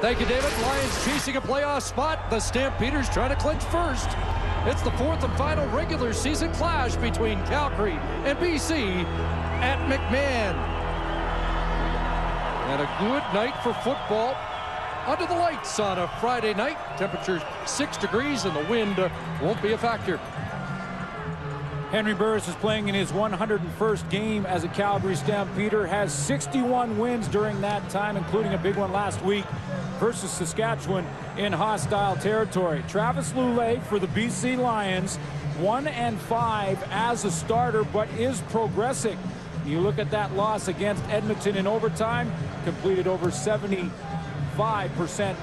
Thank you, David. Lions chasing a playoff spot. The Stampeders trying to clinch first. It's the fourth and final regular season clash between Calgary and BC at McMahon. And a good night for football. Under the lights on a Friday night. Temperature 6 degrees and the wind won't be a factor. Henry Burris is playing in his 101st game as a Calgary Stampeder. Has 61 wins during that time, including a big one last week versus Saskatchewan in hostile territory. Travis Lulay for the BC Lions, 1-5 as a starter, but is progressing. You look at that loss against Edmonton in overtime, completed over 75%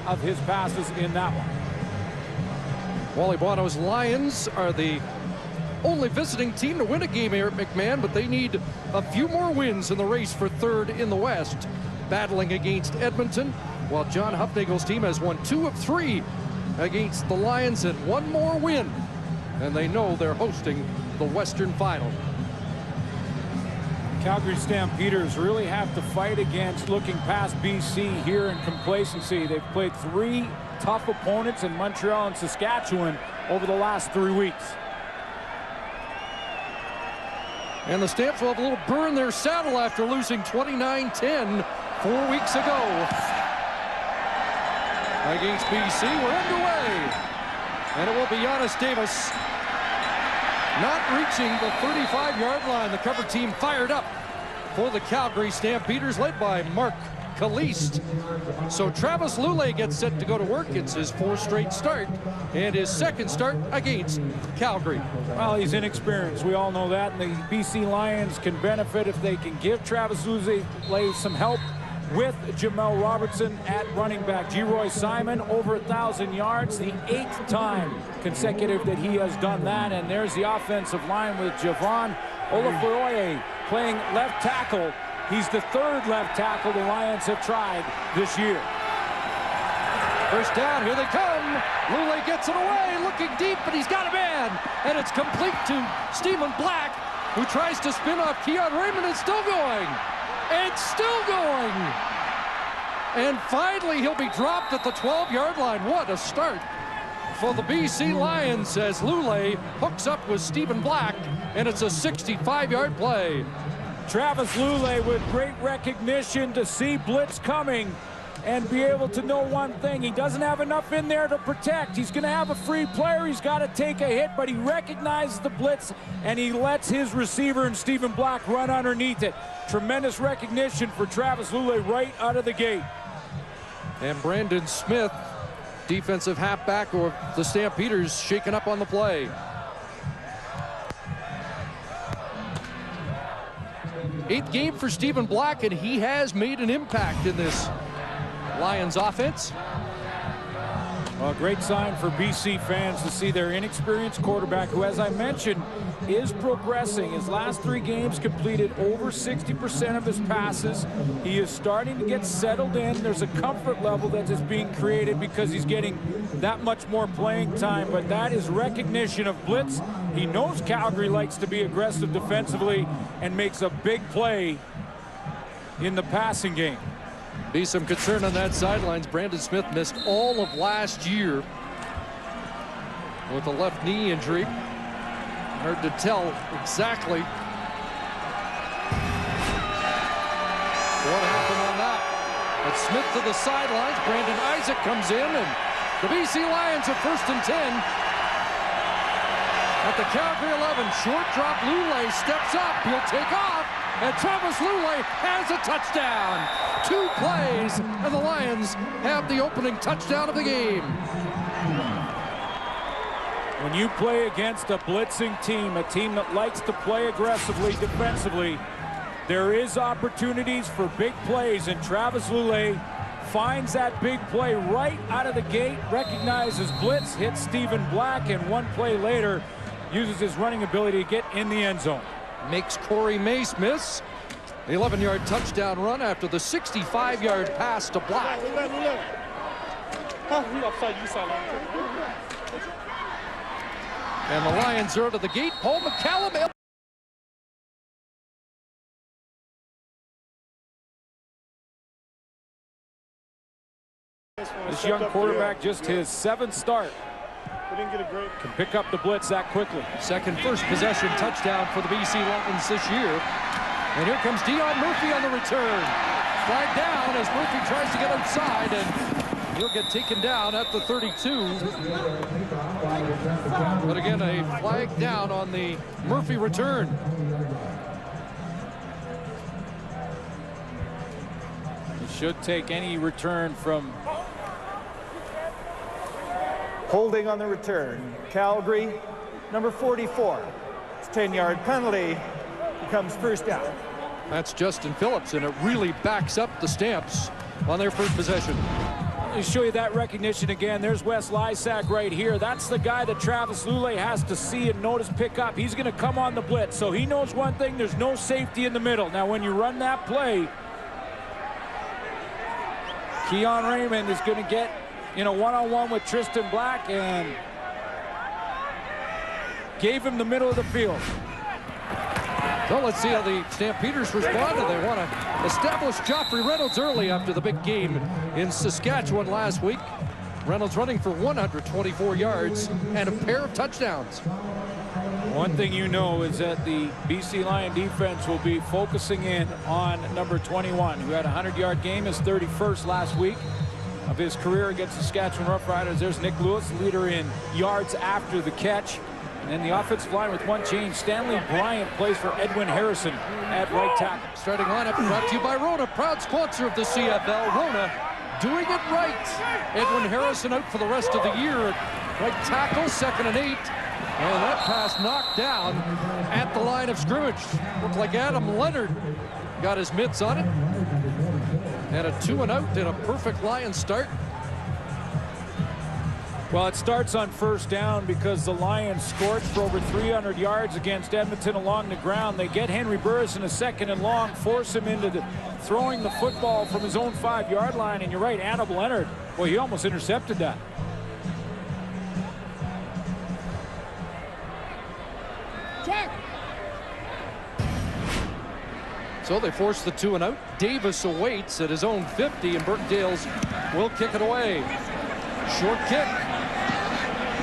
of his passes in that one. Wally Bono's Lions are the only visiting team to win a game here at McMahon, but they need a few more wins in the race for third in the West, battling against Edmonton, while John Hufnagel's team has won 2 of 3 against the Lions and one more win, and they know they're hosting the Western Final. Calgary Stampeders really have to fight against looking past BC here in complacency. They've played 3 tough opponents in Montreal and Saskatchewan over the last 3 weeks. And the Stamps will have a little burn in their saddle after losing 29-10 4 weeks ago against BC. We're underway. And it will be Giannis Davis not reaching the 35-yard line. The cover team fired up for the Calgary Stampeders, led by Mark Kalist. So Travis Lulay gets set to go to work. It's his 4th straight start and his 2nd start against Calgary. Well, he's inexperienced. We all know that. And the BC Lions can benefit if they can give Travis Lulay some help with Jamel Robertson at running back. Geroy Simon over 1,000 yards, the 8th time consecutive that he has done that. And there's the offensive line with Javon Olaforoye playing left tackle. He's the 3rd left tackle the Lions have tried this year. First down, here they come. Lulay gets it away, looking deep, but he's got a man. And it's complete to Stephen Black, who tries to spin off Keon Raymond. It's still going. It's still going. And finally, he'll be dropped at the 12-yard line. What a start for the BC Lions as Lulay hooks up with Stephen Black, and it's a 65-yard play. Travis Lulay with great recognition to see blitz coming and be able to know one thing. He doesn't have enough in there to protect. He's going to have a free player. He's got to take a hit, but he recognizes the blitz, and he lets his receiver and Stephen Black run underneath it. Tremendous recognition for Travis Lulay right out of the gate. And Brandon Smith, defensive halfback of the Stampeders, shaken up on the play. 8th game for Stephen Black, and he has made an impact in this Lions offense. A great sign for BC fans to see their inexperienced quarterback, who, as I mentioned, is progressing. His last 3 games completed over 60% of his passes. He is starting to get settled in. There's a comfort level that is being created because he's getting that much more playing time, but that is recognition of blitz. He knows Calgary likes to be aggressive defensively and makes a big play in the passing game. Be some concern on that sidelines. Brandon Smith missed all of last year with a left knee injury. Hard to tell exactly what happened on that. But Smith to the sidelines. Brandon Isaac comes in, and the BC Lions are 1st and 10. At the Calgary 11, short drop. Lulay steps up. He'll take off. And Travis Lulay has a touchdown. 2 plays, and the Lions have the opening touchdown of the game. When you play against a blitzing team, a team that likes to play aggressively defensively, there is opportunities for big plays, and Travis Lulay finds that big play right out of the gate, recognizes blitz, hits Stephen Black, and 1 play later uses his running ability to get in the end zone. Makes Corey Mace miss. The 11-yard touchdown run after the 65-yard pass to Black. And the Lions are to the gate. Paul McCallum This young quarterback, just his 7th start, can pick up the blitz that quickly. Second first possession touchdown for the BC Lions this year. And here comes Dion Murphy on the return. Flag down as Murphy tries to get outside, and he'll get taken down at the 32. But again, a flag down on the Murphy return. It should take any return from. Holding on the return. Calgary, number 44. It's 10-yard penalty. Becomes first down. That's Justin Phillips, and it really backs up the Stamps on their first possession. Let me show you that recognition again. There's Wes Lysak right here. That's the guy that Travis Lulay has to see and notice pick up. He's going to come on the blitz. So he knows one thing, there's no safety in the middle. Now when you run that play, Keon Raymond is going to get one-on-one with Tristan Black and gave him the middle of the field. So let's see how the Stampeders responded. They want to establish Joffrey Reynolds early after the big game in Saskatchewan last week. Reynolds running for 124 yards and a pair of touchdowns. One thing you know is that the BC Lion defense will be focusing in on number 21, who had a 100-yard game, his 31st last week of his career against Saskatchewan Roughriders. There's Nick Lewis, leader in yards after the catch. And the offensive line with one change. Stanley Bryant plays for Edwin Harrison at right tackle. Starting lineup brought to you by Rona, proud sponsor of the CFL. Rona doing it right. Edwin Harrison out for the rest of the year at right tackle, 2nd and 8. And that pass knocked down at the line of scrimmage. Looked like Adam Leonard got his mitts on it. And a 2-and-out and a perfect Lion start. Well, it starts on first down because the Lions scored for over 300 yards against Edmonton along the ground. They get Henry Burris in a 2nd and long, force him into throwing the football from his own 5-yard line. And you're right, Adam Leonard, well, he almost intercepted that. Check. So they force the 2-and-out. Davis awaits at his own 50, and Birkdale's will kick it away. Short kick.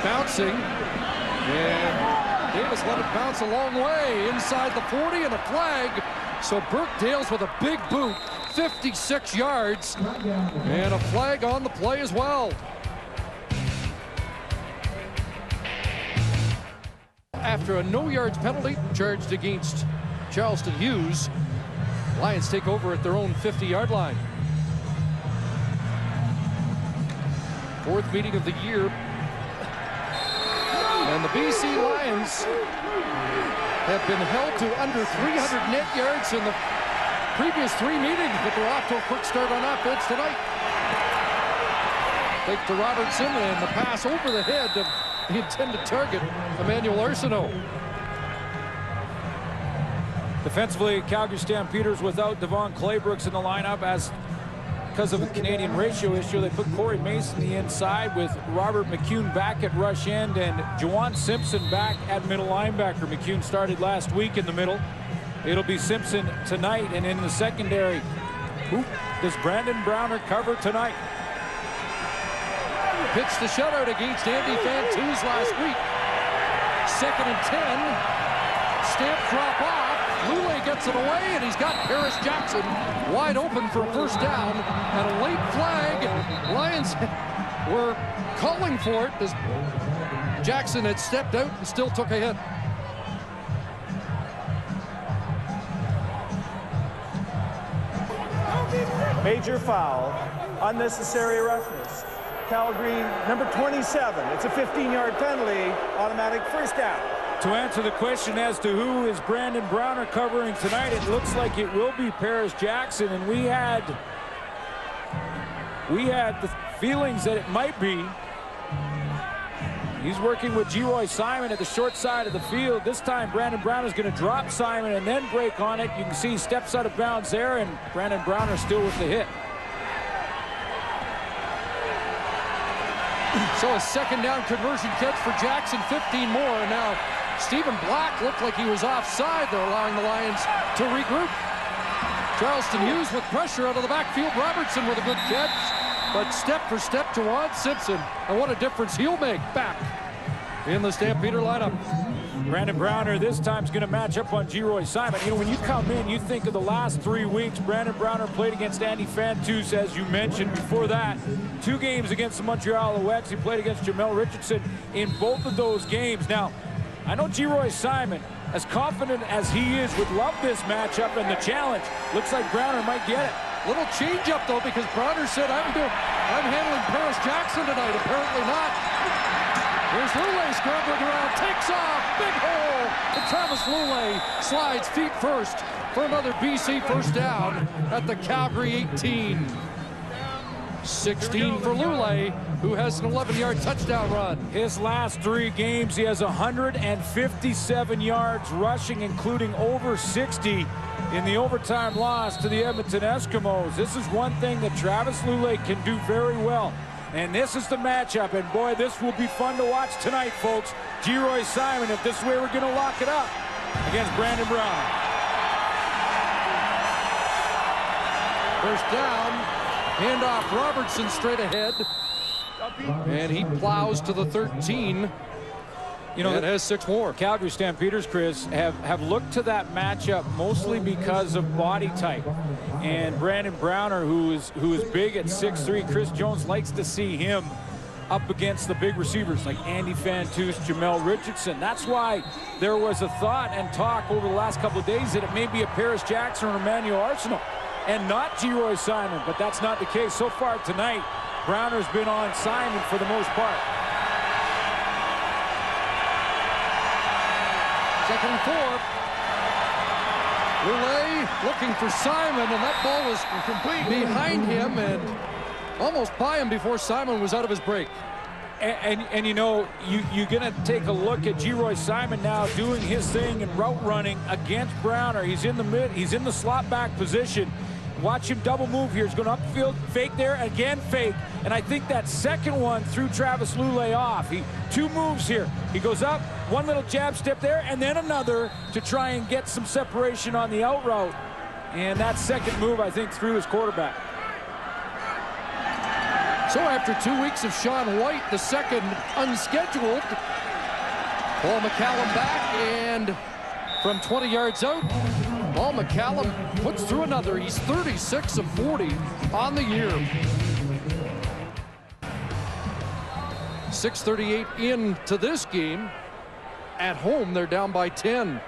Bouncing, and Davis let it bounce a long way inside the 40, and a flag. So Birkdale's with a big boot, 56 yards, and a flag on the play as well. After a no-yards penalty charged against Charleston Hughes, Lions take over at their own 50-yard line. 4th meeting of the year. And the BC Lions have been held to under 300 net yards in the previous 3 meetings, but they're off to a quick start on offense tonight. Fake to Robertson, and the pass over the head of the intended target, Emmanuel Arsenault. Defensively, Calgary Stampeders without Devon Claybrooks in the lineup because of a Canadian ratio issue. They put Corey Mason the inside with Robert McCune back at rush end and Juwan Simpson back at middle linebacker. McCune started last week in the middle. It'll be Simpson tonight, and in the secondary, does Brandon Browner cover tonight? Pitched the shutout against Andy Fantuz last week. 2nd and 10. Stamp drop off. Lulay gets it away, and he's got Paris Jackson wide open for a first down, and a late flag. Lions were calling for it as Jackson had stepped out and still took a hit. Major foul, unnecessary roughness. Calgary, number 27. It's a 15-yard penalty, automatic first down. To answer the question as to who is Brandon Browner covering tonight, it looks like it will be Paris Jackson, and we had the feelings that it might be. He's working with Geroy Simon at the short side of the field. This time Brandon Browner is going to drop Simon and then break on it. You can see he steps out of bounds there, and Brandon Browner still with the hit. So a 2nd down conversion catch for Jackson, 15 more, and now Stephen Black looked like he was offside. They're allowing the Lions to regroup. Charleston Hughes with pressure out of the backfield. Robertson with a good catch. but step for step, Juwan Simpson. And what a difference he'll make back in the Stampeder lineup. Brandon Browner this time is going to match up on Geroy Simon. You know, when you come in, you think of the last 3 weeks. Brandon Browner played against Andy Fantus, as you mentioned. Before that, 2 games against the Montreal Alouettes. He played against Jamel Richardson in both of those games. Now, I know Geroy Simon, as confident as he is, would love this matchup and the challenge. Looks like Browner might get it. Little change up though, because Browner said, I'm handling Paris Jackson tonight. Apparently not. There's Lule scrambling around, takes off, big hole, and Travis Lule slides feet first for another BC first down at the Calgary 18. 16 for Lule, who has an 11-yard touchdown run. His last 3 games, he has 157 yards rushing, including over 60 in the overtime loss to the Edmonton Eskimos. This is one thing that Travis Lule can do very well. And this is the matchup, and boy, this will be fun to watch tonight, folks. Geroy Simon, if this is where we're going to lock it up against Brandon Brown. First down, handoff Robertson straight ahead, and he plows to the 13. You know, it has 6 more. Calgary Stampeders, Chris, have looked to that matchup mostly because of body type. And Brandon Browner, who is big at 6'3", Chris Jones likes to see him up against the big receivers like Andy Fantus, Jamel Richardson. That's why there was a thought and talk over the last couple of days that it may be a Paris Jackson or Emmanuel Arsenal and not Geroy Simon, but that's not the case. So far tonight, Browner's been on Simon for the most part. 2nd and 4. Lule looking for Simon, and that ball was complete behind him and almost by him before Simon was out of his break. And you know, you're going to take a look at Geroy Simon now doing his thing and route running against Browner. He's in the he's in the slot back position. Watch him double move here. He's going upfield, fake there, again fake. And I think that second one threw Travis Lule off. 2 moves here. He goes up, one little jab step there, and then another to try and get some separation on the out route. And that second move, I think, threw his quarterback. So after 2 weeks of Sean White, the second unscheduled, Paul McCallum back, and from 20 yards out, Paul McCallum puts through another. He's 36 of 40 on the year. 6:38 into this game. At home, they're down by 10.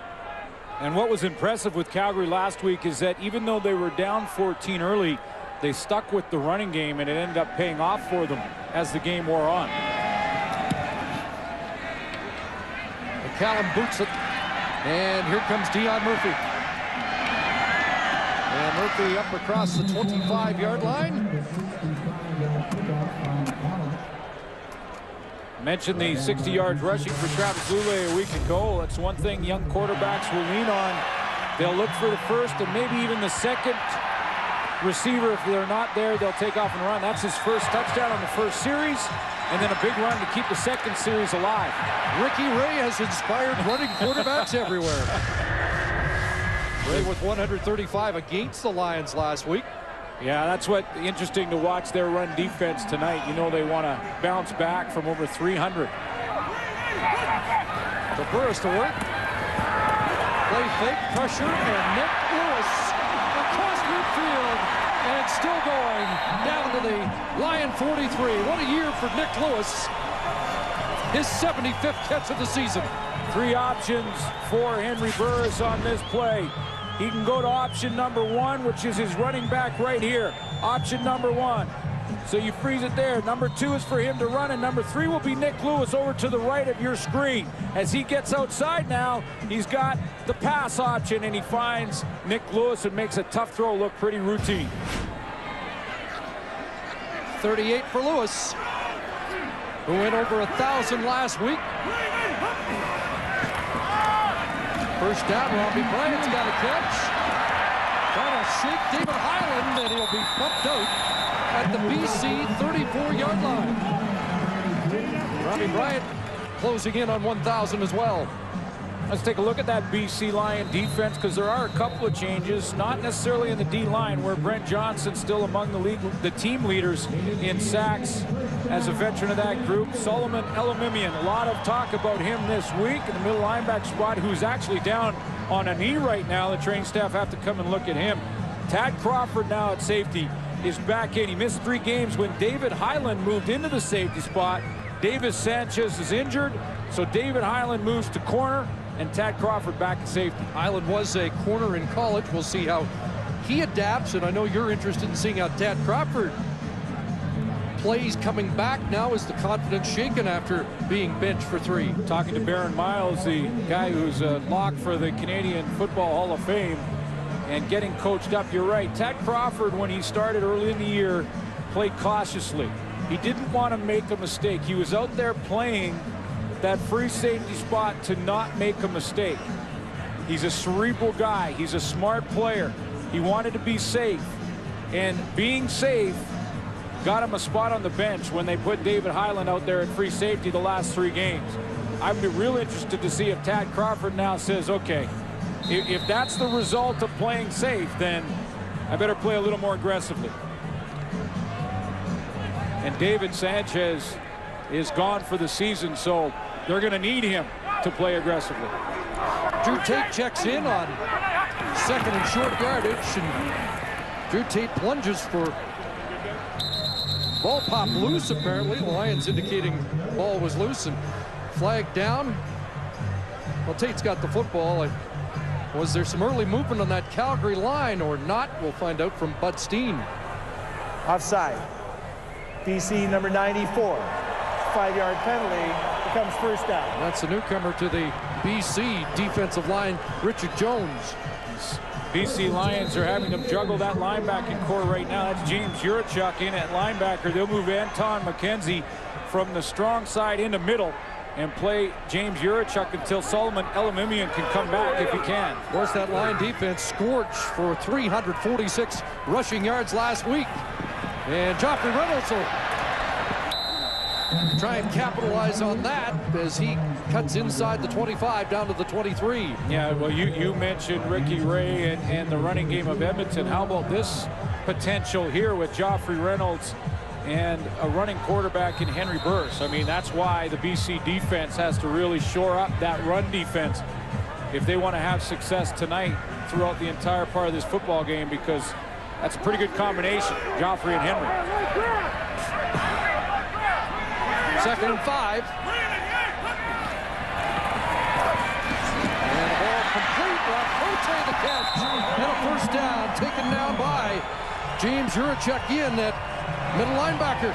And what was impressive with Calgary last week is that even though they were down 14 early, they stuck with the running game, and it ended up paying off for them as the game wore on. McCallum boots it, and here comes Dion Murphy. And Murphy up across the 25-yard line. Mentioned the 60 yards rushing for Travis Lule a week ago. That's one thing young quarterbacks will lean on. They'll look for the first and maybe even the second receiver. If they're not there, they'll take off and run. That's his first touchdown on the first series, and then a big run to keep the second series alive. Ricky Ray has inspired running quarterbacks everywhere. Ray with 135 against the Lions last week. Yeah, that's what interesting to watch their run defense tonight. You know they want to bounce back from over 300. The Burris to work. Play fake, pressure, and Nick Lewis across midfield. And it's still going down to the Lion 43. What a year for Nick Lewis. His 75th catch of the season. 3 options for Henry Burris on this play. He can go to option number 1, which is his running back right here. Option number 1. So you freeze it there. Number 2 is for him to run, and number 3 will be Nick Lewis over to the right of your screen. As he gets outside now, he's got the pass option, and he finds Nick Lewis and makes a tough throw look pretty routine. 38 for Lewis, who went over 1,000 last week. First down, Robbie Bryant's got a catch. Trying to shake David Highland, and he'll be bumped out at the BC 34-yard line. Robbie Bryant closing in on 1,000 as well. Let's take a look at that BC Lion defense, because there are a couple of changes, not necessarily in the D-line, where Brent Johnson's still among the team leaders in sacks as a veteran of that group. Solomon Elamimian, a lot of talk about him this week in the middle linebacker spot, who's actually down on a knee right now. The training staff have to come and look at him. Tad Crawford now at safety is back in. He missed 3 games when David Highland moved into the safety spot. Davis Sanchez is injured, so David Highland moves to corner, and Tad Crawford back at safety. Highland was a corner in college. We'll see how he adapts, and I know you're interested in seeing how Tad Crawford plays coming back now as the confidence shaken after being benched for 3. Talking to Baron Miles, the guy who's a lock for the Canadian Football Hall of Fame, and getting coached up. You're right. Tad Crawford, when he started early in the year, played cautiously. He didn't want to make a mistake. He was out there playing that free safety spot to not make a mistake. He's a cerebral guy. He's a smart player. He wanted to be safe, and being safe got him a spot on the bench when they put David Highland out there at free safety the last 3 games. I'd be real interested to see if Tad Crawford now says, okay, if that's the result of playing safe, then I better play a little more aggressively. And David Sanchez is gone for the season, so they're going to need him to play aggressively. Drew Tate checks in on 2nd and short yardage, and Drew Tate plunges for ball popped loose, apparently. The Lions indicating ball was loose and flagged down. Well, Tate's got the football. Was there some early movement on that Calgary line or not? We'll find out from Bud Steen. Offside. BC number 94. 5-yard penalty, becomes first down. And that's a newcomer to the BC defensive line, Richard Jones. BC Lions are having them juggle that linebacking core right now. That's James Jurachuk in at linebacker. They'll move Anton McKenzie from the strong side into middle and play James Jurachuk until Solomon Elamimian can come back if he can. Of course, that line defense scorched for 346 rushing yards last week. And Joffrey Reynolds will try and capitalize on that as he cuts inside the 25 down to the 23. Yeah, well, you mentioned Ricky Ray and the running game of Edmonton. How about this potential here with Joffrey Reynolds and a running quarterback in Henry Burris? I mean, that's why the BC defense has to really shore up that run defense if they want to have success tonight throughout the entire part of this football game, because that's a pretty good combination, Joffrey and Henry. 2nd and 5. And the ball complete. Rapote the catch. And a first down taken down by James Jurachuk in at middle linebacker.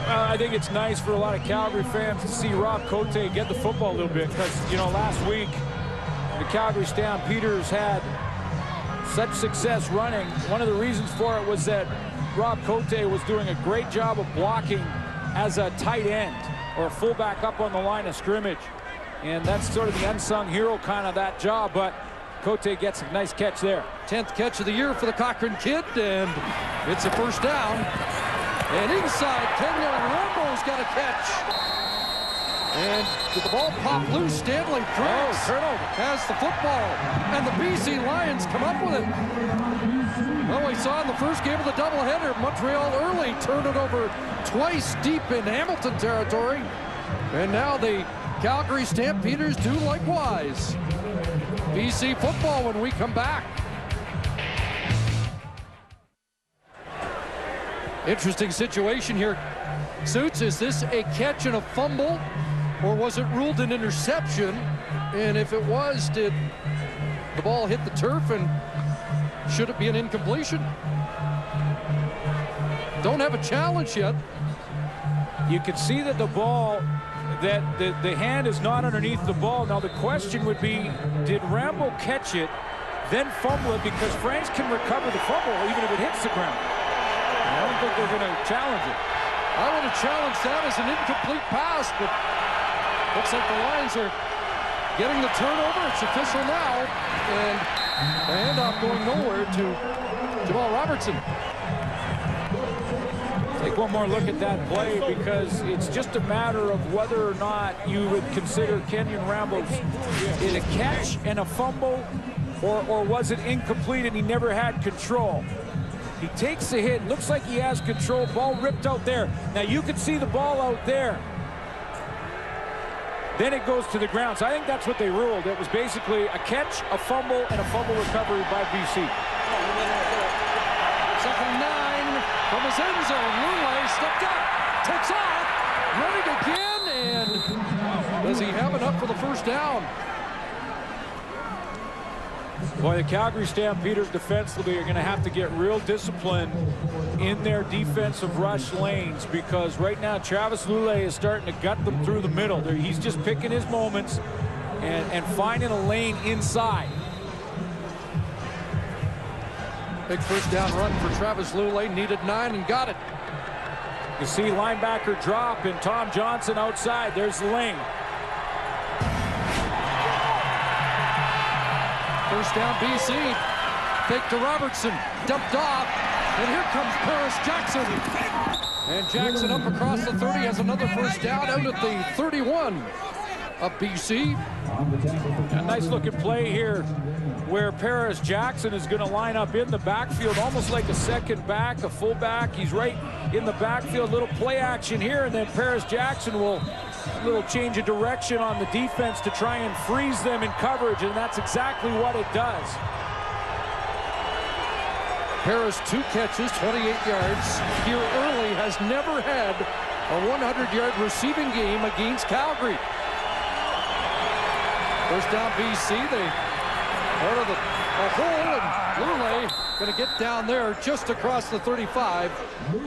Well, I think it's nice for a lot of Calgary fans to see Rob Cote get the football a little bit, because, you know, last week the Calgary Stampeders had such success running. One of the reasons for it was that Rob Cote was doing a great job of blocking as a tight end or a fullback up on the line of scrimmage. And that's sort of the unsung hero kind of that job, but Cote gets a nice catch there. 10th catch of the year for the Cochrane kid, and it's a first down. And inside, Kenyon Rambo's got a catch. And did the ball pop loose? Stanley Briggs has the football, and the BC Lions come up with it. Well, we saw in the first game of the doubleheader, Montreal early turned it over twice deep in Hamilton territory. And now the Calgary Stampeders do likewise. BC football when we come back. Interesting situation here. Suits, is this a catch and a fumble, or was it ruled an interception? And if it was, did the ball hit the turf, and should it be an incompletion? Don't have a challenge yet. You can see that the ball, that the hand is not underneath the ball. Now the question would be, did Rambo catch it, then fumble it? Because France can recover the fumble even if it hits the ground. I don't think they're going to challenge it. I would have challenged that as an incomplete pass, but looks like the Lions are getting the turnover. It's official now, and the handoff going nowhere to Jamal Robertson. Take one more look at that play, because it's just a matter of whether or not you would consider Kenyon Rambo's it a catch and a fumble, or was it incomplete and he never had control. He takes the hit, looks like he has control, ball ripped out there. Now you can see the ball out there. Then it goes to the ground. So I think that's what they ruled. It was basically a catch, a fumble, and a fumble recovery by BC. Second and 9 from his end zone. Lule stepped up, takes off, running again, and does he have enough for the first down? Boy, the Calgary Stampeders defensively are going to have to get real discipline in their defensive rush lanes, because right now Travis Lule is starting to gut them through the middle. He's just picking his moments and finding a lane inside. Big first down run for Travis Lule. Needed 9 and got it. You see linebacker drop and Tom Johnson outside. There's the lane. First down BC. Fake to Robertson. Dumped off. And here comes Paris Jackson. And Jackson up across the 30 has another first down out at the 31 of BC. A nice looking play here where Paris Jackson is going to line up in the backfield, almost like a second back, a fullback. He's right in the backfield. Little play action here, and then Paris Jackson will little change of direction on the defense to try and freeze them in coverage, and that's exactly what it does. Paris 2 catches, 28 yards. Here early has never had a 100-yard receiving game against Calgary. First down BC, they out of the hole, and Lule going to get down there just across the 35,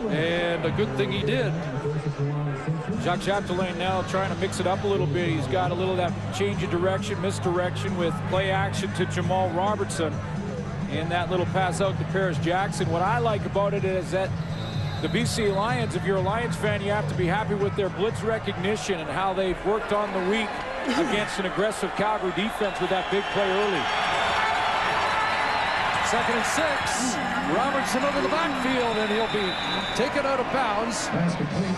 and a good thing he did. Jacques Chapdelaine now trying to mix it up a little bit. He's got a little of that change of direction, misdirection with play action to Jamal Robertson, and that little pass out to Paris Jackson. What I like about it is that the BC Lions, if you're a Lions fan, you have to be happy with their blitz recognition and how they've worked on the week against an aggressive Calgary defense with that big play early. Second and 6. Robertson over the backfield, and he'll be taken out of bounds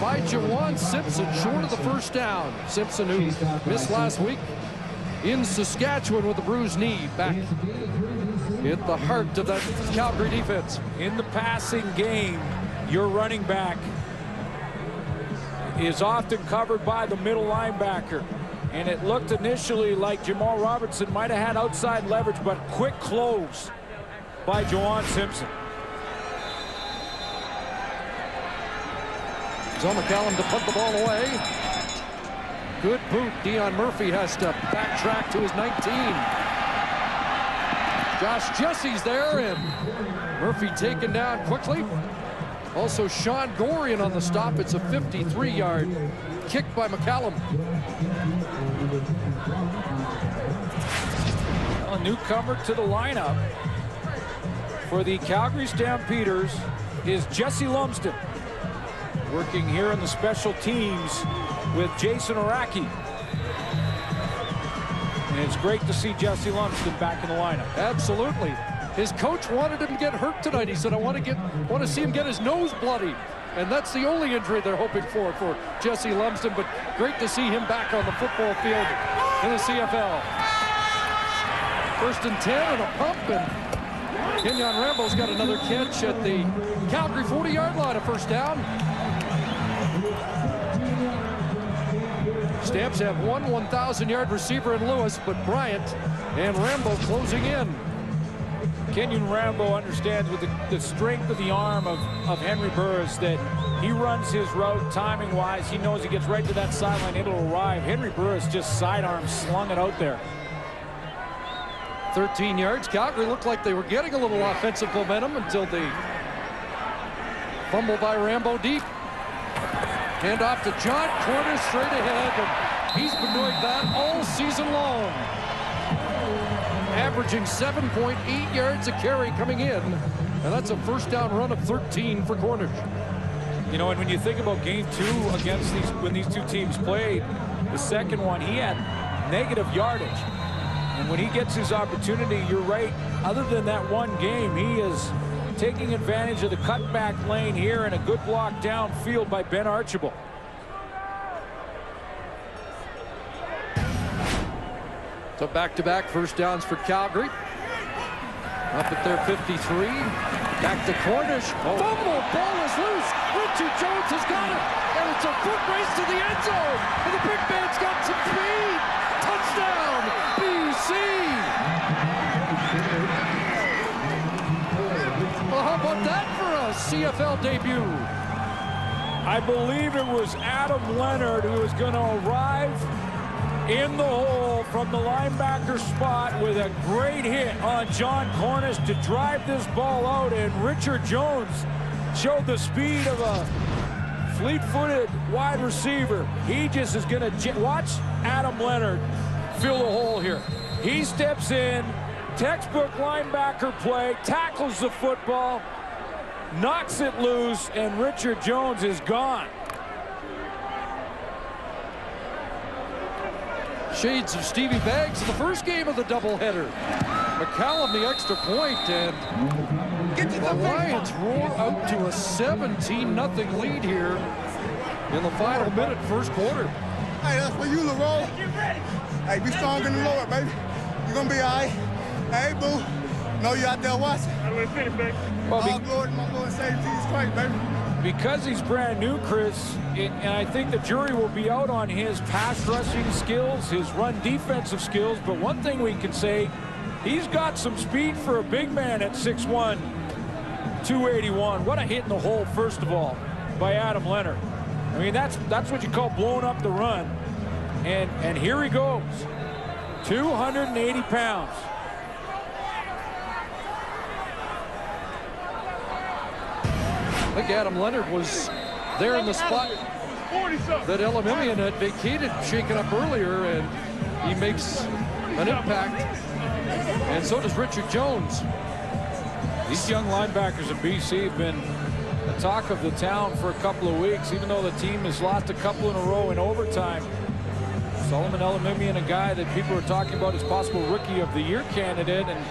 by Juwan Simpson, short of the first down. Simpson, who missed last week in Saskatchewan with a bruised knee, back in the heart of that Calgary defense. In the passing game, your running back is often covered by the middle linebacker. And it looked initially like Jamal Robertson might have had outside leverage, but quick close by Juwan Simpson. Zone McCallum to put the ball away. Good boot. Dion Murphy has to backtrack to his 19. Josh Jesse's there, and Murphy taken down quickly. Also Sean Gorian on the stop. It's a 53-yard kick by McCallum. A newcomer to the lineup for the Calgary Stampeders is Jesse Lumsden, working here in the special teams with Jason Araki. And it's great to see Jesse Lumsden back in the lineup. Absolutely. His coach wanted him to get hurt tonight. He said, I want to see him get his nose bloody. And that's the only injury they're hoping for Jesse Lumsden. But great to see him back on the football field in the CFL. First and 10 and a pump, and Kenyon Rambo's got another catch at the Calgary 40-yard line, a first down. Stamps have one 1,000-yard receiver in Lewis, but Bryant and Rambo closing in. Kenyon Rambo understands with the strength of the arm of Henry Burris that he runs his route timing-wise. He knows he gets right to that sideline, it'll arrive. Henry Burris just sidearm slung it out there. 13 yards. Calgary looked like they were getting a little offensive momentum until the fumble by Rambo deep. Hand off to John Cornish straight ahead, and he's been doing that all season long. Averaging 7.8 yards a carry coming in, and that's a first down run of 13 for Cornish. You know, and when you think about game 2 against when these two teams played, the second one, he had negative yardage. And when he gets his opportunity, you're right, other than that one game, he has taking advantage of the cutback lane here and a good block downfield by Ben Archibald. So back-to-back first downs for Calgary. Up at their 53. Back to Cornish. Fumble. Ball is loose. Richard Jones has got it. And it's a foot race to the end zone. And the big man's got some speed. Touchdown, BC. Well, how about that for a CFL debut? I believe it was Adam Leonard who was going to arrive in the hole from the linebacker spot with a great hit on John Cornish to drive this ball out, and Richard Jones showed the speed of a fleet-footed wide receiver. He just is going to watch Adam Leonard fill the hole here. He steps in, textbook linebacker play, tackles the football, knocks it loose, and Richard Jones is gone. Shades of Stevie Baggs in the first game of the doubleheader. McCallum the extra point, and the Lions roar out to a 17-0 lead here in the final minute, first quarter. Hey, that's for you, LaRoe. Hey, be strong in the Lord, baby. You're going to be all right. Hey, boo. Know you out there watching. Well, all glory to my Lord and Savior Jesus Christ, baby. Because he's brand new, Chris, and I think the jury will be out on his pass rushing skills, his run defensive skills, but one thing we can say, he's got some speed for a big man at 6'1", 281. What a hit in the hole, first of all, by Adam Leonard. I mean, that's what you call blowing up the run. And here he goes, 280 pounds. I think Adam Leonard was there in the spot that Elimimian had vacated, shaken up earlier, and he makes an impact. And so does Richard Jones. These young linebackers of BC have been the talk of the town for a couple of weeks, even though the team has lost a couple in a row in overtime. Solomon Elimimian, a guy that people are talking about as possible Rookie of the Year candidate, and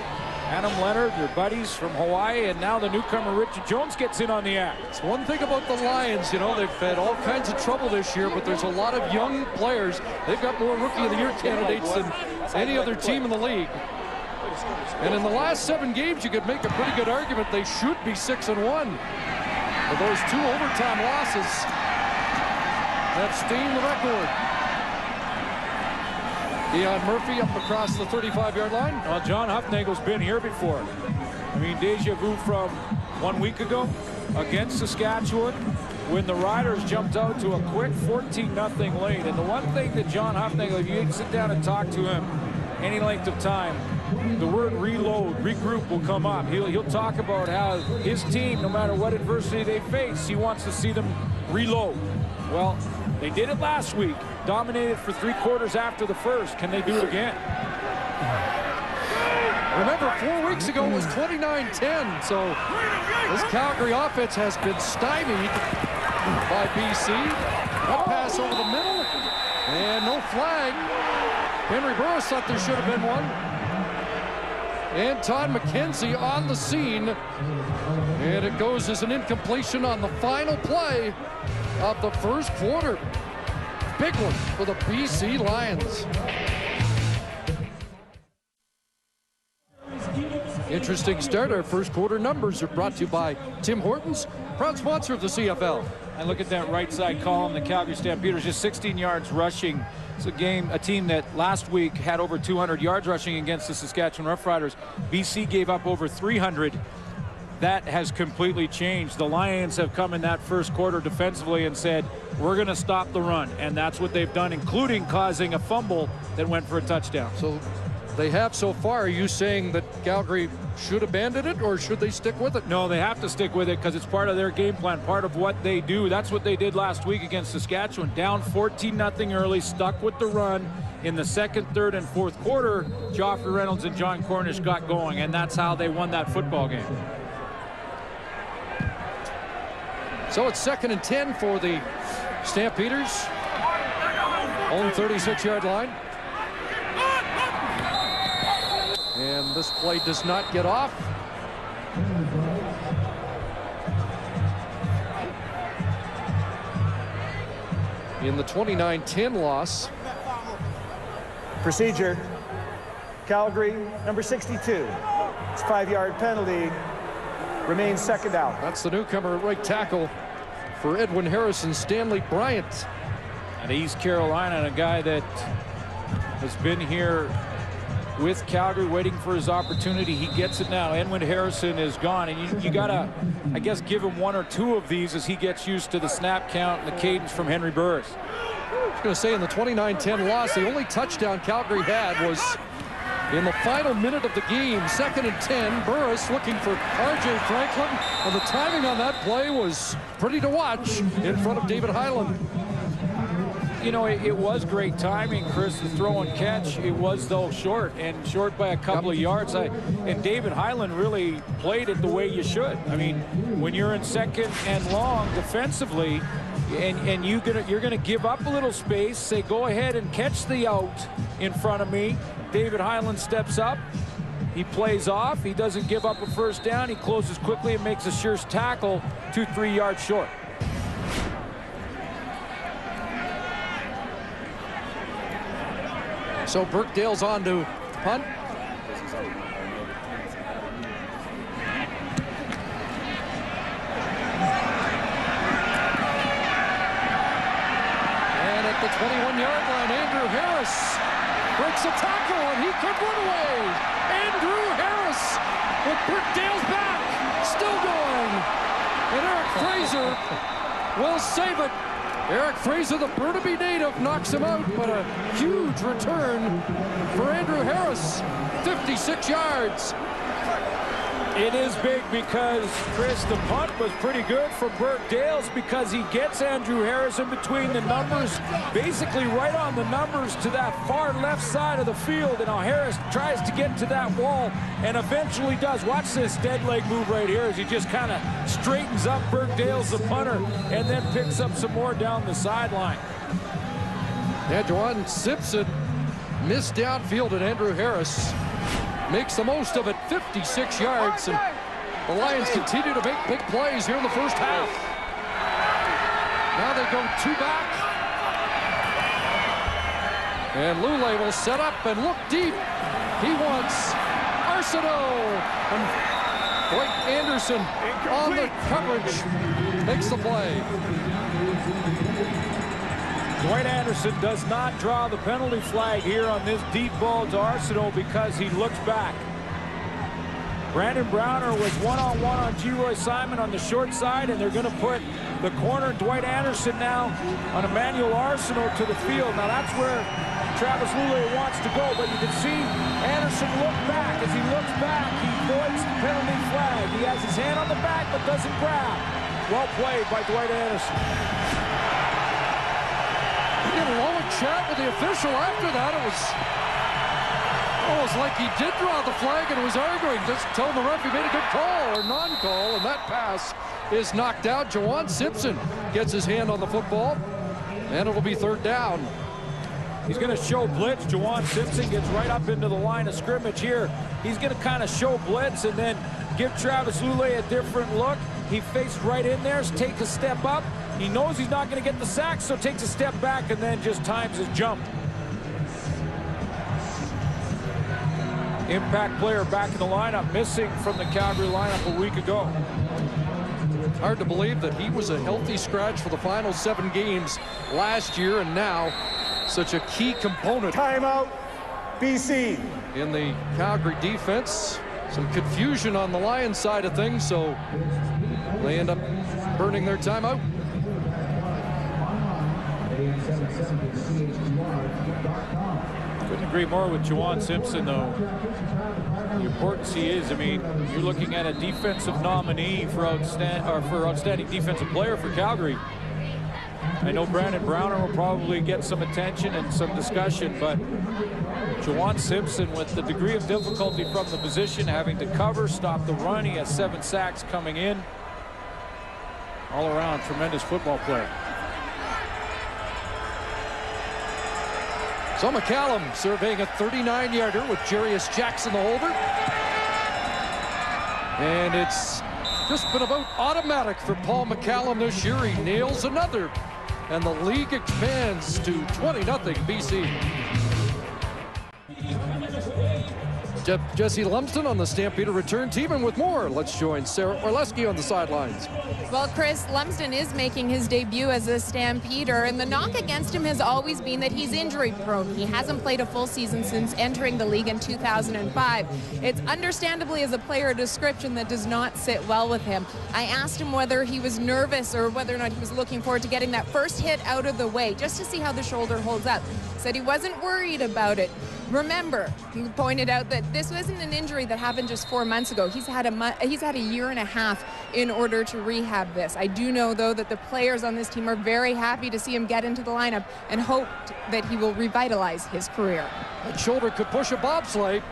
Adam Leonard, their buddies from Hawaii, and now the newcomer Richard Jones gets in on the act. It's one thing about the Lions, you know, they've had all kinds of trouble this year, but there's a lot of young players. They've got more Rookie of the Year candidates than any other team in the league. And in the last 7 games, you could make a pretty good argument they should be 6-1. But those 2 overtime losses have stained the record. Deion Murphy up across the 35-yard line. Well, John Huffnagel's been here before. I mean, deja vu from 1 week ago against Saskatchewan when the Riders jumped out to a quick 14-0 lead. And the one thing that John Huffnagel, if you sit down and talk to him any length of time, the word reload, regroup will come up. He'll talk about how his team, no matter what adversity they face, he wants to see them reload. Well, they did it last week. Dominated for 3 quarters after the first. Can they do it again? Remember, 4 weeks ago it was 29-10. So this Calgary offense has been stymied by BC. A pass over the middle, and no flag. Henry Burris thought there should have been one. And Todd McKenzie on the scene. And it goes as an incompletion on the final play of the first quarter. Big one for the BC Lions. Interesting start. Our first quarter numbers are brought to you by Tim Hortons, proud sponsor of the CFL. And look at that right side column. The Calgary Stampeders just 16 yards rushing. It's a team that last week had over 200 yards rushing against the Saskatchewan Roughriders. BC gave up over 300. That has completely changed. The Lions have come in that first quarter defensively and said, we're going to stop the run. And that's what they've done, including causing a fumble that went for a touchdown. So they have so far. Are you saying that Calgary should abandon it, or should they stick with it? No, they have to stick with it because it's part of their game plan, part of what they do. That's what they did last week against Saskatchewan. Down 14-0 early, stuck with the run. In the second, third, and fourth quarter, Joffrey Reynolds and John Cornish got going, and that's how they won that football game. So it's 2nd and 10 for the Stampeders. Own 36-yard line. And this play does not get off. in the 29-10 loss. Procedure. Calgary, number 62. It's a 5-yard penalty. Remains second out. That's the newcomer at right tackle for Edwin Harrison, Stanley Bryant. And East Carolina, and a guy that has been here with Calgary waiting for his opportunity. He gets it now. Edwin Harrison is gone, and you gotta, I guess, give him 1 or 2 of these as he gets used to the snap count and the cadence from Henry Burris. I was going to say, in the 29-10 loss, the only touchdown Calgary had was in the final minute of the game, 2nd and 10. Burris looking for R.J. Franklin, and the timing on that play was pretty to watch in front of David Highland. You know, it was great timing, Chris, the throw and catch. It was, though, short by a couple of yards. And David Highland really played it the way you should. I mean, when you're in 2nd and long defensively, and you're gonna give up a little space, say, go ahead and catch the out in front of me. David Highland steps up. He plays off. He doesn't give up a first down. He closes quickly and makes a sure tackle 2-3 yards short. So Burkdale's on to punt. And at the 21-yard line, Andrew Harris breaks a tackle, and he could run away. Andrew Harris with Burkdale's back, still going. And Eric Fraser will save it. Eric Fraser, the Burnaby native, knocks him out, but a huge return for Andrew Harris, 56 yards. It is big because, Chris, the punt was pretty good for Burkdale's because he gets Andrew Harris in between the numbers, basically right on the numbers to that far left side of the field. And now Harris tries to get to that wall and eventually does. Watch this dead leg move right here as he just kind of straightens up Burkdale's, the punter, and then picks up some more down the sideline. Yeah, Juwan Simpson missed downfield, and Andrew Harris makes the most of it, 56 yards, and the Lions continue to make big plays here in the first half. Now they go 2 back. And Lule will set up and look deep. He wants Arsenault. And Dwight Anderson on the coverage makes the play. Dwight Anderson does not draw the penalty flag here on this deep ball to Arsenault because he looks back. Brandon Browner was one-on-one on G-Roy Simon on the short side, and they're going to put the corner Dwight Anderson now on Emmanuel Arsenault to the field. Now that's where Travis Lule wants to go, but you can see Anderson look back. As he looks back, he avoids the penalty flag. He has his hand on the back but doesn't grab. Well played by Dwight Anderson. He had a long chat with the official after that. It was almost like he did draw the flag and was arguing, just telling the ref he made a good call or non-call, and that pass is knocked out. Juwan Simpson gets his hand on the football, and it'll be 3rd down. He's going to show blitz. Juwan Simpson gets right up into the line of scrimmage here. He's going to kind of show blitz and then give Travis Lule a different look. He faced right in there, takes a step up. He knows he's not going to get the sack, so takes a step back and then just times his jump. Impact player back in the lineup, missing from the Calgary lineup a week ago. Hard to believe that he was a healthy scratch for the final 7 games last year, and now such a key component. Timeout, BC. In the Calgary defense, some confusion on the Lions side of things, so they end up burning their timeout. Couldn't agree more with Juwan Simpson, though. The importance he is. I mean, you're looking at a defensive nominee for outstanding defensive player for Calgary. I know Brandon Browner will probably get some attention and some discussion, but Juwan Simpson, with the degree of difficulty from the position, having to cover, stop the run, he has 7 sacks coming in. All around, tremendous football player. So McCallum surveying a 39-yarder with Jarius Jackson the holder. And it's just been about automatic for Paul McCallum this year. He nails another and the league expands to 20-0 BC. Jesse Lumsden on the Stampeder return team, and with more, let's join Sarah Orleski on the sidelines. Well, Chris, Lumsden is making his debut as a Stampeder, and the knock against him has always been that he's injury prone. He hasn't played a full season since entering the league in 2005. It's understandably as a player a description that does not sit well with him. I asked him whether he was nervous or whether or not he was looking forward to getting that first hit out of the way, just to see how the shoulder holds up. Said he wasn't worried about it. Remember, he pointed out that this wasn't an injury that happened just 4 months ago. He's had a year and a half in order to rehab this. I do know, though, that the players on this team are very happy to see him get into the lineup and hope that he will revitalize his career. That shoulder could push a bobsleigh.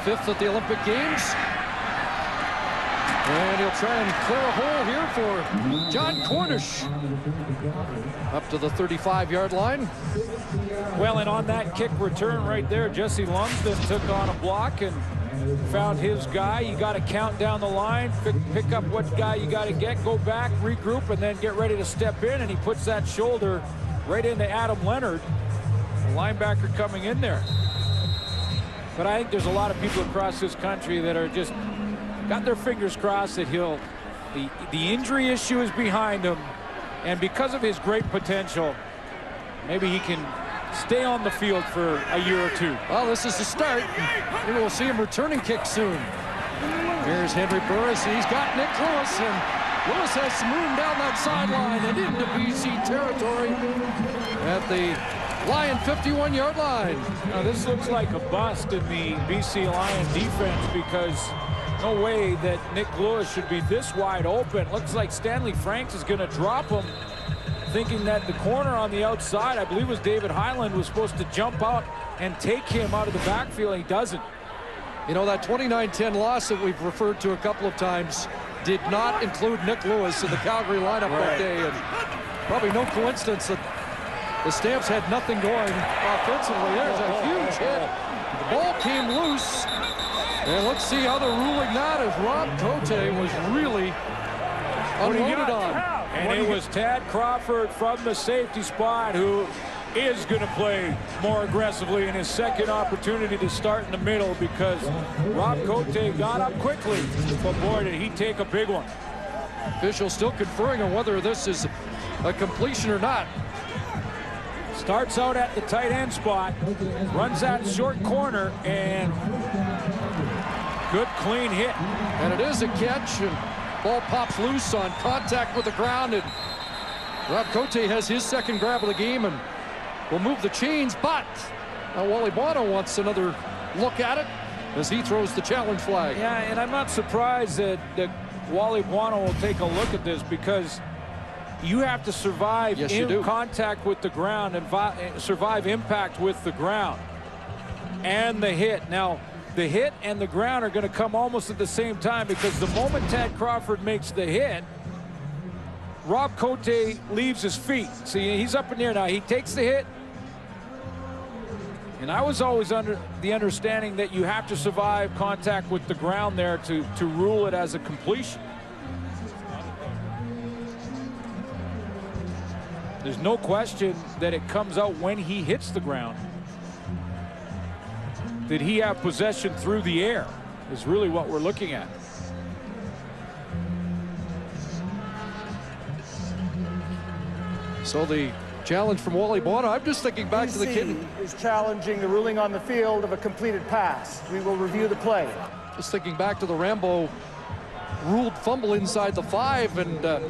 5th at the Olympic Games. And he'll try and clear a hole here for John Cornish. Up to the 35-yard line. Well, and on that kick return right there, Jesse Lumsden took on a block and found his guy. You got to count down the line, pick up what guy you got to get, go back, regroup, and then get ready to step in. And he puts that shoulder right into Adam Leonard, the linebacker coming in there. But I think there's a lot of people across this country that are just got their fingers crossed that the injury issue is behind him, and because of his great potential, maybe he can stay on the field for a year or two. Well, this is the start. Maybe we'll see him returning kick soon. Here's Henry Burris. He's got Nick Lewis, and Lewis has some room down that sideline and into BC territory at the Lion 51-yard line. Now, this looks like a bust in the BC Lion defense, because no way that Nick Lewis should be this wide open. Looks like Stanley Franks is going to drop him, thinking that the corner on the outside, I believe it was David Highland, was supposed to jump out and take him out of the backfield. He doesn't. You know, that 29-10 loss that we've referred to a couple of times did not include Nick Lewis in the Calgary lineup that day, and probably no coincidence that the Stamps had nothing going offensively. There's a huge hit. The ball came loose. And let's see how they're ruling that, as Rob Cote was really unloaded on. And it was Tad Crawford from the safety spot who is going to play more aggressively in his second opportunity to start in the middle, because Rob Cote got up quickly, but boy, did he take a big one. Officials still conferring on whether this is a completion or not. Starts out at the tight end spot, runs that short corner, and good clean hit. And it is a catch, and ball pops loose on contact with the ground, and Rob Cote has his second grab of the game and will move the chains, but now Wally Bono wants another look at it as he throws the challenge flag. Yeah, and I'm not surprised that Wally Bono will take a look at this, because you have to survive contact with the ground and survive impact with the ground and the hit. Now, the hit and the ground are going to come almost at the same time, because the moment Tad Crawford makes the hit, Rob Cote leaves his feet. See, he's up in there now. He takes the hit. And I was always under the understanding that you have to survive contact with the ground there to rule it as a completion. There's no question that it comes out when he hits the ground. Did he have possession through the air is really what we're looking at. So the challenge from Wally Bono. I'm just thinking back to the kid. Is challenging the ruling on the field of a completed pass. We will review the play. Just thinking back to the Rambo ruled fumble inside the 5, and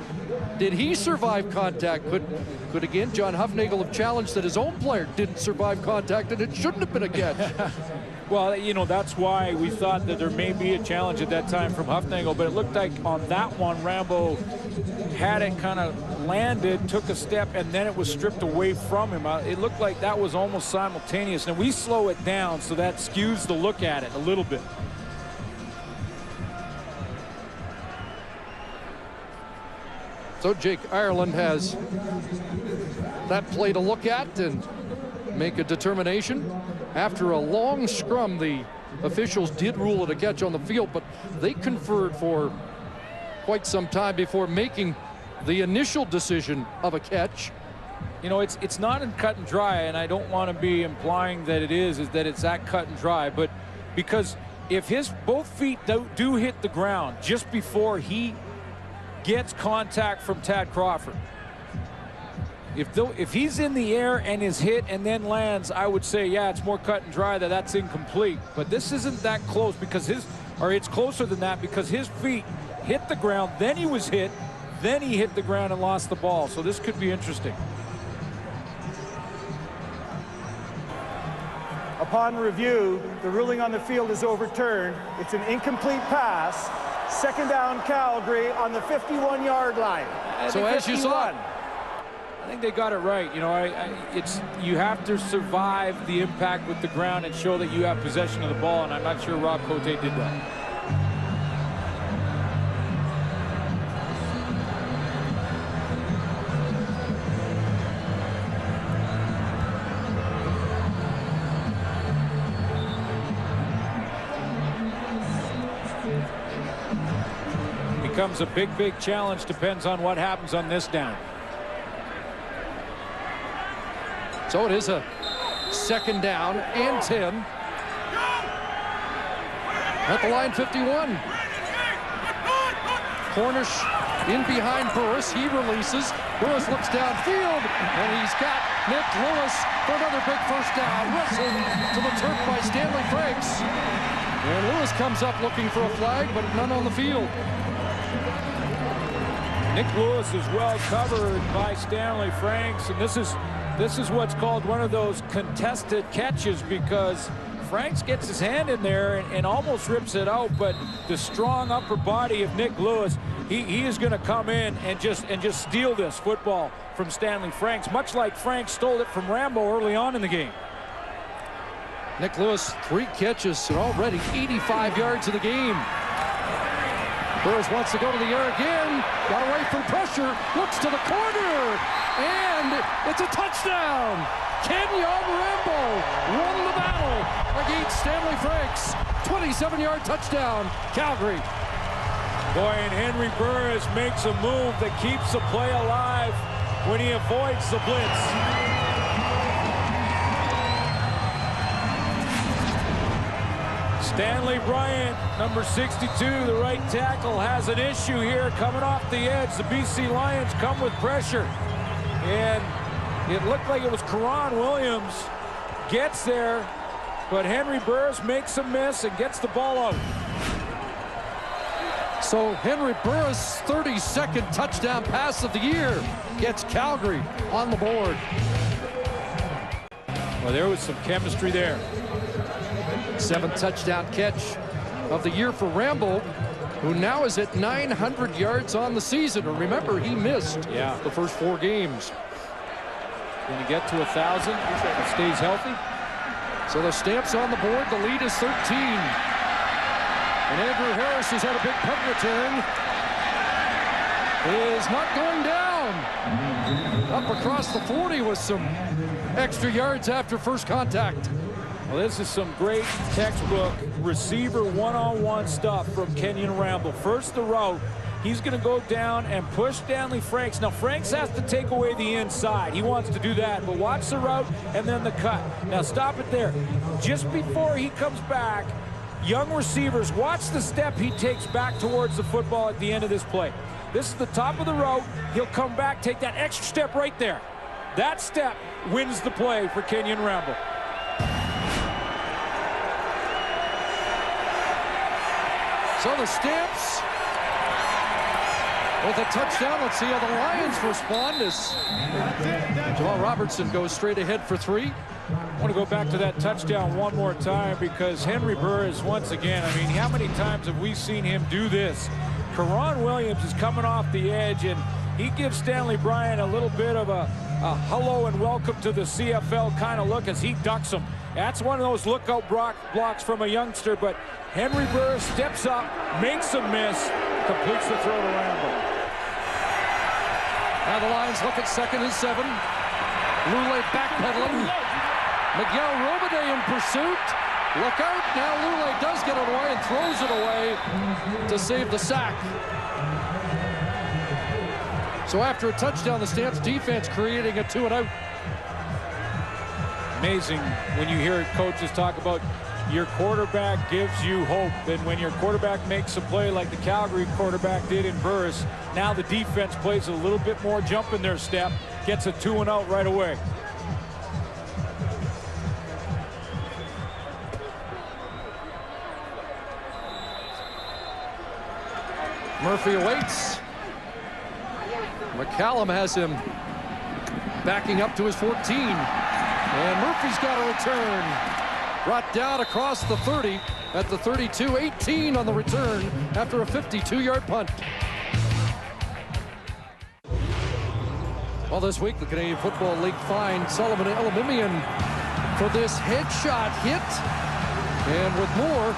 did he survive contact? Could again John Huffnagel have challenged that his own player didn't survive contact and it shouldn't have been a catch? Well, you know, that's why we thought that there may be a challenge at that time from Huffnagel, but it looked like on that one, Rambo had it kind of landed, took a step, and then it was stripped away from him. It looked like that was almost simultaneous, and we slow it down, so that skews the look at it a little bit. So Jake Ireland has that play to look at and make a determination. After a long scrum, the officials did rule it a catch on the field, but they conferred for quite some time before making the initial decision of a catch. you know, it's not in cut and dry, and I don't want to be implying that it is that it's that cut and dry, but because if his both feet do hit the ground just before he gets contact from Tad Crawford, if he's in the air and is hit and then lands, I would say, yeah, it's more cut and dry that's incomplete. But this isn't that close because it's closer than that because his feet hit the ground, then he was hit, then he hit the ground and lost the ball. So this could be interesting. Upon review, the ruling on the field is overturned. It's an incomplete pass. Second down, Calgary on the 51-yard line. So as you saw, I think they got it right. You know, you have to survive the impact with the ground and show that you have possession of the ball, and I'm not sure Rob Cote did that. Becomes a big challenge. Depends on what happens on this down. So it is a second down and 10 at the line 51. Cornish in behind Burris. He releases. Burris looks downfield, and he's got Nick Lewis for another big first down. Whistled to the turf by Stanley Franks. And Lewis comes up looking for a flag, but none on the field. Nick Lewis is well covered by Stanley Franks, and this is what's called one of those contested catches because Franks gets his hand in there and almost rips it out, but the strong upper body of Nick Lewis, he is going to come in and just steal this football from Stanley Franks, much like Franks stole it from Rambo early on in the game. Nick Lewis, 3 catches and already 85 yards of the game. Burris wants to go to the air again. Got away from pressure. Looks to the corner. And it's a touchdown. Kenyon Rambo won the battle against Stanley Franks. 27-yard touchdown, Calgary. Boy, and Henry Burris makes a move that keeps the play alive when he avoids the blitz. Stanley Bryant, number 62, the right tackle, has an issue here coming off the edge. The BC Lions come with pressure. And it looked like it was Karan Williams gets there, but Henry Burris makes a miss and gets the ball out. So Henry Burris, 32nd touchdown pass of the year, gets Calgary on the board. Well, there was some chemistry there. 7th touchdown catch of the year for Rambo, who now is at 900 yards on the season. And remember, he missed the first 4 games. Going to get to 1,000 if it stays healthy. So the Stamps on the board. The lead is 13. And Andrew Harris has had a big punt return. Is not going down. Up across the 40 with some extra yards after first contact. Well, this is some great textbook receiver one-on-one stuff from Kenyon Rambo. First the route. He's going to go down and push Stanley Franks. Now, Franks has to take away the inside. He wants to do that, but watch the route and then the cut. Now, stop it there. Just before he comes back, young receivers, watch the step he takes back towards the football at the end of this play. This is the top of the route. He'll come back, take that extra step right there. That step wins the play for Kenyon Rambo. So the Stamps with a touchdown. Let's see how the Lions respond as Jamal Robertson goes straight ahead for 3. I want to go back to that touchdown one more time because Henry Burris, once again, I mean, how many times have we seen him do this? Karan Williams is coming off the edge, and he gives Stanley Bryant a little bit of a hello and welcome to the CFL kind of look as he ducks him. That's one of those lookout blocks from a youngster, but Henry Burris steps up, makes a miss, completes the throw to Rambo. Now the Lions look at 2nd and 7. Lule backpedaling. Miguel Robinet in pursuit. Look out. Now Lule does get it away and throws it away to save the sack. So after a touchdown, the Stamps defense creating a 2-and-out. Amazing when you hear coaches talk about your quarterback gives you hope. And when your quarterback makes a play like the Calgary quarterback did in Burris, now the defense plays a little bit more jump in their step, gets a 2-and-out right away. Murphy awaits. McCallum has him backing up to his 14. And Murphy's got a return. Brought down across the 30 at the 32, 18 on the return after a 52-yard punt. Well, this week the Canadian Football League fined Solomon Elimimian for this headshot hit. And with more,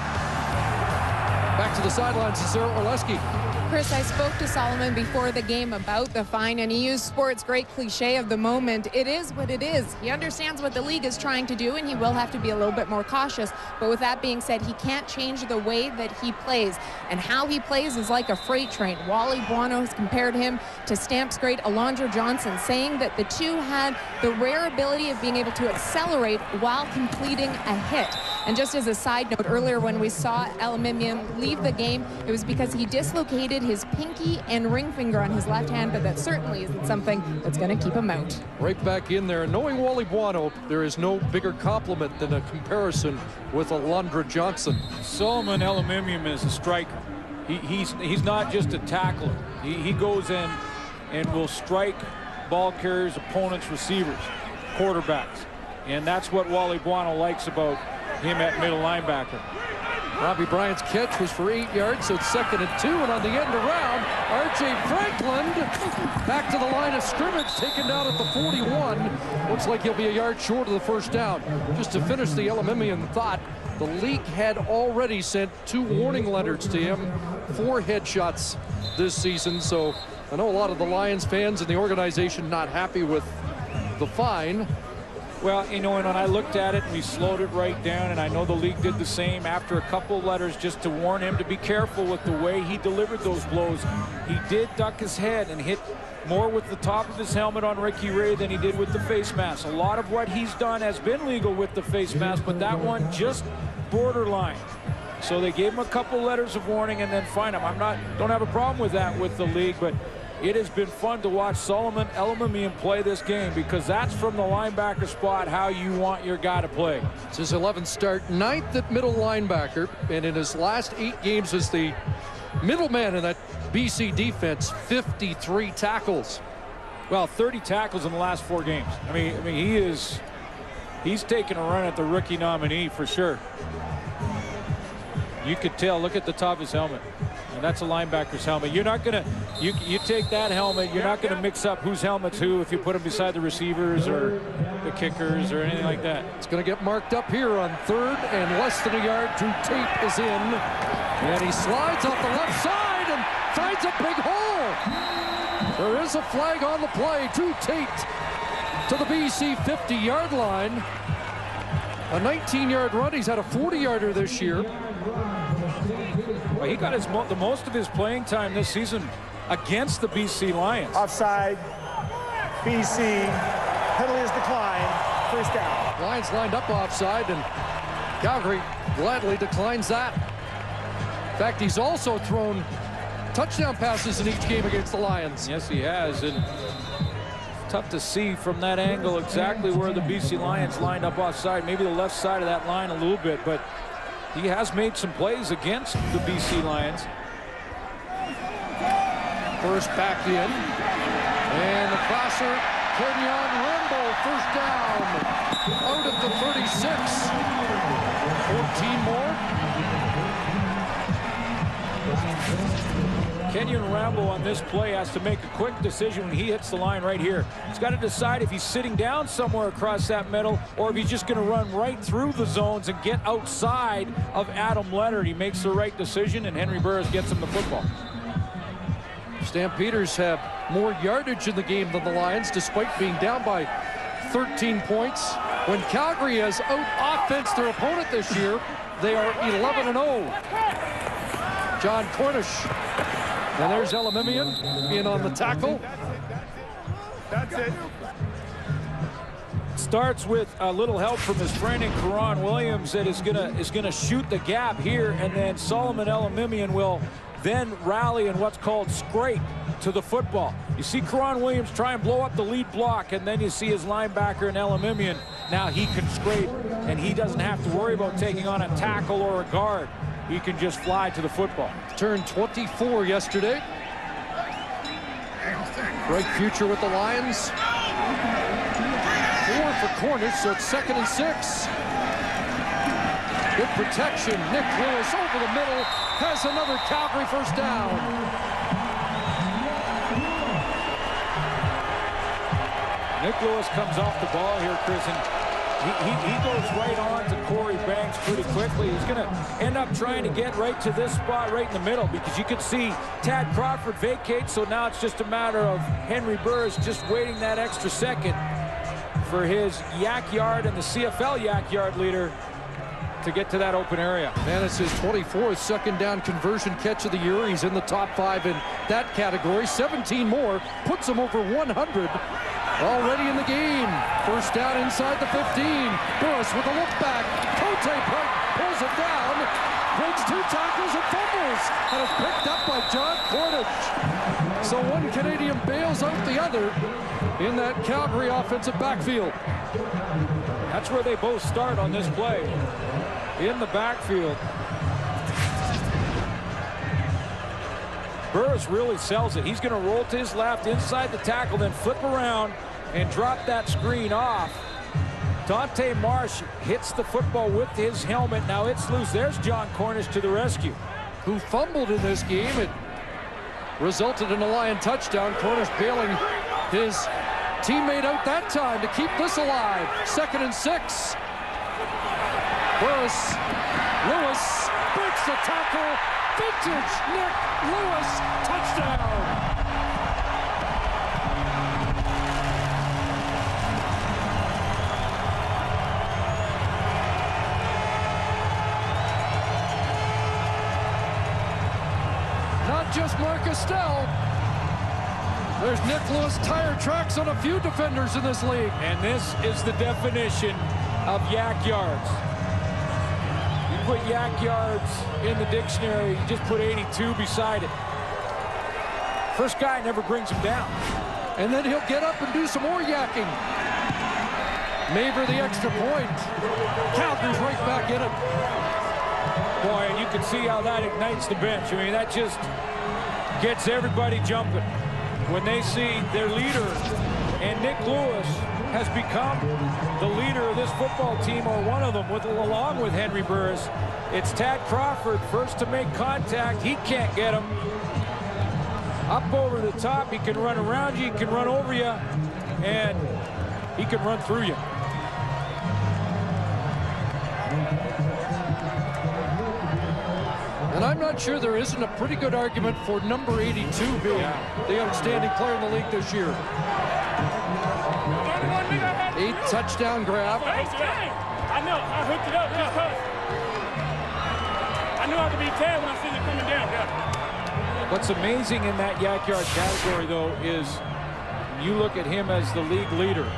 back to the sidelines to Sarah Orleski. Chris, I spoke to Solomon before the game about the fine, and he used sports' great cliche of the moment. It is what it is. He understands what the league is trying to do, and he will have to be a little bit more cautious. But with that being said, he can't change the way that he plays. And how he plays is like a freight train. Wally Buono has compared him to Stamps great Alondra Johnson, saying that the two had the rare ability of being able to accelerate while completing a hit. And just as a side note, earlier when we saw Elimimian leave the game, it was because he dislocated his pinky and ring finger on his left hand, but that certainly isn't something that's going to keep him out. Right back in there. Knowing Wally Buono, there is no bigger compliment than a comparison with Alondra Johnson. Solomon Elimimian is a striker. He's not just a tackler. He goes in and will strike ball carriers, opponents, receivers, quarterbacks. And that's what Wally Buono likes about him at middle linebacker. Robbie Bryant's catch was for 8 yards, so it's 2nd and 2, and on the end around, R.J. Franklin back to the line of scrimmage, taken down at the 41. Looks like he'll be a yard short of the first down. Just to finish the Elimimian thought, the league had already sent 2 warning letters to him, 4 headshots this season, so I know a lot of the Lions fans and the organization not happy with the fine. Well, you know, and when I looked at it, we slowed it right down, and I know the league did the same after a couple of letters just to warn him to be careful with the way he delivered those blows. He did duck his head and hit more with the top of his helmet on Ricky Ray than he did with the face mask. A lot of what he's done has been legal with the face mask, but that one just borderline. So they gave him a couple letters of warning and then fined him. Don't have a problem with that with the league, but it has been fun to watch Solomon Elimimian play this game, because that's from the linebacker spot how you want your guy to play. It's his 11th start, 9th at middle linebacker, and in his last 8 games as the middleman in that BC defense, 53 tackles. Well, 30 tackles in the last 4 games. I mean, he's taking a run at the rookie nominee for sure. You could tell. Look at the top of his helmet. And that's a linebacker's helmet. You're not going to, you take that helmet, you're not going to mix up whose helmet's who if you put them beside the receivers or the kickers or anything like that. It's going to get marked up here on 3rd and less than a yard. Drew Tate is in. And he slides off the left side and finds a big hole. There is a flag on the play. Drew Tate to the BC 50-yard line. A 19-yard run. He's had a 40-yarder this year. Well, he got the most of his playing time this season against the BC Lions. Offside. BC. Penalty is declined. First down. Lions lined up offside, and Calgary gladly declines that. In fact, he's also thrown touchdown passes in each game against the Lions. Yes, he has. And tough to see from that angle exactly where the BC Lions lined up offside. Maybe the left side of that line a little bit, but he has made some plays against the BC Lions. First back in. And the crosser, Kenyon Rambo, first down. Out of the 36. 14 more. Kenyon Rambo on this play has to make a quick decision when he hits the line right here. He's got to decide if he's sitting down somewhere across that middle or if he's just going to run right through the zones and get outside of Adam Leonard. He makes the right decision, and Henry Burris gets him the football. Stampeders have more yardage in the game than the Lions, despite being down by 13 points. When Calgary has out-offensed their opponent this year, they are 11-0. John Cornish. And there's Elimimian in on the tackle. That's it. Starts with a little help from his friend in Karan Williams that is gonna shoot the gap here, and then Solomon Elamimian will then rally in what's called scrape to the football. You see Karan Williams try and blow up the lead block, and then you see his linebacker in Elamimian. Now he can scrape, and he doesn't have to worry about taking on a tackle or a guard. He can just fly to the football. Turned 24 yesterday. Bright future with the Lions. 4 for Cornish, so it's 2nd and 6. Good protection. Nick Lewis over the middle has another Calgary first down. Nick Lewis comes off the ball here, Chris, and he goes right on to Corey Banks pretty quickly. He's going to end up trying to get right to this spot right in the middle, because you can see Tad Crawford vacate, so now it's just a matter of Henry Burris just waiting that extra second for his yak yard and the CFL yak yard leader to get to that open area. Man, it's his 24th second down conversion catch of the year. He's in the top 5 in that category. 17 more, puts him over 100 already in the game. First down inside the 15. Burris with a look back. Cote pulls it down, breaks 2 tackles and fumbles, and is picked up by John Cornish. So one Canadian bails out the other in that Calgary offensive backfield. That's where they both start on this play, in the backfield. Burris really sells it. He's going to roll to his left inside the tackle, then flip around and drop that screen off. Dante Marsh hits the football with his helmet. Now it's loose. There's John Cornish to the rescue. Who fumbled in this game. It resulted in a Lion touchdown. Cornish bailing his teammate out that time to keep this alive. 2nd and 6. Burris, Lewis breaks the tackle. Vintage Nick Lewis, touchdown. Not just Mark Estelle. There's Nick Lewis tire tracks on a few defenders in this league. And this is the definition of yak yards. You put yak yards in the dictionary, you just put 82 beside it. First guy never brings him down. And then he'll get up and do some more yakking. Maver the extra point. Calgary's right back in it. Boy, and you can see how that ignites the bench. I mean, that just gets everybody jumping when they see their leader. And Nick Lewis has become the leader of this football team, or one of them, along with Henry Burris. It's Tad Crawford, first to make contact. He can't get him. Up over the top, he can run around you, he can run over you, and he can run through you. And I'm not sure there isn't a pretty good argument for number 82 being the outstanding player in the league this year. 8th touchdown grab. I know, I hooked it up just because I knew I could be Tad when I seen it coming down. What's amazing in that yak yard category, though, is you look at him as the league leader.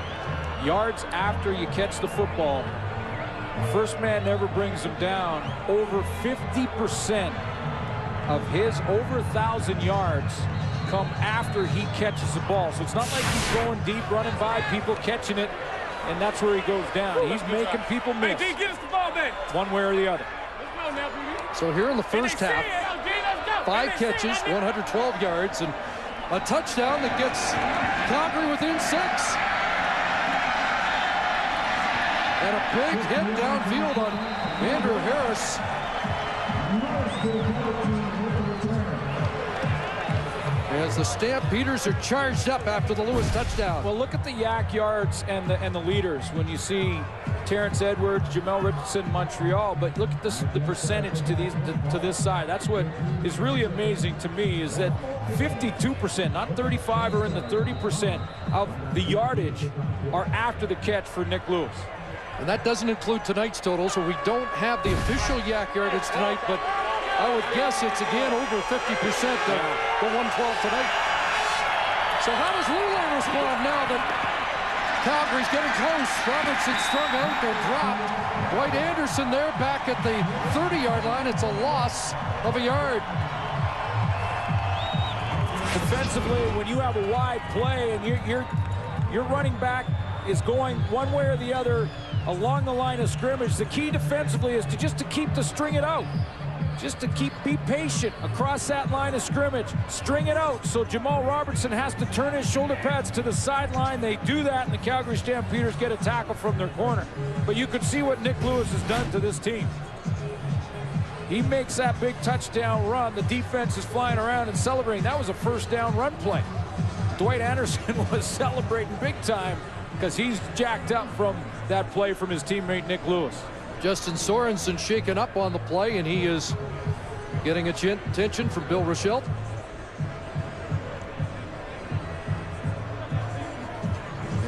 Yards after you catch the football, first man never brings him down. Over 50% of his over 1,000 yards come after he catches the ball. So it's not like he's going deep, running by people, catching it, and that's where he goes down. He's making people miss. Hey, D, get us the ball back. One way or the other. Let's go now, baby. So here in the first half, 5 catches, 112 yards, and a touchdown that gets Calgary within 6. And a big hit downfield on Andrew Harris. As the Stampeders are charged up after the Lewis touchdown. Well, look at the yak yards and the leaders when you see Terrence Edwards, Jamel Richardson, Montreal. But look at the percentage to this side. That's what is really amazing to me, is that 52%, not 35, or in the 30% of the yardage are after the catch for Nick Lewis. And that doesn't include tonight's total, so we don't have the official yak yardage tonight, but I would guess it's again over 50% of the 112 tonight. So how does Lule respond now that Calgary's getting close? Robertson strung out, they're dropped. Dwight Anderson there back at the 30-yard line. It's a loss of a yard. Defensively, when you have a wide play and your running back is going one way or the other along the line of scrimmage, the key defensively is to keep string it out. Just to be patient across that line of scrimmage. String it out. So Jamal Robertson has to turn his shoulder pads to the sideline. They do that, and the Calgary Stampeders get a tackle from their corner. But you could see what Nick Lewis has done to this team. He makes that big touchdown run. The defense is flying around and celebrating. That was a first down run play. Dwight Anderson was celebrating big time because he's jacked up from that play from his teammate Nick Lewis. Justin Sorensen shaken up on the play, and he is getting attention from Bill Rochelle.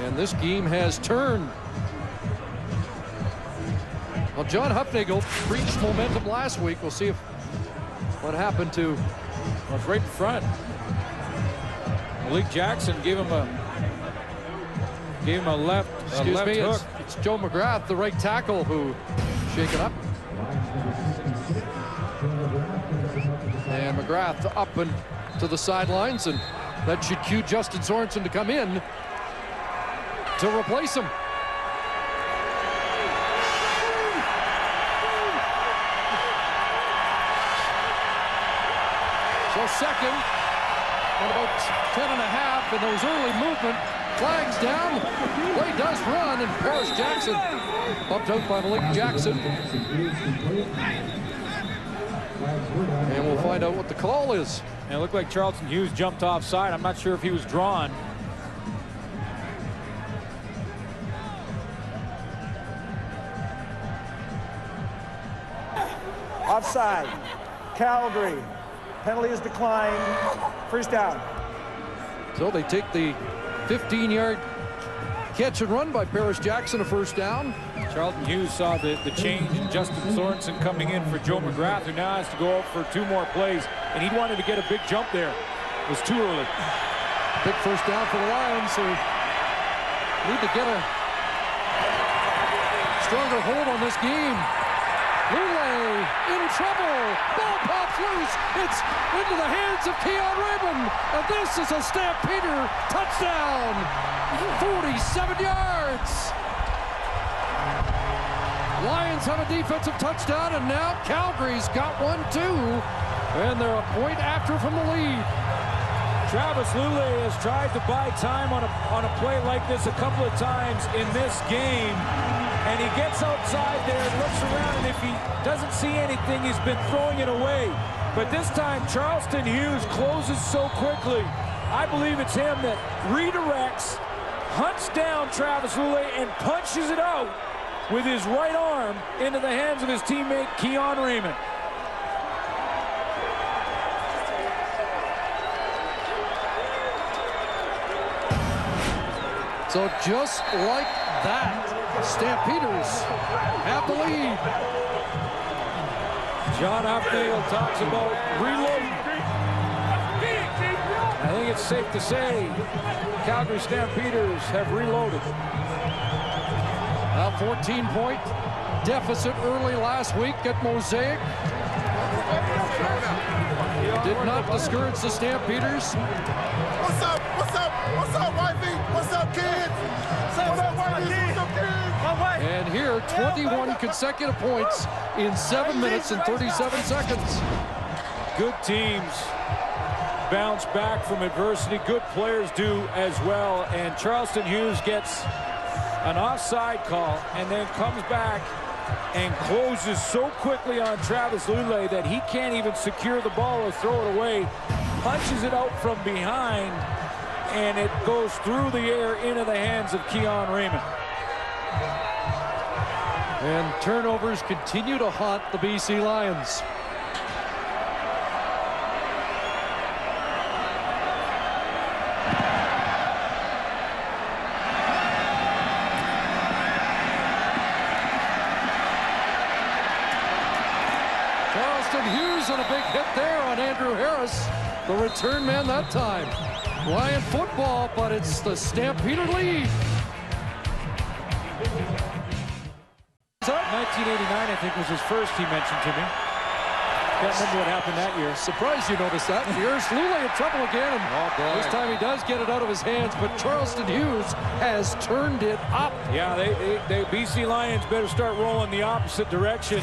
And this game has turned. Well, John Hufnagel reached momentum last week. We'll see what happened to. Well, it's right in front. Malik Jackson gave him a left hook. It's Joe McGrath, the right tackle, who shaken up. And McGrath up and to the sidelines, and that should cue Justin Sorensen to come in to replace him. So second and about 10.5, and there was early movement. Flags down. Play does run, and Paris Jackson bumped out by Malik Jackson. And we'll find out what the call is. And it looked like Charleston Hughes jumped offside. I'm not sure if he was drawn. Offside. Calgary. Penalty is declined. First down. So they take the 15-yard catch and run by Paris Jackson, a first down. Charlton Hughes saw the change in Justin Sorensen coming in for Joe McGrath, who now has to go out for 2 more plays, and he wanted to get a big jump there. It was too early. Big first down for the Lions, who need to get a stronger hold on this game. Lule in trouble. Ball pops loose. It's into the hands of Keon Raymond. And this is a Stampeder touchdown. 47 yards. Lions have a defensive touchdown, and now Calgary's got one too. And they're a point after from the lead. Travis Lule has tried to buy time on a play like this a couple of times in this game. And he gets outside there and looks around, and if he doesn't see anything, he's been throwing it away. But this time, Charleston Hughes closes so quickly. I believe it's him that redirects, hunts down Travis Lule, and punches it out with his right arm into the hands of his teammate, Keon Raymond. So just like that, Stampeders have the lead. John Hufnagel talks about reloading. I think it's safe to say Calgary Stampeders have reloaded. A 14-point deficit early last week at Mosaic. Did not discourage the Stampeders. What's up? What's up? What's up, wifey? What's up, kids? What's up, wifey? What's up, kids? And here, 21 consecutive points in 7 minutes and 37 seconds. Good teams bounce back from adversity. Good players do as well. And Charleston Hughes gets an offside call and then comes back and closes so quickly on Travis Lule that he can't even secure the ball or throw it away. Punches it out from behind, and it goes through the air into the hands of Keon Raymond. And turnovers continue to haunt the BC Lions. Charleston Hughes on a big hit there on Andrew Harris, the return man that time. Lion football, but it's the Stampeder lead. 1989, I think, was his first, he mentioned to me. Can't remember what happened that year. Surprised you noticed that. Here's Lule in trouble again. And this time he does get it out of his hands, but Charleston Hughes has turned it up. Yeah, they BC Lions better start rolling the opposite direction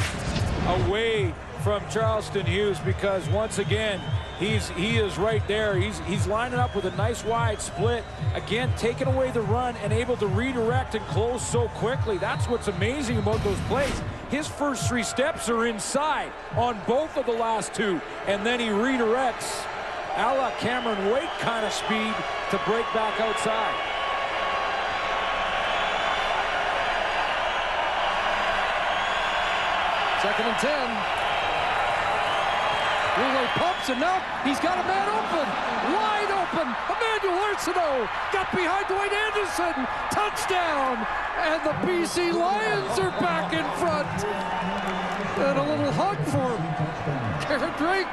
away from Charleston Hughes, because once again, he is right there. He's lining up with a nice wide split. Again, taking away the run and able to redirect and close so quickly. That's what's amazing about those plays. His first 3 steps are inside on both of the last 2, and then he redirects a la Cameron Wake kind of speed to break back outside. Second and 10. Lule pumps, and now he's got a man open. Wide open. Emmanuel Arsenault got behind Dwight Anderson. Touchdown. And the BC Lions are back in front. And a little hug for Karen Drake.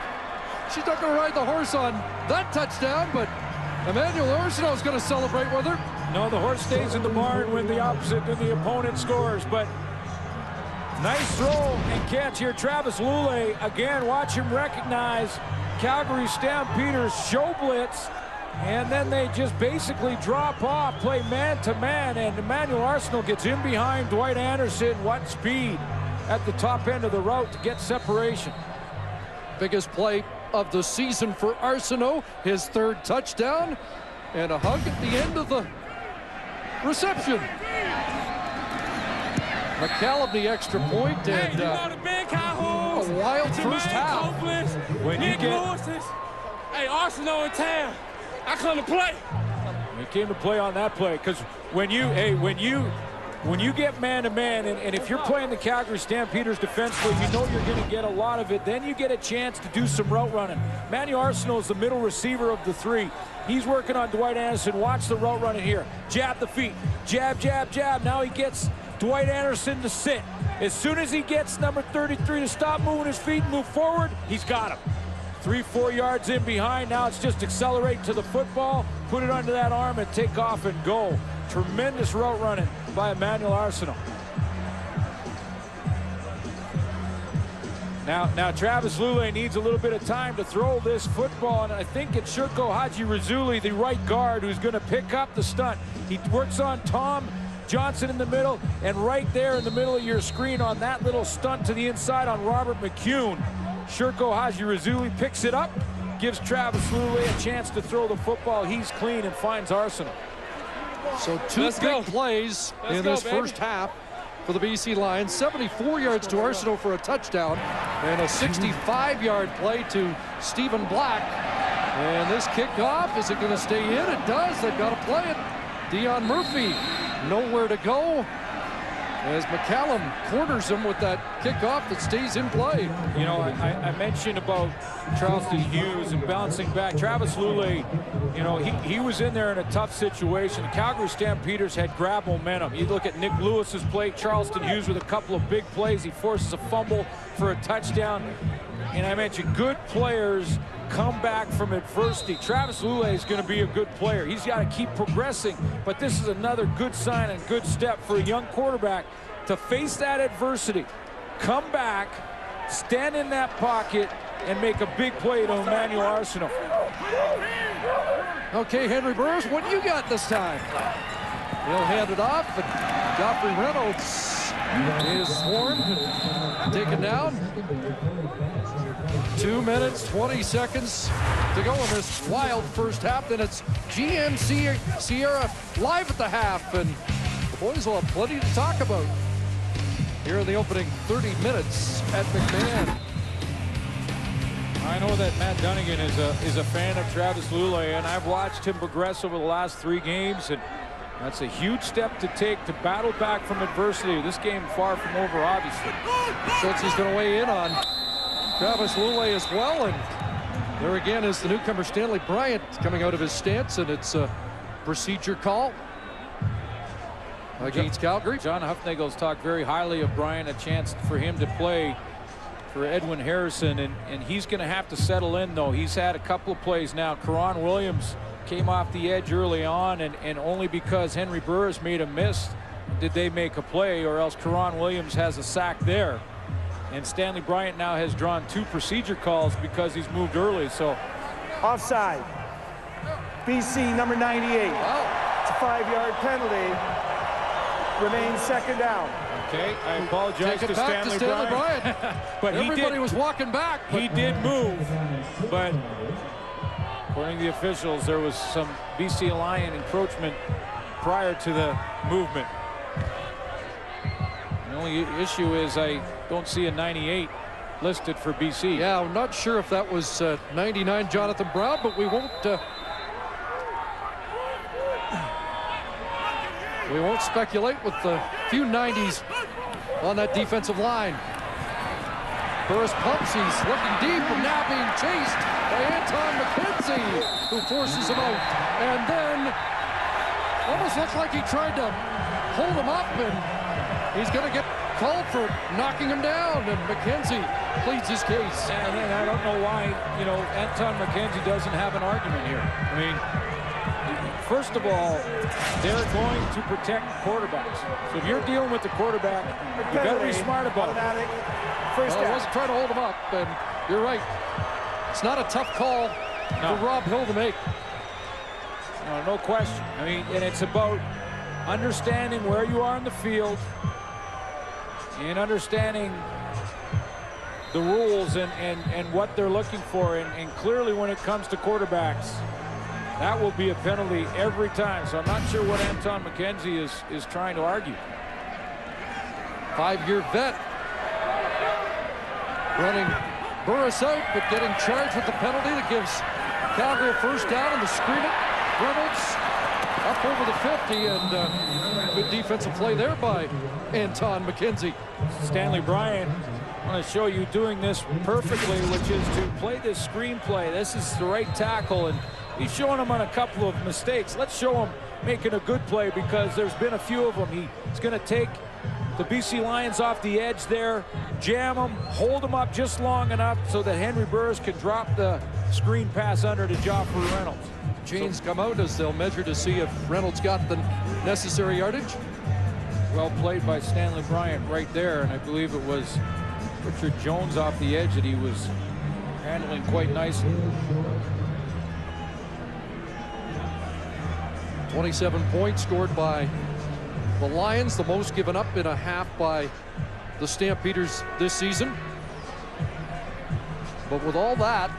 She's not going to ride the horse on that touchdown, but Emmanuel Arsenault is going to celebrate with her. No, the horse stays in the barn when the opponent scores, but nice throw and catch here. Travis Lule, again, watch him recognize Calgary Stampeders show blitz, and then they just basically drop off, play man-to-man, and Emmanuel Arsenault gets in behind Dwight Anderson. What speed at the top end of the route to get separation. Biggest play of the season for Arsenault, his 3rd touchdown, and a hug at the end of the reception. McCallum the extra point, and a wild first half. When you get hey, Arsenal in town, I come to play. He came to play on that play, because when you get man-to-man, and if you're playing the Calgary Stampeders defensively, you know you're going to get a lot of it. Then you get a chance to do some route running. Emmanuel Arsenault is the middle receiver of the 3. He's working on Dwight Anderson. Watch the route running here. Jab the feet. Jab, jab, jab. Now he gets Dwight Anderson to sit. As soon as he gets number 33 to stop moving his feet and move forward, he's got him. 3-4 yards in behind. Now it's just accelerate to the football, put it under that arm, and take off and go. Tremendous route running by Emmanuel Arsenault. Now Travis Lule needs a little bit of time to throw this football, and I think it's Shirko Haji-Razuli, the right guard, who's going to pick up the stunt. He works on Tom Johnson in the middle, and right there in the middle of your screen on that little stunt to the inside on Robert McCune. Shirko Haji-Razuli picks it up, gives Travis Lule a chance to throw the football. He's clean and finds Arsenault. So 2 big plays in this first half for the BC Lions. 74 yards to Arsenault for a touchdown, and a 65-yard play to Stephen Black. And this kickoff, is it going to stay in? It does. They've got to play it. Dion Murphy nowhere to go, as McCallum corners him with that kickoff that stays in play. You know, I mentioned about Charleston Hughes and bouncing back. Travis Lule, you know, he was in there in a tough situation. The Calgary Stampeders had grab momentum. You look at Nick Lewis's play, Charleston Hughes with a couple of big plays. He forces a fumble for a touchdown. And I mentioned good players come back from adversity. Travis Lule is going to be a good player. He's got to keep progressing, but this is another good sign and good step for a young quarterback to face that adversity, come back, stand in that pocket, and make a big play to Emmanuel Arsenault. Okay, Henry Burris, what do you got this time? He'll hand it off, and Joffrey Reynolds is swarmed, taken down. 2 minutes, 20 seconds to go in this wild first half. Then it's GMC Sierra live at the half, and the boys will have plenty to talk about here in the opening 30 minutes at McMahon. I know that Matt Dunnigan is a fan of Travis Lule, and I've watched him progress over the last 3 games, and that's a huge step to take to battle back from adversity. This game far from over, obviously. Schultz going to weigh in on Travis Lule as well, and there again is the newcomer Stanley Bryant coming out of his stance, and it's a procedure call against Calgary. John Huffnagel's talked very highly of Bryant, a chance for him to play for Edwin Harrison, and he's going to have to settle in, though. He's had a couple of plays now. Karan Williams came off the edge early on, and only because Henry Burris made a miss did they make a play, or else Karan Williams has a sack there. And Stanley Bryant now has drawn 2 procedure calls because he's moved early. So Offside. BC number 98. Wow. It's a 5-yard penalty. Remains second down. okay, I apologize Take to it back to Stanley Stanley Bryant. Bryant. But Everybody was walking back. he did move, but according to the officials, there was some BC Lion encroachment prior to the movement. The only issue is I don't see a 98 listed for BC. Yeah, I'm not sure if that was 99 Jonathan Brown, but we won't speculate with the few 90s on that defensive line. Burris pumps, he's looking deep, and now being chased by Anton McKenzie, who forces him out. And then almost looked like he tried to hold him up, and he's going to get called for knocking him down, and McKenzie pleads his case. And then I don't know why, you know, Anton McKenzie doesn't have an argument here. I mean, first of all, they're going to protect quarterbacks. So if you're dealing with the quarterback, you got to be smart about it. First Well, I down. wasn't trying to hold him up, and you're right. It's not a tough call for Rob Hill to make. No question. I mean, and it's about understanding where you are in the field and understanding the rules and what they're looking for. And clearly when it comes to quarterbacks, that will be a penalty every time. So I'm not sure what Anton McKenzie is trying to argue. 5-year vet. Running Burris out, but getting charged with the penalty that gives Calgary a first down, and the screen it. Reynolds up over the 50, and good defensive play there by Anton McKenzie. Stanley Bryant, I want to show you doing this perfectly, which is to play this screenplay. This is the right tackle, and he's showing him on a couple of mistakes. Let's show him making a good play, because there's been a few of them. He's going to take the BC Lions off the edge there, jam them, hold them up just long enough so that Henry Burris can drop the screen pass under to Joffrey Reynolds. Chains come out as they'll measure to see if Reynolds got the necessary yardage. Well played by Stanley Bryant right there, and I believe it was Richard Jones off the edge that he was handling quite nicely. 27 points scored by the Lions, the most given up in a half by the Stampeders this season. But with all that,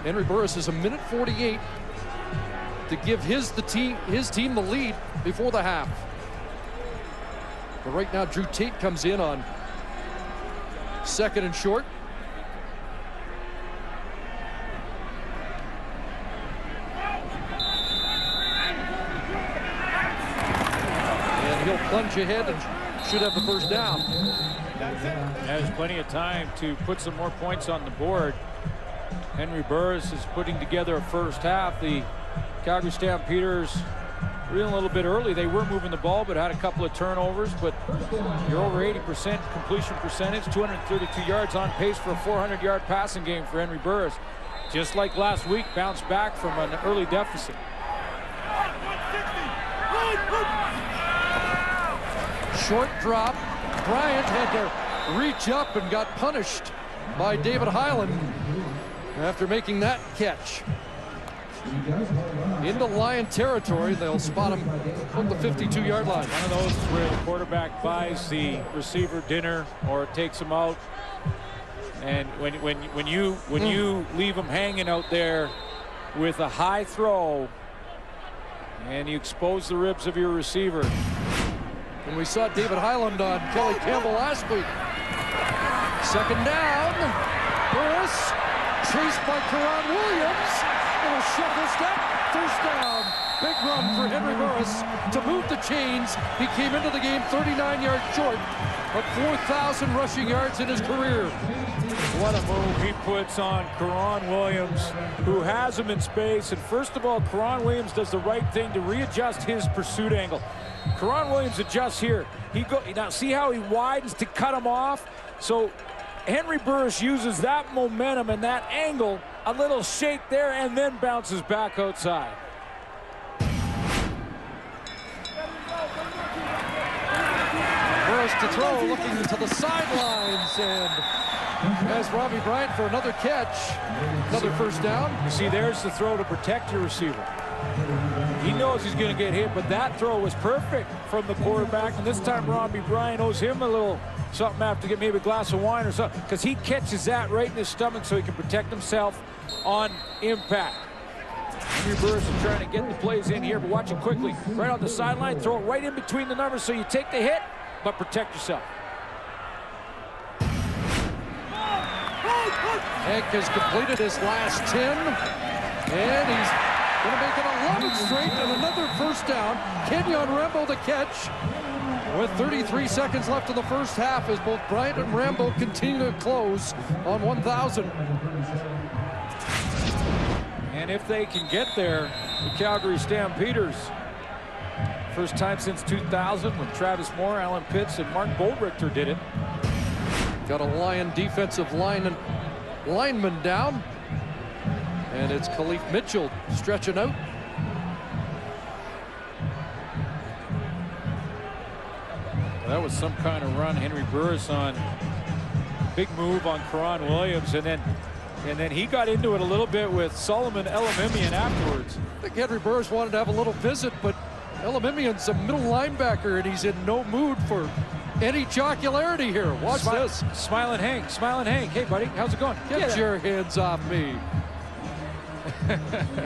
Henry Burris is a minute 48 to give his team the lead before the half. But right now, Drew Tate comes in on 2nd and short. And he'll plunge ahead and should have the first down. There's plenty of time to put some more points on the board. Henry Burris is putting together a first half. The Calgary Stampeders reeling a little bit early. They were moving the ball, but had a couple of turnovers. But you're over 80% completion percentage, 232 yards, on pace for a 400-yard passing game for Henry Burris. Just like last week, bounced back from an early deficit. Short drop. Bryant had to reach up and got punished by David Highland after making that catch. Into Lion territory, they'll spot him from the 52-yard line. One of those where the quarterback buys the receiver dinner or takes him out. And when you leave him hanging out there with a high throw and you expose the ribs of your receiver. And we saw David Highland on Kelly Campbell last week. 2nd down. Burris chased by Karan Williams. Little shuffle step. First down. Big run for Henry Burris to move the chains. He came into the game 39 yards short, but 4,000 rushing yards in his career. What a move he puts on Karan Williams, who has him in space. And first of all, Karan Williams does the right thing to readjust his pursuit angle. Karan Williams adjusts here. Now see how he widens to cut him off? So Henry Burris uses that momentum and that angle a little shake there and then bounces back outside. Burris to throw, looking to the sidelines, and as Robbie Bryant for another catch, another first down. You see, there's the throw to protect your receiver. He knows he's going to get hit, but that throw was perfect from the quarterback. And this time, Robbie Bryant owes him a little something after to get maybe a glass of wine or something, because he catches that right in his stomach so he can protect himself on impact. Henry Burris is trying to get the plays in here, but watch it quickly. Right on the sideline, throw it right in between the numbers so you take the hit, but protect yourself. Hank has completed his last 10, and he's going to make it 11 straight and another first down. Kenyon Rambo the catch with 33 seconds left in the first half as both Bryant and Rambo continue to close on 1,000. And if they can get there, the Calgary Stampeders, first time since 2000 when Travis Moore, Alan Pitts, and Mark Goldrichter did it. Got a Lion defensive lineman down, and it's Khalif Mitchell stretching out. That was some kind of run. Henry Burris on big move on Karan Williams, and then he got into it a little bit with Solomon Elamimian afterwards. I think Henry Burris wanted to have a little visit, but Elamimian's a middle linebacker, and he's in no mood for any jocularity here. Watch this. Smiling Hank. Hey, buddy, how's it going? Get your hands off me.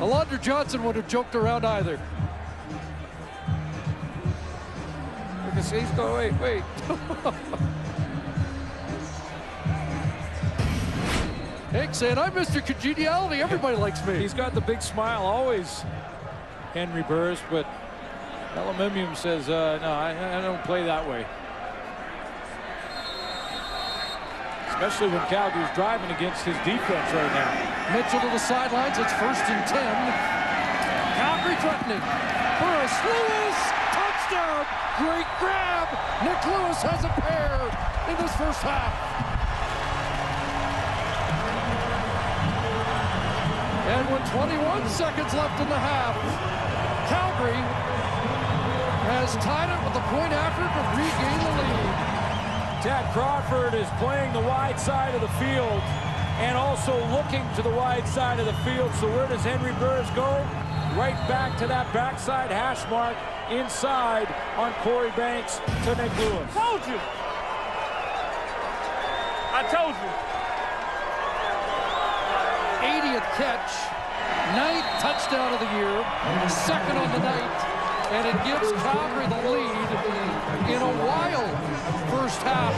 Alondra Johnson would have joked around either. Look at he's going, wait. Hank saying, I'm Mr. Congeniality. Everybody likes me. He's got the big smile always, Henry Burris, but Elamimian says, no, I don't play that way. Especially when Calgary's driving against his defense right now. Mitchell to the sidelines. It's 1st and 10. Calgary threatening. Burris, Lewis, touchdown. Great grab. Nick Lewis has a pair in this first half. And with 21 seconds left in the half, Calgary has tied it with a point after to regain the lead. Tad Crawford is playing the wide side of the field and also looking to the wide side of the field. So where does Henry Burris go? Right back to that backside hash mark inside on Corey Banks to Nick Lewis. Told you. I told you. 80th catch, 9th touchdown of the year, 2nd on the night, and it gives Calgary the lead in a wild first half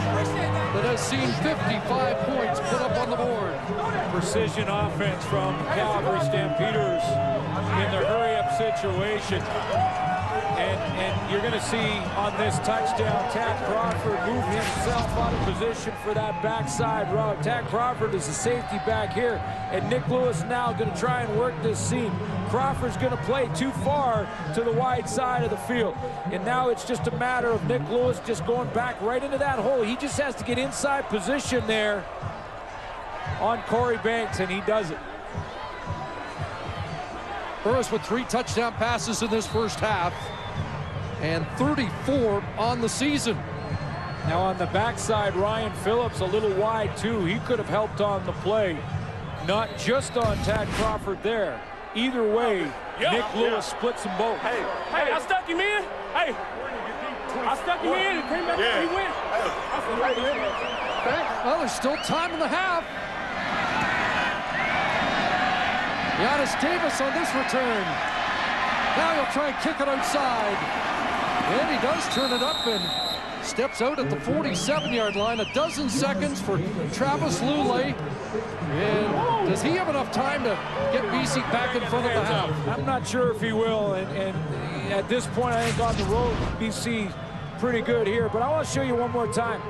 that has seen 55 points put up on the board. Precision offense from Calgary Stampeders in the hurry-up situation. And you're going to see on this touchdown, Tad Crawford move himself out of position for that backside route. Tad Crawford is the safety back here, and Nick Lewis now going to try and work this seam. Crawford's going to play too far to the wide side of the field. And now it's just a matter of Nick Lewis just going back right into that hole. He just has to get inside position there on Corey Banks, and he does it. Burris with 3 touchdown passes in this first half and 34 on the season. Now on the backside, Ryan Phillips a little wide too. He could have helped on the play, not just on Tad Crawford there. Either way, Nick Lewis splits them both. Hey, I stuck him in. Hey, I stuck him in and came back and he went. Well, there's still time in the half. Giannis Davis on this return. Now he'll try and kick it outside. And he does turn it up and steps out at the 47-yard line. 12 seconds for Travis Lulay. And does he have enough time to get BC back in front of the half? I'm not sure if he will. And at this point, I think on the road, BC pretty good here. But I want to show you one more time.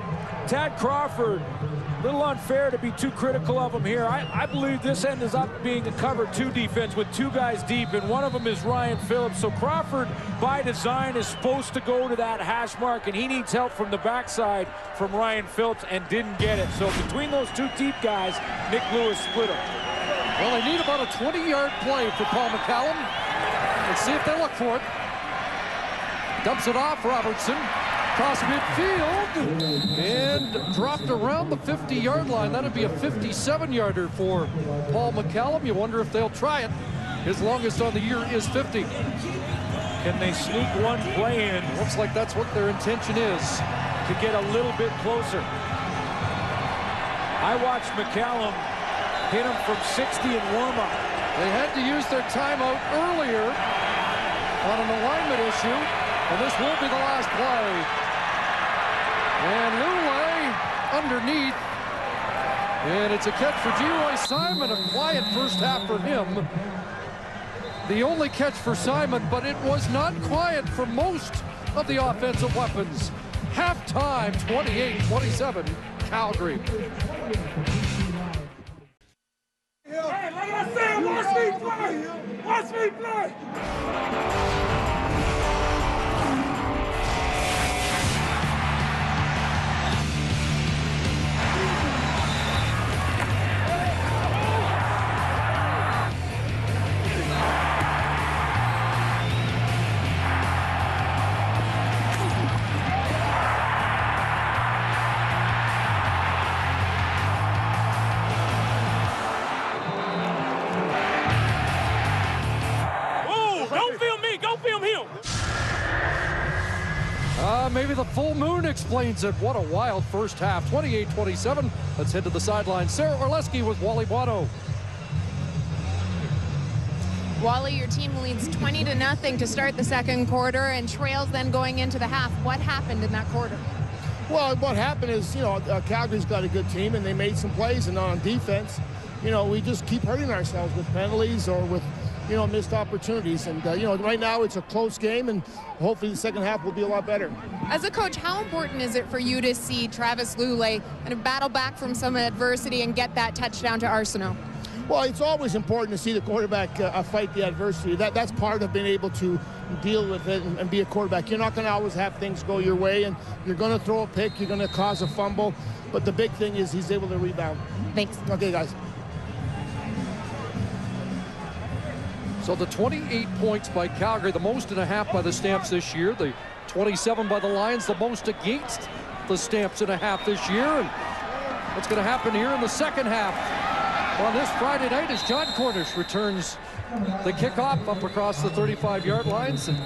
Tad Crawford, a little unfair to be too critical of him here. I believe this end is up being a cover 2 defense with 2 guys deep, and one of them is Ryan Phillips. So Crawford, by design, is supposed to go to that hash mark, and he needs help from the backside from Ryan Phillips and didn't get it. So between those 2 deep guys, Nick Lewis split him. Well, they need about a 20-yard play for Paul McCallum. Let's see if they look for it. Dumps it off, Robertson. Cross midfield and dropped around the 50-yard line. That'd be a 57-yarder for Paul McCallum. You wonder if they'll try it. His longest on the year is 50. Can they sneak one play in? Looks like that's what their intention is. To get a little bit closer. I watched McCallum hit him from 60 in warm-up. They had to use their timeout earlier on an alignment issue, and this will be the last play. And Lule underneath, and it's a catch for G. Simon. A quiet first half for him. The only catch for Simon, but it was not quiet for most of the offensive weapons. Halftime, 28-27, Calgary. Hey, like I said, watch me play. Watch me play. Maybe the full moon explains it. What a wild first half. 28-27. Let's head to the sideline. Sarah Orleski with Wally Buono. Wally, your team leads 20-0 to start the second quarter and trails then going into the half. What happened in that quarter? Well, what happened is, Calgary's got a good team and they made some plays, and on defense, we just keep hurting ourselves with penalties or with, missed opportunities. And, right now it's a close game, and hopefully the second half will be a lot better. As a coach, how important is it for you to see Travis Lule kind of battle back from some adversity and get that touchdown to Arsenault? Well, it's always important to see the quarterback fight the adversity. That's part of being able to deal with it and be a quarterback. You're not going to always have things go your way, and you're going to throw a pick, you're going to cause a fumble, but the big thing is he's able to rebound. Thanks. Okay, guys. So the 28 points by Calgary, the most and a half by the Stamps this year. The 27 by the Lions, the most against the Stamps and a half this year. And what's going to happen here in the second half on this Friday night as John Cornish returns the kickoff up across the 35-yard lines. And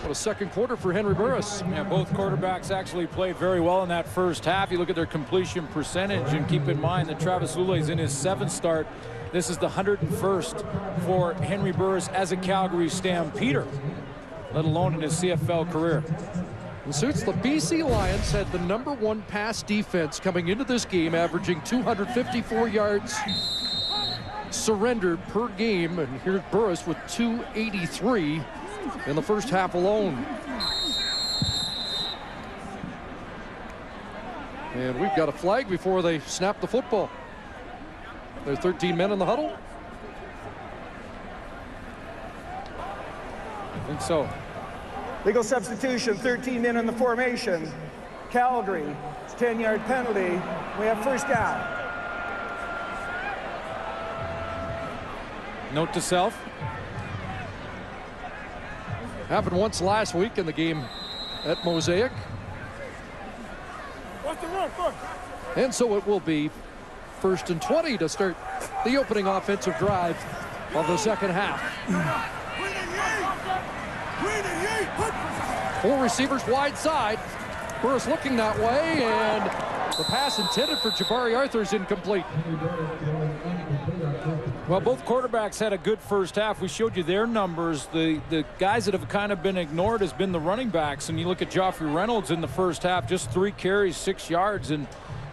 what a second quarter for Henry Burris. Yeah, both quarterbacks actually played very well in that first half. You look at their completion percentage, and keep in mind that Travis Lule is in his 7th start. This is the 101st for Henry Burris as a Calgary Stampeder, let alone in his CFL career. And Suits, the BC Lions had the #1 pass defense coming into this game, averaging 254 yards surrendered per game. And here's Burris with 283 in the first half alone. And we've got a flag before they snap the football. There are 13 men in the huddle. I think so. Legal substitution, 13 men in the formation. Calgary, 10-yard penalty. We have first down. Note to self. Happened once last week in the game at Mosaic. What's the run first? And so it will be 1st and 20 to start the opening offensive drive of the second half. 4 receivers wide side. Burris looking that way, and the pass intended for Jabari Arthur is incomplete. Well, both quarterbacks had a good first half. We showed you their numbers. The guys that have kind of been ignored has been the running backs. And you look at Joffrey Reynolds in the first half, just 3 carries, 6 yards. And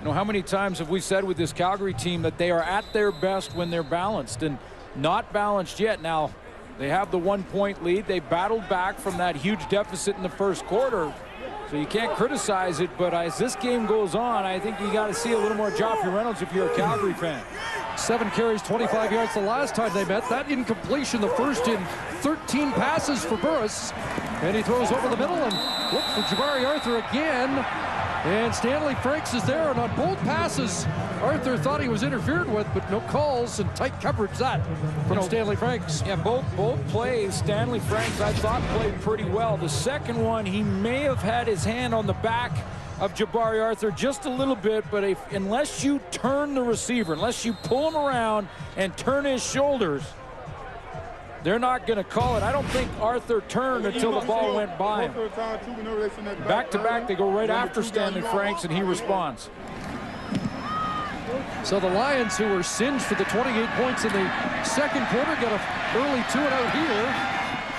how many times have we said with this Calgary team that they are at their best when they're balanced, and not balanced yet. Now, they have the 1-point lead. They battled back from that huge deficit in the first quarter, so you can't criticize it. But as this game goes on, I think you got to see a little more Joffrey Reynolds if you're a Calgary fan. 7 carries, 25 yards the last time they met. That incompletion, the first in 13 passes for Burris. And he throws over the middle and look for Jabari Arthur again. And Stanley Franks is there, and on both passes, Arthur thought he was interfered with, but no calls and tight coverage that from Stanley Franks. Yeah, both plays, Stanley Franks, I thought, played pretty well. The second one, he may have had his hand on the back of Jabari Arthur just a little bit, but unless you turn the receiver, unless you pull him around and turn his shoulders, they're not going to call it. I don't think Arthur turned until the ball went by him. Back to back, they go right after Stanley Franks, and he responds. So the Lions, who were singed for the 28 points in the second quarter, get an early 2-and-out here.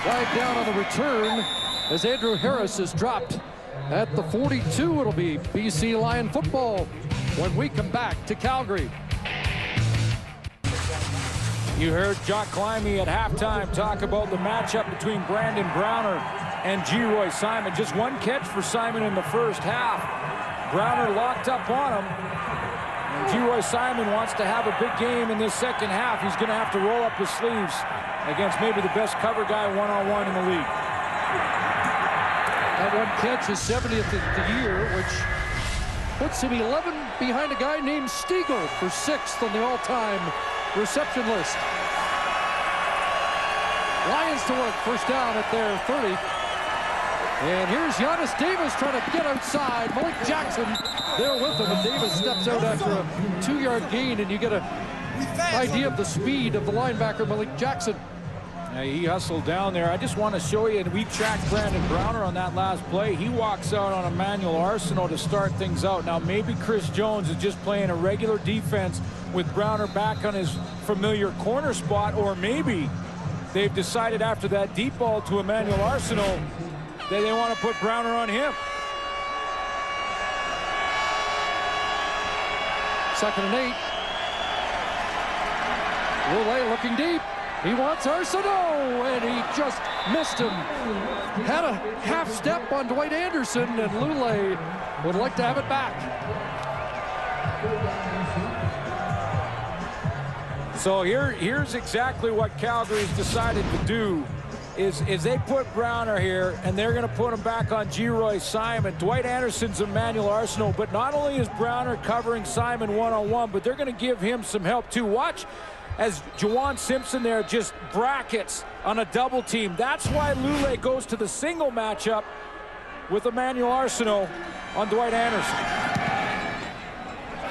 Flag down on the return as Andrew Harris is dropped at the 42. It'll be BC Lion football when we come back to Calgary. You heard Jock Climby at halftime talk about the matchup between Brandon Browner and Geroy Simon. Just one catch for Simon in the first half. Browner locked up on him. And Geroy Simon wants to have a big game in this second half. He's going to have to roll up his sleeves against maybe the best cover guy one-on-one in the league. That one catch is 70th of the year, which puts him 11 behind a guy named Stiegel for 6th on the all-time reception list. Lions to work, first down at their 30. And here's Giannis Davis trying to get outside. Malik Jackson there with him, and Davis steps out after a 2-yard gain, and you get an idea of the speed of the linebacker, Malik Jackson. Yeah, he hustled down there. I just want to show you, and we tracked Brandon Browner on that last play. He walks out on Emmanuel Arsenault to start things out. Now, maybe Chris Jones is just playing a regular defense with Browner back on his familiar corner spot, or maybe they've decided after that deep ball to Emmanuel Arsenault that they want to put Browner on him. 2nd and 8. Lule looking deep. He wants Arsenault, and he just missed him. Had a half step on Dwight Anderson, and Lule would like to have it back. So here's exactly what Calgary's decided to do is they put Browner here, and they're going to put him back on Geroy Simon. Dwight Anderson's Emmanuel Arsenault, but not only is Browner covering Simon one-on-one, but they're going to give him some help too. Watch as Juwan Simpson there just brackets on a double team. That's why Lule goes to the single matchup with Emmanuel Arsenault on Dwight Anderson.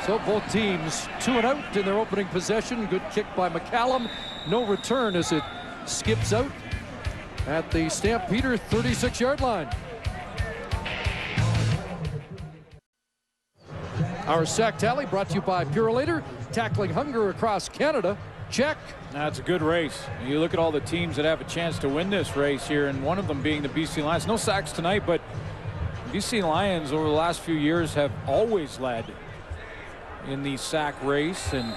So both teams 2-and-out in their opening possession. Good kick by McCallum. No return as it skips out at the Stampeder 36-yard line. Our sack tally brought to you by Purolator, tackling hunger across Canada. Check. That's a good race. You look at all the teams that have a chance to win this race here, and one of them being the BC Lions. No sacks tonight, but BC Lions over the last few years have always led in the sack race, and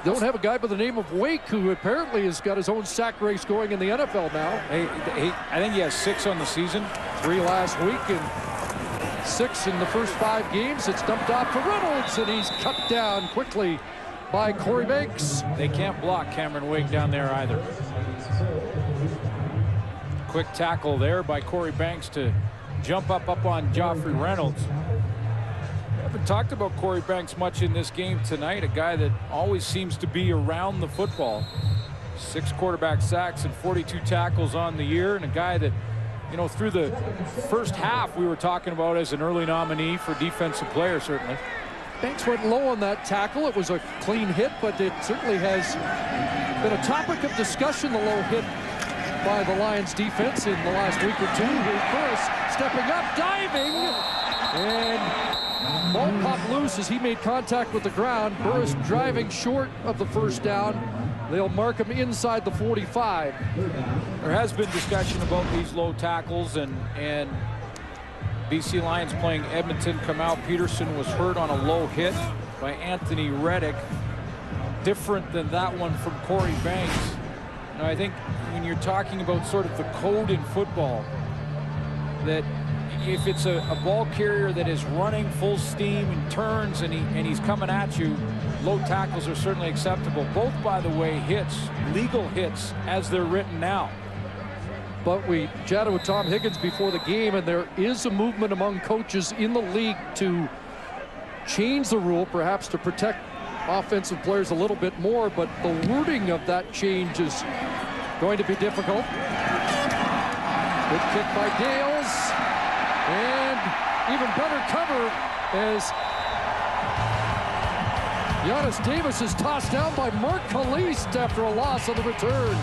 don't have a guy by the name of Wake who apparently has got his own sack race going in the NFL now. I think he has 6 on the season. 3 last week and 6 in the first 5 games. It's dumped off to Reynolds, and he's cut down quickly by Corey Banks. They can't block Cameron Wake down there either. Quick tackle there by Corey Banks to jump up on Joffrey Reynolds. We haven't talked about Corey Banks much in this game tonight, a guy that always seems to be around the football. 6 quarterback sacks and 42 tackles on the year, and a guy that, you know, through the first half we were talking about as an early nominee for defensive player, certainly. Banks went low on that tackle. It was a clean hit, but it certainly has been a topic of discussion, the low hit by the Lions defense in the last week or two. Here's Burris stepping up, diving, and ball popped loose as he made contact with the ground. Burris driving short of the first down. They'll mark him inside the 45. There has been discussion about these low tackles, and BC Lions playing Edmonton come out. Peterson was hurt on a low hit by Anthony Reddick. Different than that one from Corey Banks. Now, I think when you're talking about sort of the code in football, that if it's a ball carrier that is running full steam and turns and he's coming at you, low tackles are certainly acceptable. Both, by the way, hits, legal hits as they're written now. but we chatted with Tom Higgins before the game, and there is a movement among coaches in the league to change the rule, perhaps to protect offensive players a little bit more, but the wording of that change is going to be difficult. Good kick by Dales, and even better cover as Giannis Davis is tossed down by Mark Kalist after a loss on the return.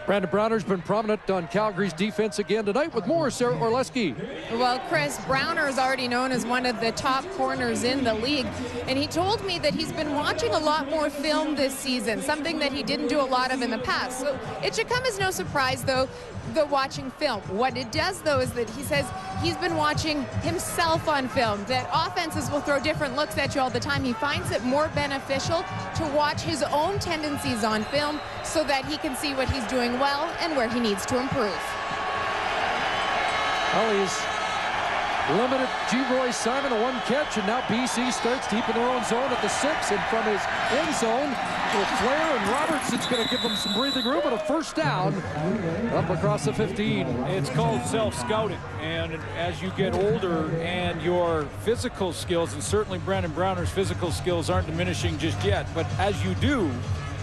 Brandon Browner's been prominent on Calgary's defense again tonight with more. Sarah Orleski. Well, Chris, Browner is already known as one of the top corners in the league, and he told me that he's been watching a lot more film this season, something that he didn't do a lot of in the past. So it should come as no surprise, though, the watching film. What it does, though, is that he says he's been watching himself on film, that offenses will throw different looks at you all the time. He finds it more beneficial to watch his own tendencies on film so that he can see what he's doing well and where he needs to improve. Well, he's limited G-Roy Simon to one catch, and now BC starts deep in their own zone at the 6, and from his end zone, Flair and Robertson's going to give them some breathing room, and a first down up across the 15. It's called self-scouting, and as you get older and your physical skills, and certainly Brandon Browner's physical skills aren't diminishing just yet, but as you do,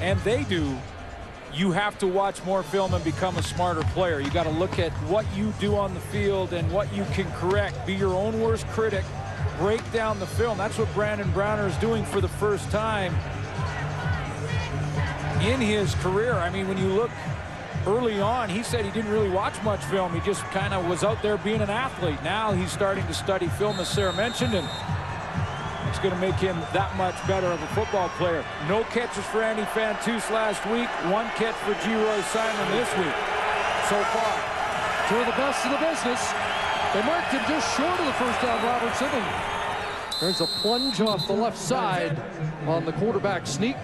and they do, you have to watch more film and become a smarter player. You got to look at what you do on the field and what you can correct. Be your own worst critic. Break down the film. That's what Brandon Browner is doing for the first time in his career. I mean, when you look early on, he said he didn't really watch much film. He just kind of was out there being an athlete. Now he's starting to study film, as Sarah mentioned, and it's going to make him that much better of a football player. No catches for Andy Fantus last week. One catch for G-Roy Simon this week so far. Two of the best in the business. They marked him just short of the first down, Robertson. And there's a plunge off the left side on the quarterback sneak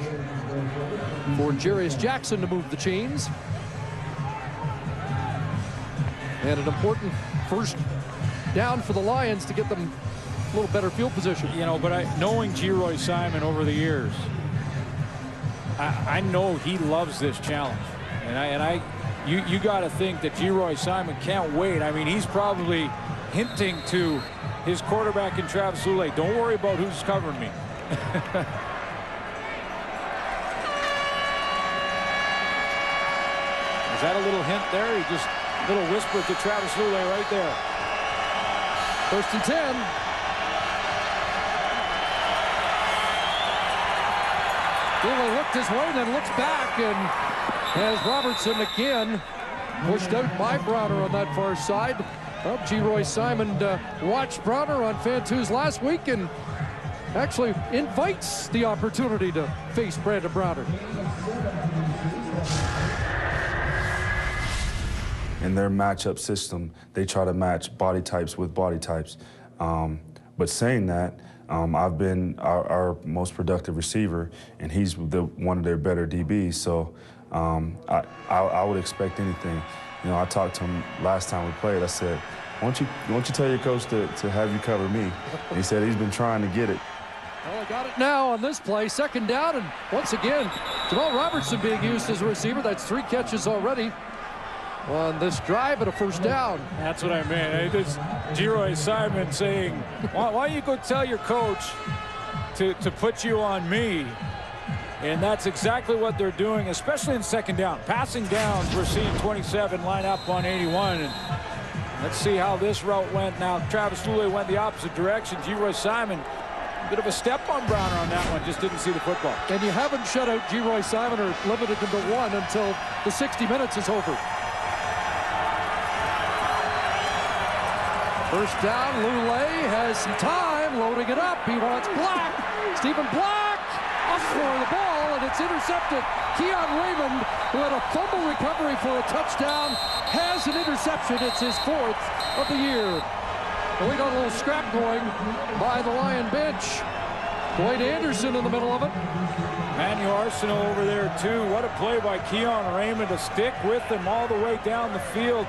for Jarius Jackson to move the chains. And an important first down for the Lions to get them a little better field position. You know, but knowing G-Roy Simon over the years, I know he loves this challenge. And you got to think that G-Roy Simon can't wait. I mean, he's probably hinting to his quarterback in Travis Lulay, don't worry about who's covering me. Is that a little hint there? He just a little whisper to Travis Lulay right there. 1st and 10. Lulay looked his way, then looks back, and as Robertson again pushed out by Browner on that far side. Well, G-Roy Simon watched Browner on Fantus last week and actually invites the opportunity to face Brandon Browner. In their matchup system, they try to match body types with body types. But saying that, I've been our most productive receiver, and he's one of their better DBs. So I would expect anything. You know, I talked to him last time we played. I said, why don't you tell your coach to have you cover me? And he said he's been trying to get it. Well, I got it now on this play. 2nd down, and once again, Jamal Robertson being used as a receiver. That's 3 catches already on this drive and a first down. That's what I meant. It's G-Roy Simon saying, why don't you go tell your coach to put you on me? And that's exactly what they're doing, especially in 2nd down. Passing downs, we're seeing 27 line up on 81. And let's see how this route went. Now, Travis Lulay went the opposite direction. G-Roy Simon, a bit of a step on Browner on that one, just didn't see the football. And you haven't shut out G-Roy Simon or limited him to 1 until the 60 minutes is over. First down, Lulay has some time, loading it up. He wants Black. Stephen Black up for the ball, and it's intercepted. Keon Raymond, who had a fumble recovery for a touchdown, has an interception. It's his 4th of the year. And we got a little scrap going by the Lion bench. Dwight Anderson in the middle of it. Manu Arsenault over there, too. What a play by Keon Raymond to stick with him all the way down the field.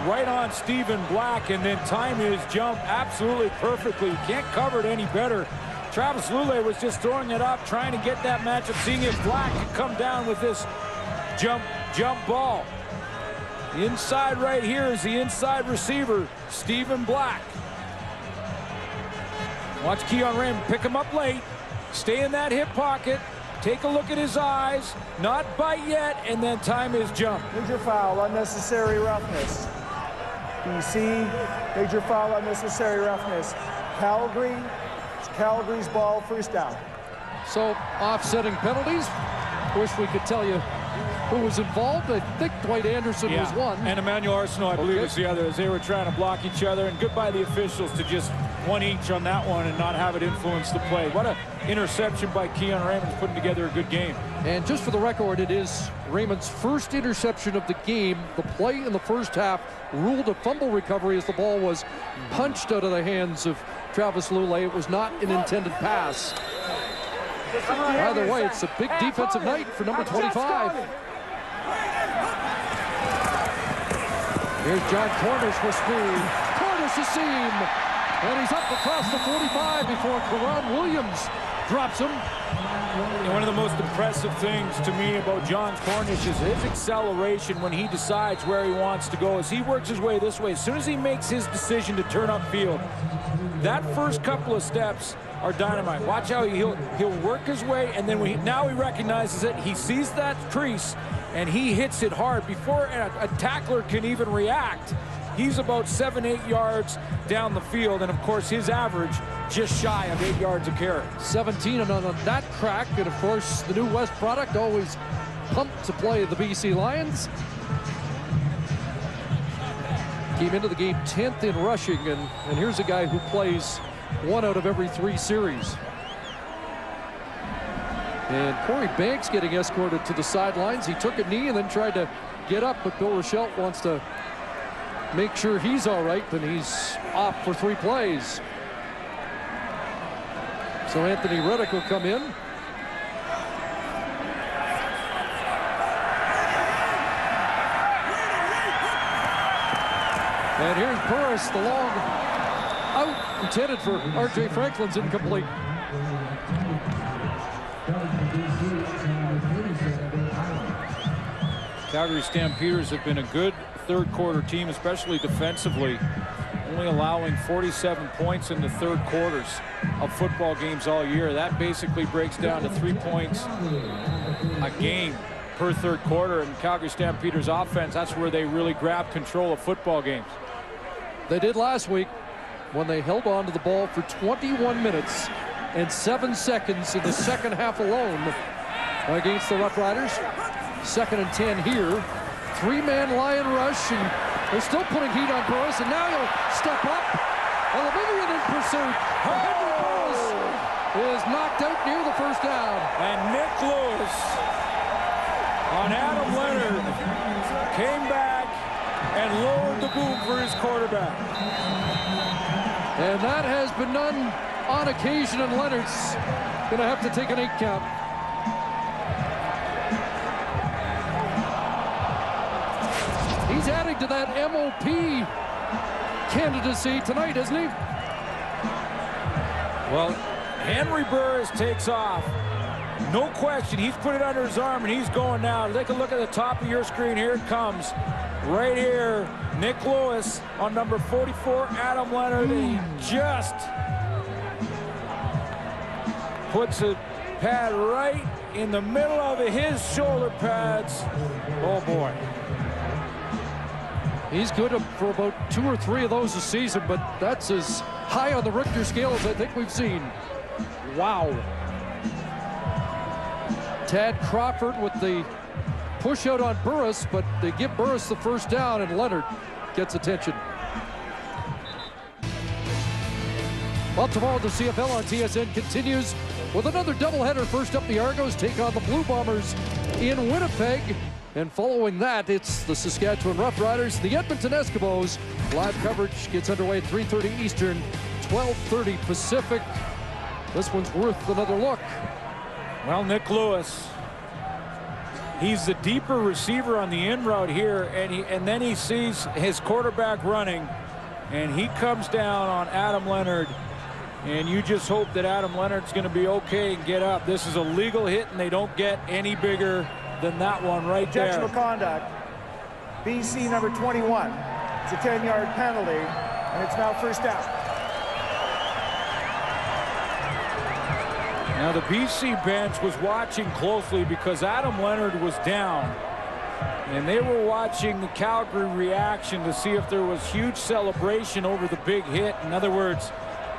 Right on Stephen Black, and then time his jump absolutely perfectly. You can't cover it any better. Travis Lulay was just throwing it up, trying to get that matchup, seeing if Black could come down with this jump jump ball. Inside right here is the inside receiver, Stephen Black. Watch Keon Raymond pick him up late. Stay in that hip pocket. Take a look at his eyes. Not bite yet, and then time his jump. Major foul, unnecessary roughness. BC, major foul, unnecessary roughness. Calgary, it's Calgary's ball, first down. So offsetting penalties. Wish we could tell you who was involved. I think Dwight Anderson was one. And Emmanuel Arsenault, I believe, was the other, as they were trying to block each other. And goodbye the officials to just one each on that one and not have it influence the play. What a interception by Keon Raymond, putting together a good game. And just for the record, it is Raymond's first interception of the game. The play in the first half ruled a fumble recovery as the ball was punched out of the hands of Travis Lulay. It was not an intended pass. Either way, it's a big defensive night for number 25. Here's John Cornish with speed. Cornish a seam. And he's up across the 45 before Karan Williams drops him. And one of the most impressive things to me about John Cornish is his acceleration when he decides where he wants to go. As he works his way this way, as soon as he makes his decision to turn upfield, that first couple of steps are dynamite. Watch how he'll work his way, and then now he recognizes it. He sees that crease, and he hits it hard before a tackler can even react. He's about 7-8 yards down the field, and of course his average just shy of 8 yards a carry. 17 and on that crack, and of course the New West product always pumped to play the BC Lions. Came into the game 10th in rushing, and here's a guy who plays 1 out of every 3 series. And Corey Banks getting escorted to the sidelines. He took a knee and then tried to get up, but Bill Rochelle wants to make sure he's all right, and he's off for 3 plays. So Anthony Reddick will come in. And here's Burris, the long out intended for R.J. Franklin's incomplete. Calgary Stampeders have been a good third quarter team, especially defensively, only allowing 47 points in the third quarters of football games all year. That basically breaks down to 3 points a game per third quarter. And Calgary Stampeders offense, that's where they really grab control of football games. They did last week when they held on to the ball for 21 minutes and 7 seconds in the second half alone against the Rough Riders. 2nd and 10 here. 3-man lion rush, and they're still putting heat on Burris, and now he'll step up. Oliverian in pursuit. Henry Burris is knocked out near the first down. And Nick Lewis on Adam Leonard came back and lowered the boom for his quarterback. And that has been done on occasion, and Leonard's going to have to take an 8 count. He's adding to that MOP candidacy tonight, isn't he? Well, Henry Burris takes off. No question, he's put it under his arm and he's going now. Take a look at the top of your screen. Here it comes. Right here, Nick Lewis on number 44, Adam Leonard. And he just puts a pad right in the middle of his shoulder pads. Oh boy. He's good for about 2 or 3 of those a season, but that's as high on the Richter scale as I think we've seen. Wow. Tad Crawford with the push out on Burris, but they give Burris the first down, and Leonard gets attention. Well, tomorrow the CFL on TSN continues with another doubleheader. First up, the Argos take on the Blue Bombers in Winnipeg. And following that, it's the Saskatchewan Roughriders, the Edmonton Eskimos. Live coverage gets underway at 3:30 Eastern, 12:30 Pacific. This one's worth another look. Well, Nick Lewis, he's the deeper receiver on the in route here, and then he sees his quarterback running, and he comes down on Adam Leonard, and you just hope that Adam Leonard's going to be okay and get up. This is a legal hit, and they don't get any bigger than that one right there. Objectionable conduct. BC number 21. It's a 10-yard penalty, and it's now first down. Now the BC bench was watching closely because Adam Leonard was down, and they were watching the Calgary reaction to see if there was huge celebration over the big hit. In other words,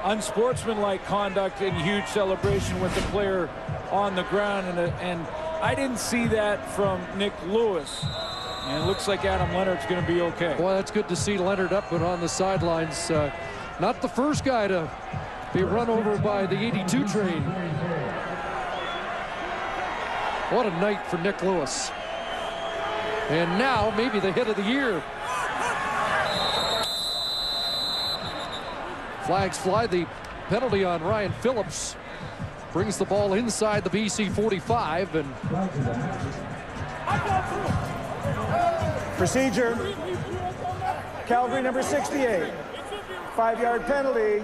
unsportsmanlike conduct and huge celebration with the player on the ground, and I didn't see that from Nick Lewis, and it looks like Adam Leonard's going to be okay. Well, that's good to see Leonard up and on the sidelines. Not the first guy to be run over by the 82 train. What a night for Nick Lewis. And now maybe the hit of the year. Flags fly. The penalty on Ryan Phillips brings the ball inside the BC 45. And procedure. Calgary number 68. 5-yard penalty.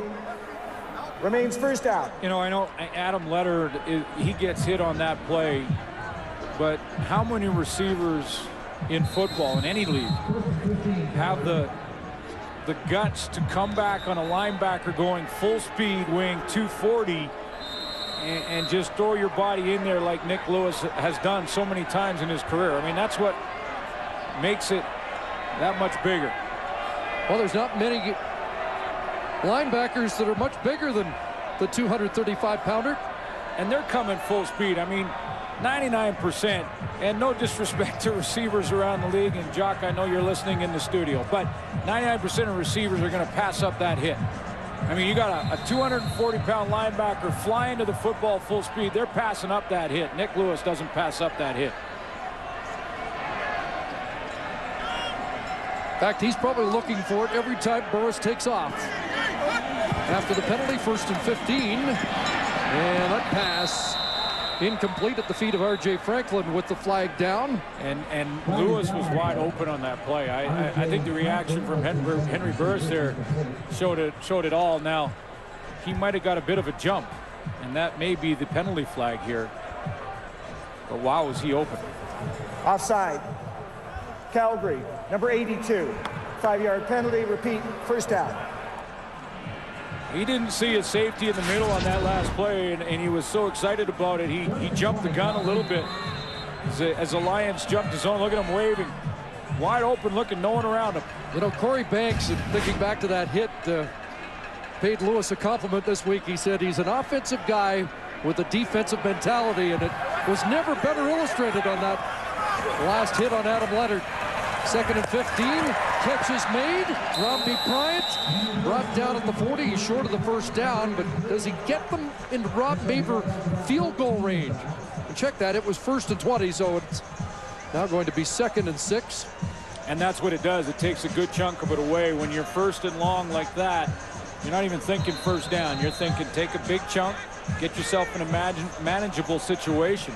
Remains first down. You know, I know Adam Leonard, he gets hit on that play, but how many receivers in football, in any league, have the guts to come back on a linebacker going full speed, weighing 240, and just throw your body in there like Nick Lewis has done so many times in his career? I mean, that's what makes it that much bigger. Well, there's not many linebackers that are much bigger than the 235-pounder. And they're coming full speed. I mean, 99%, and no disrespect to receivers around the league, and Jock, I know you're listening in the studio, but 99% of receivers are going to pass up that hit. I mean, you got a 240-pound linebacker flying to the football full speed. They're passing up that hit. Nick Lewis doesn't pass up that hit. In fact, he's probably looking for it every time Burris takes off. After the penalty, 1st and 15. And that pass incomplete at the feet of R.J. Franklin with the flag down. And Lewis was wide open on that play. I think the reaction from Henry Burris there showed it all. Now, he might have got a bit of a jump, and that may be the penalty flag here. But wow, was he open. Offside. Calgary, number 82. 5-yard penalty, repeat, first down. He didn't see his safety in the middle on that last play, and he was so excited about it. He jumped the gun a little bit as the Lions jumped his own. Look at him waving. Wide open looking, no one around him. You know, Corey Banks, thinking back to that hit, paid Lewis a compliment this week. He said he's an offensive guy with a defensive mentality, and it was never better illustrated on that last hit on Adam Leonard. 2nd and 15, catch is made. Robbie Bryant brought down at the 40. He's short of the first down, but does he get them into Rob Maver field goal range? And check that, it was 1st and 20, so it's now going to be 2nd and 6. And that's what it does. It takes a good chunk of it away. When you're 1st and long like that, you're not even thinking first down. You're thinking take a big chunk, get yourself in a manageable situation.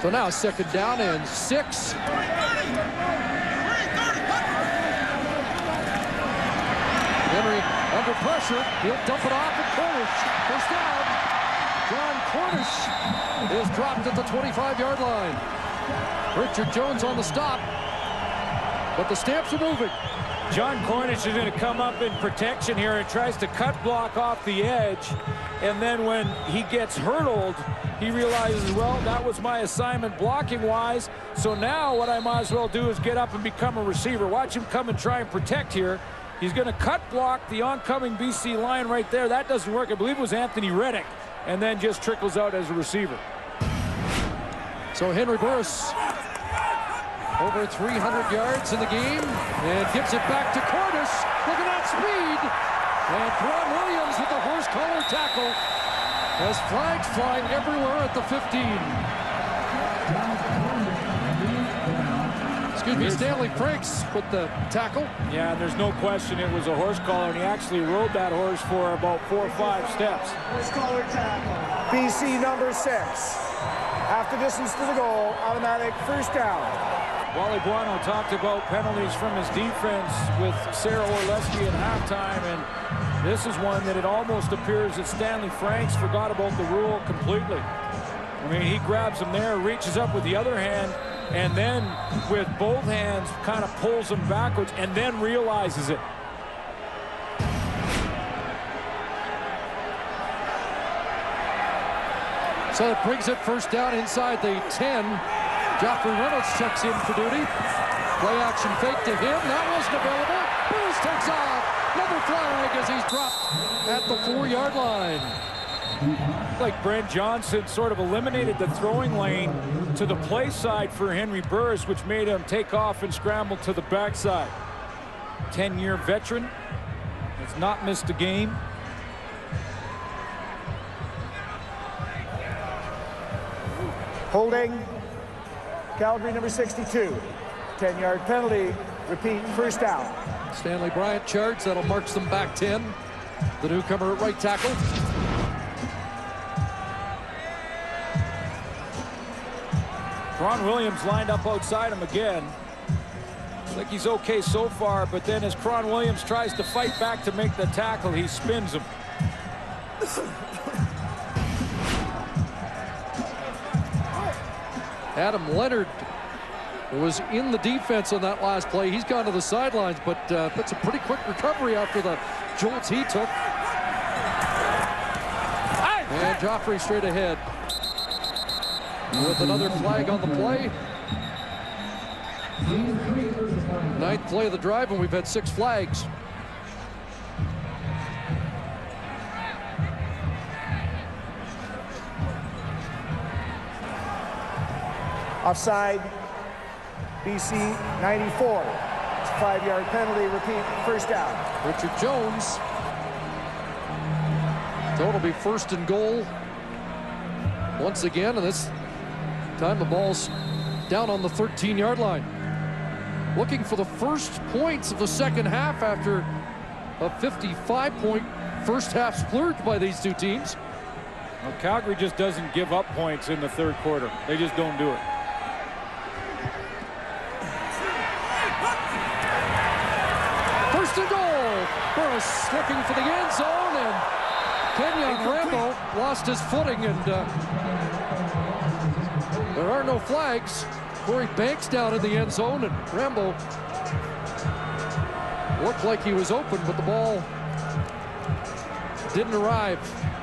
So now 2nd down and 6. Henry under pressure. He'll dump it off at Cornish. First down. John Cornish is dropped at the 25-yard line. Richard Jones on the stop. But the Stamps are moving. John Cornish is going to come up in protection here and tries to cut block off the edge. And then when he gets hurdled, he realizes, well, that was my assignment blocking-wise. So now what I might as well do is get up and become a receiver. Watch him come and try and protect here. He's going to cut block the oncoming BC line right there. That doesn't work. I believe it was Anthony Reddick. And then just trickles out as a receiver. So Henry Burris over 300 yards in the game and gives it back to Cornish. Look at that speed. And Braun Williams with the horse collar tackle as flags flying everywhere at the 15. Excuse me, Stanley Franks with the tackle. Yeah, there's no question it was a horse collar, and he actually rode that horse for about 4 or 5 steps. Horse collar tackle. BC number 6. After distance to the goal, automatic first down. Wally Buono talked about penalties from his defense with Sarah Orleski at halftime, and This is one that it almost appears that Stanley Franks forgot about the rule completely. I mean, he grabs him there, reaches up with the other hand, and then with both hands kind of pulls him backwards and then realizes it. So it brings it first down inside the 10. Joffrey Reynolds checks in for duty. Play action fake to him. That wasn't available. Bruce takes off. Another flag as he's dropped at the 4-yard line. Like Brent Johnson sort of eliminated the throwing lane to the play side for Henry Burris, which made him take off and scramble to the backside. 10-year veteran has not missed a game. Holding Calgary number 62. 10-yard penalty. Repeat, first down. Stanley Bryant charged. That'll march them back 10. The newcomer at right tackle. Ron Williams lined up outside him again. Looks like he's okay so far, but then as Ron Williams tries to fight back to make the tackle, he spins him. Adam Leonard was in the defense on that last play. He's gone to the sidelines, but puts a pretty quick recovery after the jolts he took. And Joffrey straight ahead with another flag on the play. 9th play of the drive, and we've had 6 flags. Offside, BC 94. It's a 5-yard penalty. Repeat, first down. Richard Jones. So it'll be first and goal once again, and this time the ball's down on the 13-yard line. Looking for the first points of the second half after a 55-point first half splurge by these two teams. Well, Calgary just doesn't give up points in the third quarter. They just don't do it. First and goal. Burris looking for the end zone, and Kenyon Rambo lost his footing, and there are no flags. Corey Banks down in the end zone, and Rambo looked like he was open, but the ball didn't arrive.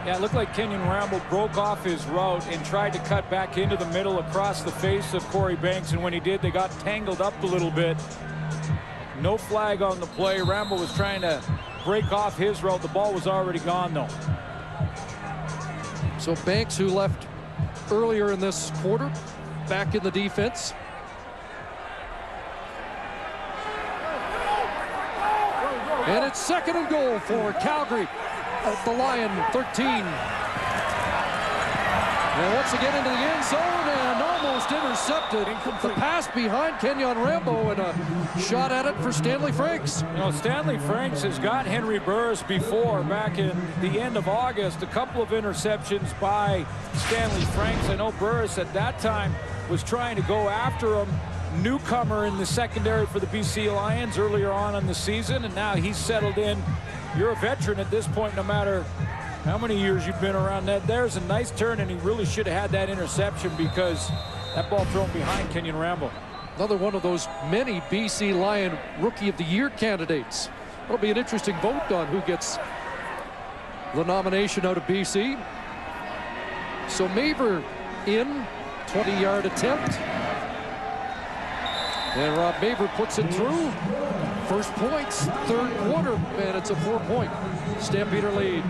Yeah, it looked like Kenyon Rambo broke off his route and tried to cut back into the middle across the face of Corey Banks, and when he did, they got tangled up a little bit. No flag on the play. Rambo was trying to break off his route. The ball was already gone, though. So Banks, who left earlier in this quarter, back in the defense. And it's second and goal for Calgary at the Lion 13. And once again into the end zone and almost intercepted. The pass behind Kenyon Rambo and a shot at it for Stanley Franks. You know, Stanley Franks has got Henry Burris before, back in the end of August. A couple of interceptions by Stanley Franks. I know Burris at that time was trying to go after him. Newcomer in the secondary for the BC Lions earlier on in the season, and now he's settled in. You're a veteran at this point, no matter how many years you've been around that. There's a nice turn, and he really should have had that interception because that ball thrown behind Kenyon Rambo. Another one of those many BC Lion Rookie of the Year candidates. It'll be an interesting vote on who gets the nomination out of BC. So Maver in, 20-yard attempt. And Rob Maver puts it through. First points, third quarter, and it's a 4-point Stampeder lead.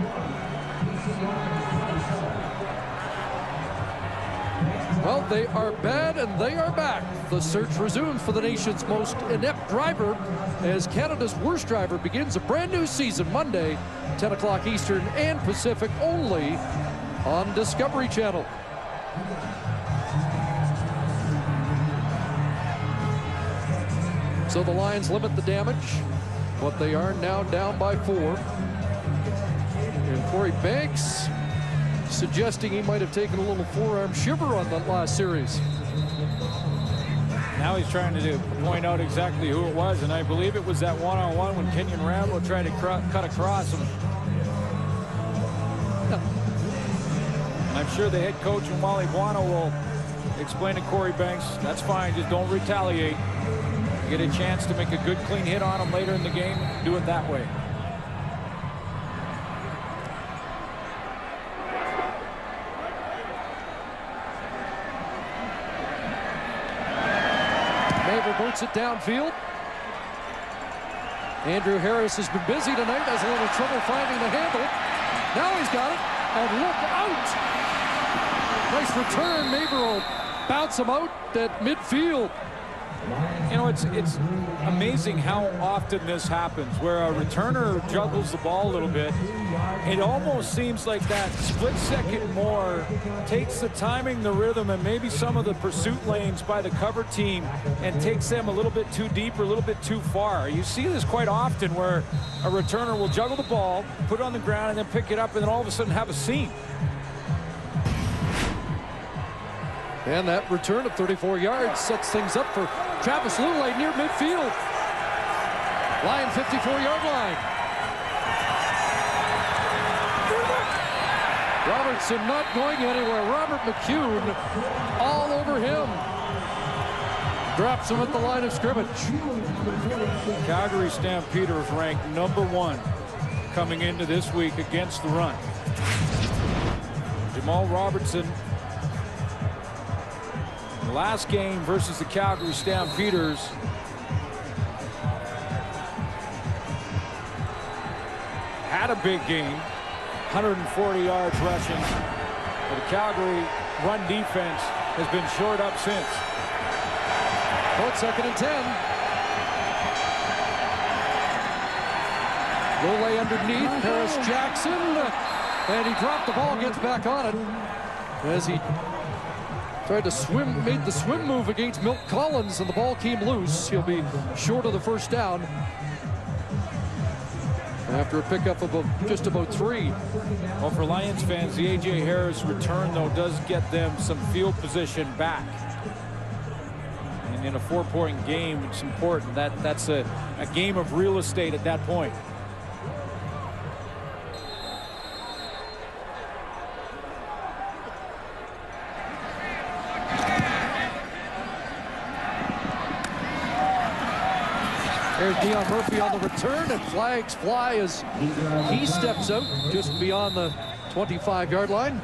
Well, they are bad and they are back. The search resumes for the nation's most inept driver as Canada's worst driver begins a brand new season Monday, 10 o'clock Eastern and Pacific, only on Discovery Channel. So the Lions limit the damage, but they are now down by 4. And Corey Banks suggesting he might have taken a little forearm shiver on that last series. Now he's trying to point out exactly who it was, and I believe it was that one-on-one when Kenyon Rambo tried to cut across him. I'm sure the head coach and Wally Buono will explain to Corey Banks, that's fine, just don't retaliate. You get a chance to make a good clean hit on him later in the game, do it that way. Maver boots it downfield. Andrew Harris has been busy tonight, has a little trouble finding the handle. Now he's got it, and look out! Nice return. Maver will bounce him out at midfield. You know, it's amazing how often this happens, where a returner juggles the ball a little bit. It almost seems like that split second more takes the timing, the rhythm, and maybe some of the pursuit lanes by the cover team and takes them a little bit too deep or a little bit too far. You see this quite often where a returner will juggle the ball, put it on the ground, and then pick it up, and then all of a sudden have a seam. And that return of 34 yards sets things up for Travis Lulay near midfield. Lion 54-yard line. Robertson not going anywhere. Robert McCune all over him. Drops him at the line of scrimmage. Calgary Stampeders ranked #1 coming into this week against the run. Jamal Robertson, the last game versus the Calgary Stampeders, had a big game, 140 yards rushing, but the Calgary run defense has been shored up since. Both 2nd and 10. Lulay underneath, Paris Jackson, and he dropped the ball, gets back on it as he tried to swim, made the swim move against Milt Collins, and the ball came loose. He'll be short of the first down after a pickup of just about 3. Well, for Lions fans, the A.J. Harris return, though, does get them some field position back. And in a 4-point game, it's important. That's a game of real estate at that point. There's Dion Murphy on the return, and flags fly as he steps out just beyond the 25-yard line.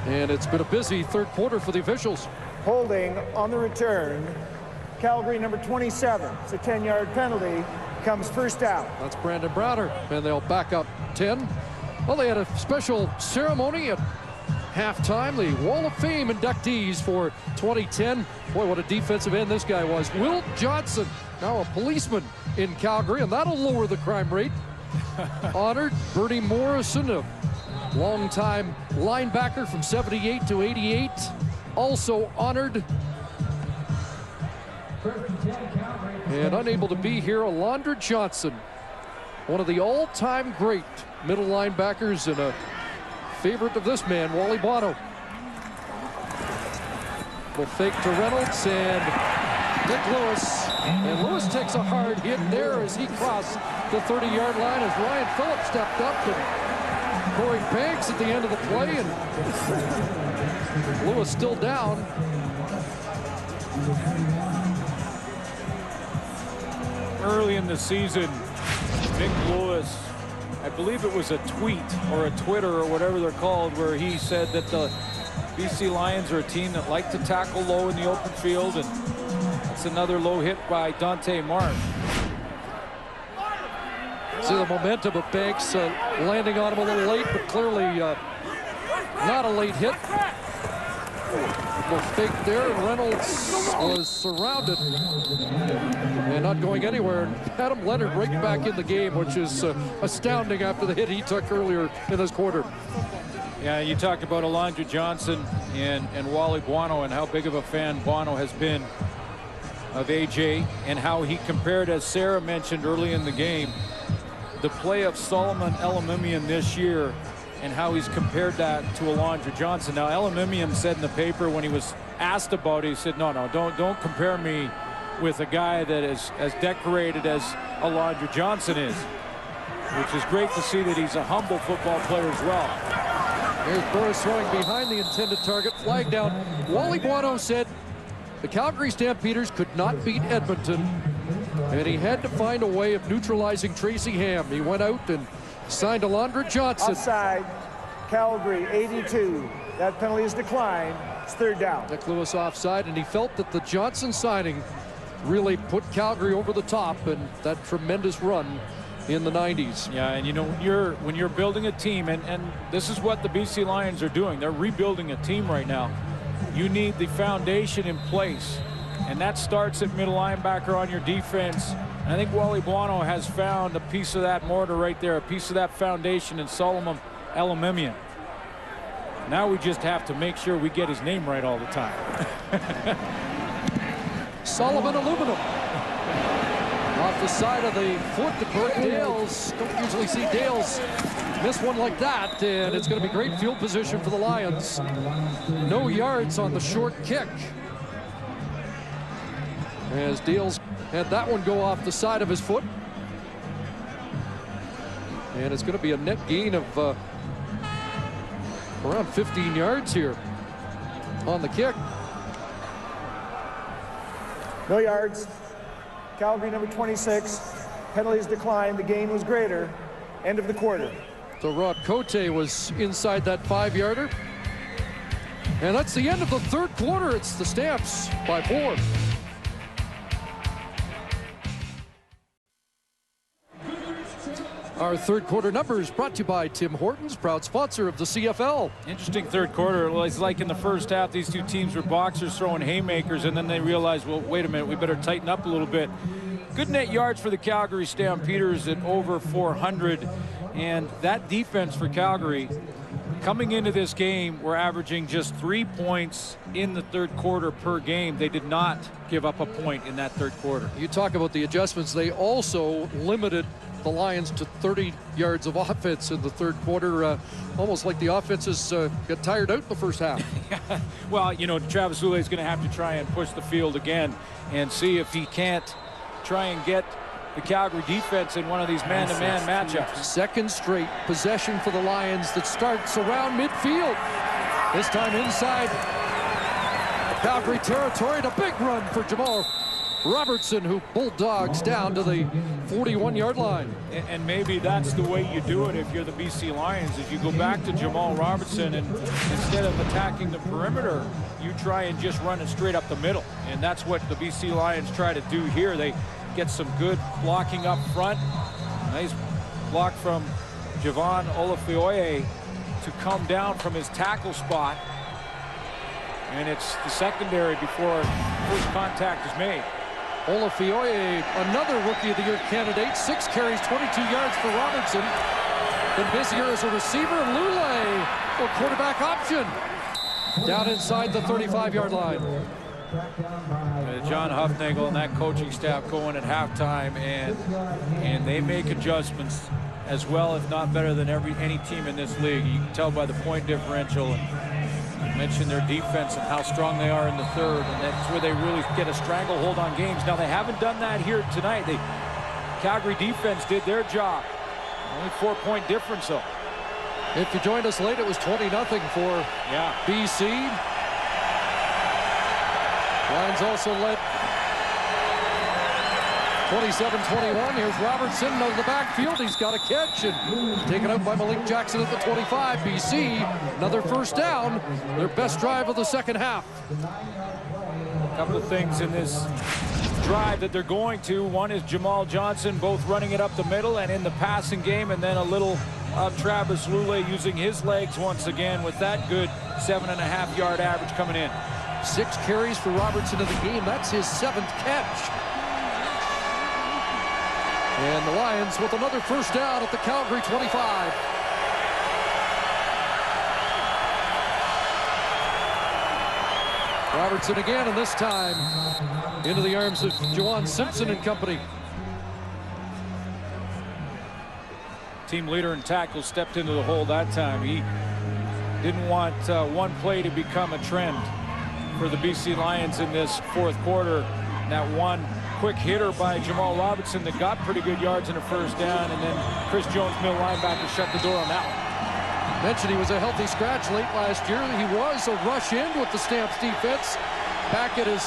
And it's been a busy third quarter for the officials. Holding on the return. Calgary number 27. It's a 10-yard penalty. Comes first down. That's Brandon Browder, and they'll back up 10. Well, they had a special ceremony at halftime. The Wall of Fame inductees for 2010. Boy, what a defensive end this guy was. Wilt Johnson, now a policeman in Calgary, and that'll lower the crime rate. Honored Bernie Morrison, a longtime linebacker from 78 to 88. Also honored. And unable to be here, Alondra Johnson, one of the all-time great middle linebackers and a favorite of this man, Wally Buono. Will fake to Reynolds and Nick Lewis. And Lewis takes a hard hit there as he crossed the 30-yard line as Ryan Phillips stepped up, and Corey Banks at the end of the play, and Lewis still down. Early in the season, Nick Lewis, I believe it was a tweet or a Twitter or whatever they're called, where he said that the BC Lions are a team that like to tackle low in the open field, and that's another low hit by Dante Marsh. See the momentum of Banks landing on him a little late, but clearly not a late hit. Was fake there, and Reynolds was surrounded and not going anywhere. And Adam Leonard right back in the game, which is astounding after the hit he took earlier in this quarter. Yeah, you talked about Alondra Johnson and Wally Buono and how big of a fan Buono has been of AJ, and how he compared, as Sarah mentioned early in the game, the play of Solomon Elamimian this year, and how he's compared that to Alondra Johnson. Now, Elamimian said in the paper when he was asked about it, he said, no, don't compare me with a guy that is as decorated as Alondra Johnson is, which is great to see that he's a humble football player as well. Here's Burris throwing behind the intended target. Flag down. Wally Buono said the Calgary Stampeders could not beat Edmonton, and he had to find a way of neutralizing Tracy Ham. He went out and signed Alondra Johnson. Offside, Calgary 82. That penalty is declined. It's third down. Nick Lewis offside, and he felt that the Johnson signing really put Calgary over the top, and that tremendous run in the 90s. Yeah, and you know, when you're building a team, and this is what the BC Lions are doing. They're rebuilding a team right now. You need the foundation in place, and that starts at middle linebacker on your defense. And I think Wally Buono has found a piece of that mortar right there, a piece of that foundation in Solomon Elimimian. Now we just have to make sure we get his name right all the time. Solomon Aluminum. Off the side of the foot to Bert Dales. Don't usually see Dales miss one like that, and it's going to be great field position for the Lions. No yards on the short kick, as Dales had that one go off the side of his foot. And it's going to be a net gain of around 15 yards here on the kick. No yards. Calgary number 26. Penalties declined. The gain was greater. End of the quarter. So Rod Cote was inside that 5-yarder. And that's the end of the third quarter. It's the Stamps by 4. Our third quarter numbers brought to you by Tim Hortons, proud sponsor of the CFL. Interesting third quarter. Well, it's like in the first half, these two teams were boxers throwing haymakers, and then they realized, well, wait a minute, we better tighten up a little bit. Good net yards for the Calgary Stampeders at over 400, and that defense for Calgary coming into this game, we're averaging just 3 points in the third quarter per game. They did not give up a point in that third quarter. You talk about the adjustments. They also limited the Lions to 30 yards of offense in the third quarter, almost like the offenses got tired out in the first half. Well, you know, Travis Lulay is going to have to try and push the field again and see if he can't try and get the Calgary defense in one of these man-to-man matchups. Second straight possession for the Lions that starts around midfield. This time inside Calgary territory, and a big run for Jamal Robertson, who bulldogs down to the 41-yard line. And maybe that's the way you do it if you're the BC Lions, is you go back to Jamal Robertson, and instead of attacking the perimeter, you try and just run it straight up the middle. And that's what the BC Lions try to do here. They get some good blocking up front. Nice block from Javon Olafioye to come down from his tackle spot. And it's the secondary before first contact is made. Olafioye, another Rookie of the Year candidate. 6 carries, 22 yards for Robertson. Been busier as a receiver. Lulay, a quarterback option. Down inside the 35-yard line. John Huffnagel and that coaching staff going at halftime, and they make adjustments as well, if not better than any team in this league. You can tell by the point differential. And mentioned their defense and how strong they are in the third, and that's where they really get a stranglehold on games. Now, they haven't done that here tonight. The Calgary defense did their job. Only 4-point difference, though. If you joined us late, it was 20-0 for BC. Lions also led 27-21. Here's Robertson out of the backfield. He's got a catch and taken out by Malik Jackson at the 25. BC, another first down. Their best drive of the second half. A couple of things in this drive that they're going to. One is Jamal Johnson both running it up the middle and in the passing game, and then a little of Travis Lulay using his legs once again with that good 7.5-yard average coming in. 6 carries for Robertson in the game. That's his 7th catch. And the Lions with another first down at the Calgary 25. Robertson again, and this time into the arms of Juwan Simpson and company. Team leader in tackles stepped into the hole that time. He didn't want one play to become a trend for the BC Lions in this fourth quarter. that one quick hitter by Jamal Robertson that got pretty good yards in the first down, and then Chris Jones, middle linebacker, shut the door on that one. Mentioned he was a healthy scratch late last year. He was a rush in with the Stamps defense, back at his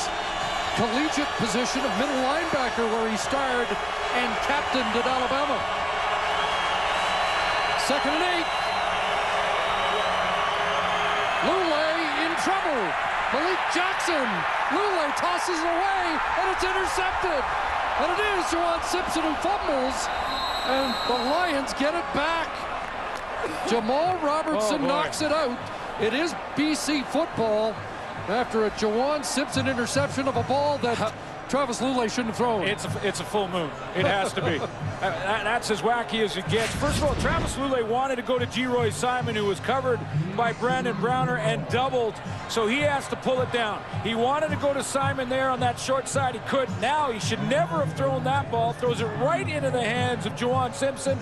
collegiate position of middle linebacker where he starred and captained at Alabama. 2nd and 8. Lule in trouble. Malik Jackson. Lule tosses it away, and it's intercepted. And it is Juwan Simpson who fumbles, and the Lions get it back. Jamal Robertson knocks it out. It is BC football after a Juwan Simpson interception of a ball that Travis Lule shouldn't have thrown. It's a full moon. It has to be. That's as wacky as it gets. First of all, Travis Lule wanted to go to G. Simon, who was covered by Brandon Browner and doubled, so he has to pull it down. He wanted to go to Simon there on that short side. He couldn't. Now he should never have thrown that ball. Throws it right into the hands of Juwan Simpson,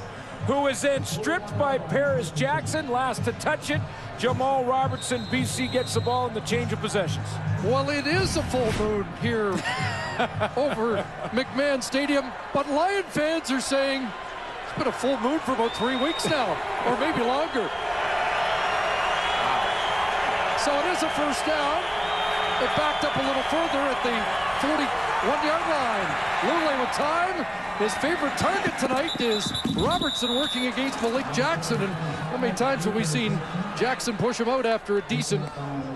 who was then stripped by Paris Jackson. Last to touch it, Jamal Robertson. BC gets the ball in the change of possessions. Well, it is a full moon here over McMahon Stadium, but Lion fans are saying it's been a full moon for about 3 weeks now, or maybe longer. So it is a first down. It backed up a little further at the 41-yard line. Lule with time. His favorite target tonight is Robertson working against Malik Jackson. And how many times have we seen Jackson push him out after a decent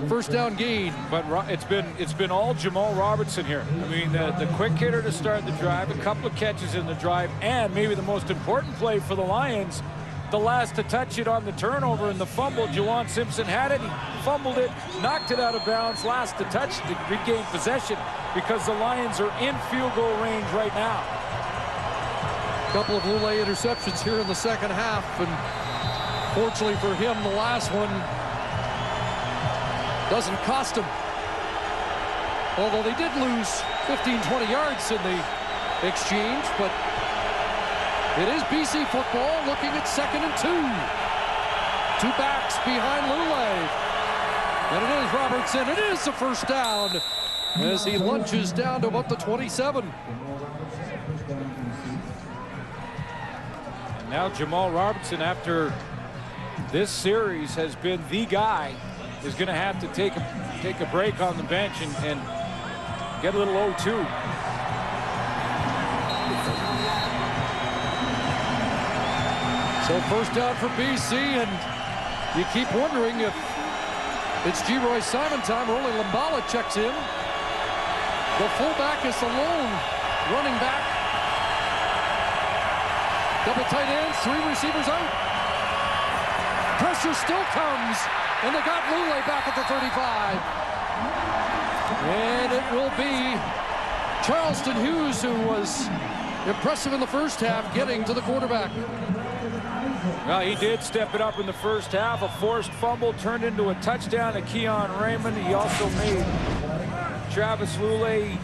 first down gain? But it's been all Jamal Robertson here. I mean, the quick hitter to start the drive, a couple of catches in the drive, and maybe the most important play for the Lions, the last to touch it on the turnover and the fumble. Juwan Simpson had it, he fumbled it, knocked it out of bounds, last to touch to regain possession, because the Lions are in field goal range right now. Couple of Lule interceptions here in the second half, and fortunately for him, the last one doesn't cost him. Although they did lose 15-20 yards in the exchange, but it is BC football looking at 2nd and 2. 2 backs behind Lule. And it is Robertson. It is the first down as he lunges down to about the 27. Now Jamal Robertson, after this series, has been the guy, is going to have to take a break on the bench and get a little 0-2. So first down for BC, and you keep wondering if it's G. Simon time. Rolly Lambala checks in. The fullback is the lone running back. Double tight ends, 3 receivers out. Pressure still comes, and they got Lule back at the 35. And it will be Charleston Hughes, who was impressive in the first half, getting to the quarterback. Well, he did step it up in the first half. A forced fumble turned into a touchdown to Keon Raymond. He also made Travis Lule,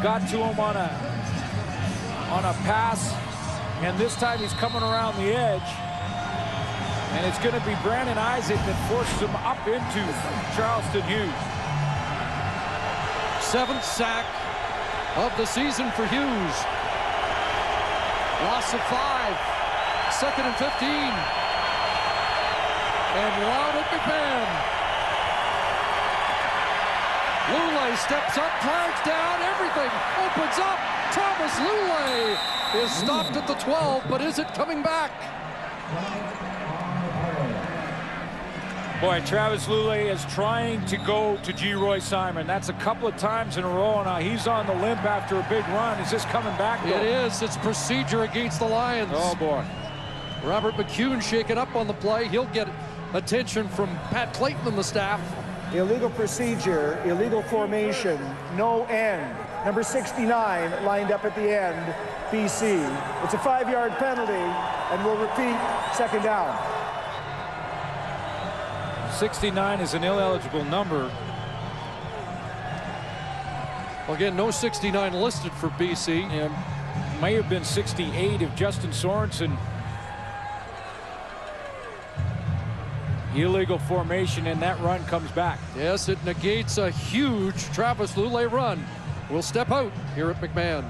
got to him on a pass. And this time he's coming around the edge. And it's going to be Brandon Isaac that forces him up into Charleston Hughes. 7th sack of the season for Hughes. Loss of 5. 2nd and 15. And loud at McMahon. Lule steps up, flags down, everything opens up. Travis Lule is stopped at the 12, but is it coming back? Boy, Travis Lule is trying to go to G. Simon. That's a couple of times in a row. Now he's on the limp after a big run. Is this coming back, though? It is. It's procedure against the Lions. Oh, boy. Robert McCune shaken up on the play. He'll get attention from Pat Clayton and the staff. Illegal procedure, illegal formation, no end. Number 69 lined up at the end, BC. It's a 5-yard penalty, and we'll repeat, 2nd down. 69 is an ineligible number. Again, no 69 listed for BC. And may have been 68 if Justin Sorensen. Illegal formation, and that run comes back. Yes, it negates a huge Travis Lule run. will step out here at McMahon.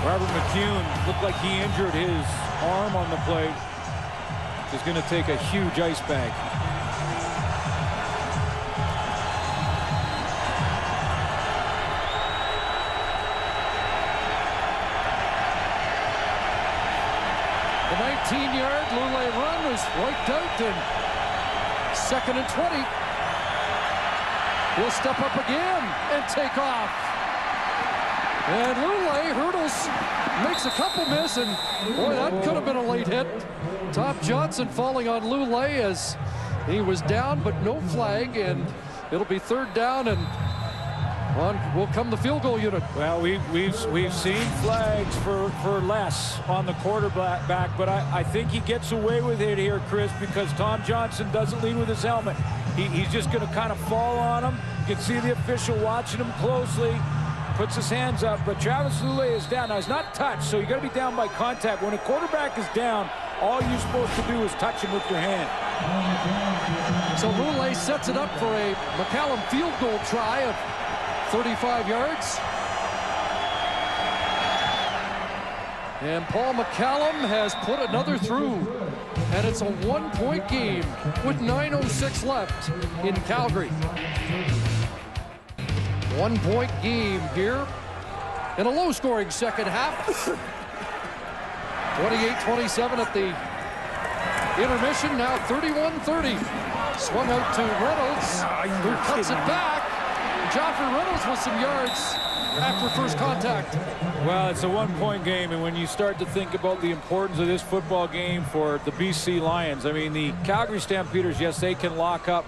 Robert McCune looked like he injured his arm on the play. He's going to take a huge ice bag. The 19-yard Lule run was wiped out, and 2nd and 20. He'll step up again and take off. And Lule hurdles, makes a couple miss, and boy, that could have been a late hit. Tom Johnson falling on Lule as he was down, but no flag, and it'll be 3rd down, and on will come the field goal unit. Well, we've seen flags for less on the quarterback, but I think he gets away with it here, Chris, because Tom Johnson doesn't lead with his helmet. He's just going to kind of fall on him. You can see the official watching him closely, puts his hands up, but Travis Lule is down. Now, he's not touched, so you got to be down by contact. When a quarterback is down, all you're supposed to do is touch him with your hand. So Lule sets it up for a McCallum field goal try of 35 yards. And Paul McCallum has put another through. And it's a 1-point game with 9:06 left in Calgary. 1-point game here in a low-scoring second half. 28-27 at the intermission. Now 31-30. Swung out to Reynolds, who cuts it back. Joffrey Reynolds with some yards after first contact. Well, it's a 1-point game, and when you start to think about the importance of this football game for the BC Lions, I mean, the Calgary Stampeders, yes, they can lock up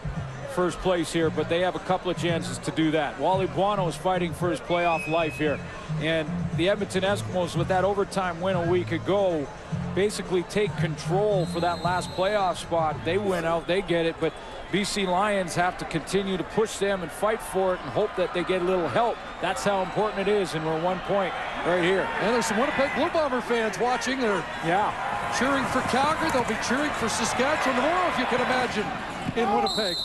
first place here, but they have a couple of chances to do that. Wally Buono is fighting for his playoff life here, and the Edmonton Eskimos, with that overtime win a week ago, basically take control for that last playoff spot. They win out, they get it, but BC Lions have to continue to push them and fight for it and hope that they get a little help. That's how important it is, and we're 1 point right here. And there's some Winnipeg Blue Bomber fans watching. They're cheering for Calgary. They'll be cheering for Saskatchewan tomorrow, if you can imagine, in Winnipeg.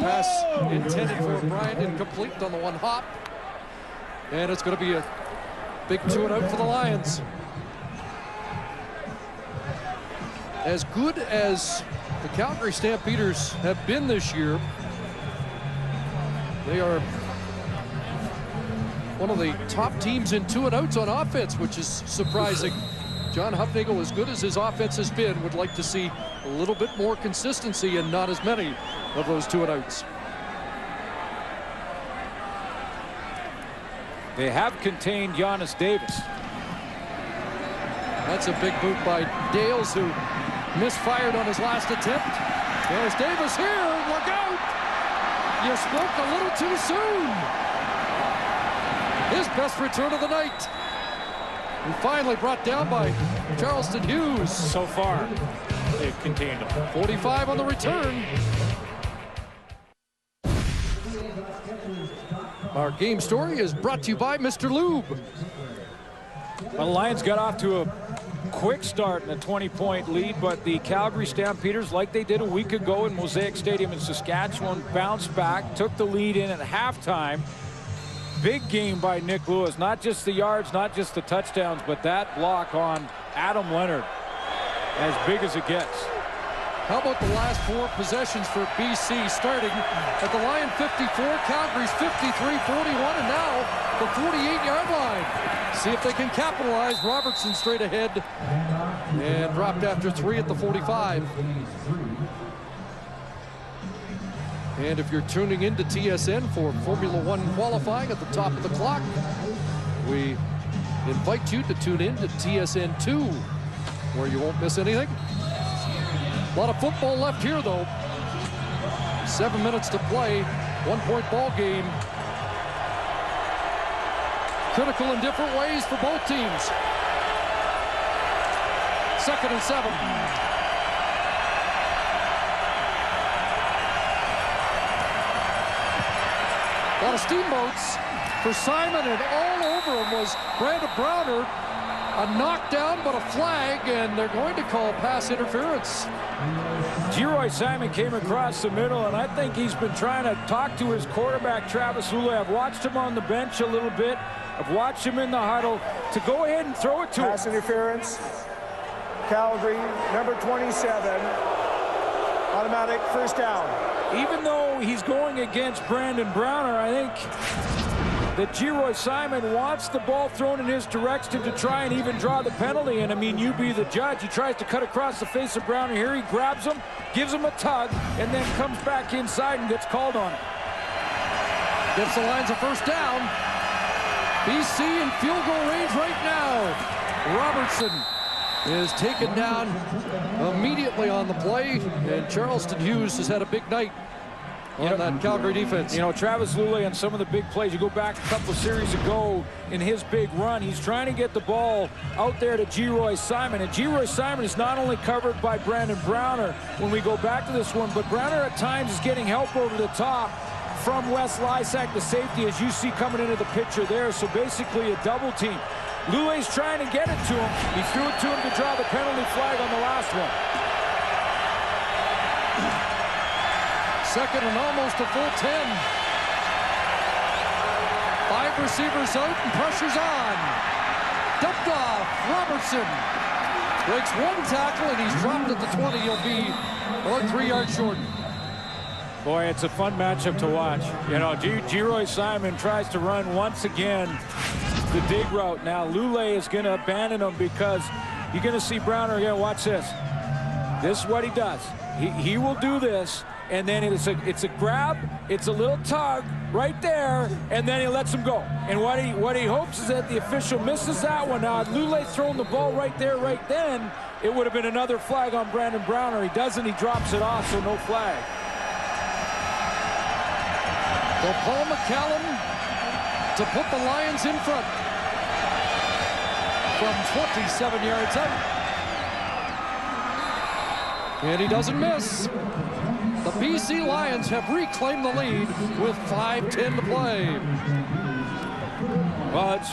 Pass intended for Bryant, incomplete on the one hop. And it's going to be a big 2-and-out for the Lions. As good as the Calgary Stampeders have been this year, they are one of the top teams in 2-and-outs on offense, which is surprising. John Hufnagel, as good as his offense has been, would like to see a little bit more consistency and not as many of those 2-and-outs. They have contained Giannis Davis. That's a big boot by Dales, who misfired on his last attempt. There's Davis here. Look out! You spoke a little too soon. His best return of the night. And finally brought down by Charleston Hughes. So far, they've contained him. 45 on the return. Our game story is brought to you by Mr. Lube. The Lions got off to a quick start in a 20-point lead, but the Calgary Stampeders, like they did a week ago in Mosaic Stadium in Saskatchewan, bounced back, took the lead in at halftime. Big game by Nick Lewis, not just the yards, not just the touchdowns, but that block on Adam Leonard, as big as it gets. How about the last 4 possessions for BC, starting at the Lion 54, Calgary's 53-41, and now the 48-yard line. See if they can capitalize. Robertson straight ahead and dropped after 3 at the 45. And if you're tuning into TSN for Formula One qualifying at the top of the clock, we invite you to tune in to TSN 2, where you won't miss anything. A lot of football left here, though. 7 minutes to play. 1-point ball game. Critical in different ways for both teams. 2nd and 7. A lot of steamboats for Simon, and all over him was Brandon Browner. a knockdown, but a flag, and they're going to call pass interference. Geroy Simon came across the middle, and I think he's been trying to talk to his quarterback, Travis Lule. I've watched him on the bench a little bit. I've watched him in the huddle to go ahead and throw it to him. Pass interference. Calgary, number 27. Automatic first down. Even though he's going against Brandon Browner, I think that Geroy Simon wants the ball thrown in his direction to try and even draw the penalty. And I mean, you be the judge. He tries to cut across the face of Browner here. He grabs him, gives him a tug, and then comes back inside and gets called on it. Gets the Lions a first down. BC in field goal range right now. Robertson is taken down immediately on the play, and Charleston Hughes has had a big night on that Calgary defense. You know, Travis Lule on some of the big plays. You go back a couple of series ago in his big run, he's trying to get the ball out there to Geroy Simon. And Geroy Simon is not only covered by Brandon Browner when we go back to this one, but Browner at times is getting help over the top from Wes Lysak, the safety, as you see coming into the picture there. So basically a double team. Lule's trying to get it to him. He threw it to him to draw the penalty flag on the last one. Second and almost a full 10. 5 receivers out and pressure's on. Dumped off. Robertson breaks one tackle and he's dropped at the 20. He'll be about 3 yards short. Boy, it's a fun matchup to watch. You know, Geroy Simon tries to run once again the dig route. Now Lule is going to abandon him because you're going to see Browner again. Watch this. This is what he does. He will do this, and then it's a grab, it's a little tug right there, and then he lets him go. And what he hopes is that the official misses that one. Now, had Lule thrown the ball right there, right then, it would have been another flag on Brandon Browner. He doesn't, he drops it off, so no flag. So Paul McCallum to put the Lions in front from 27 yards out. And he doesn't miss. The BC Lions have reclaimed the lead with 5:10 to play. Well, it's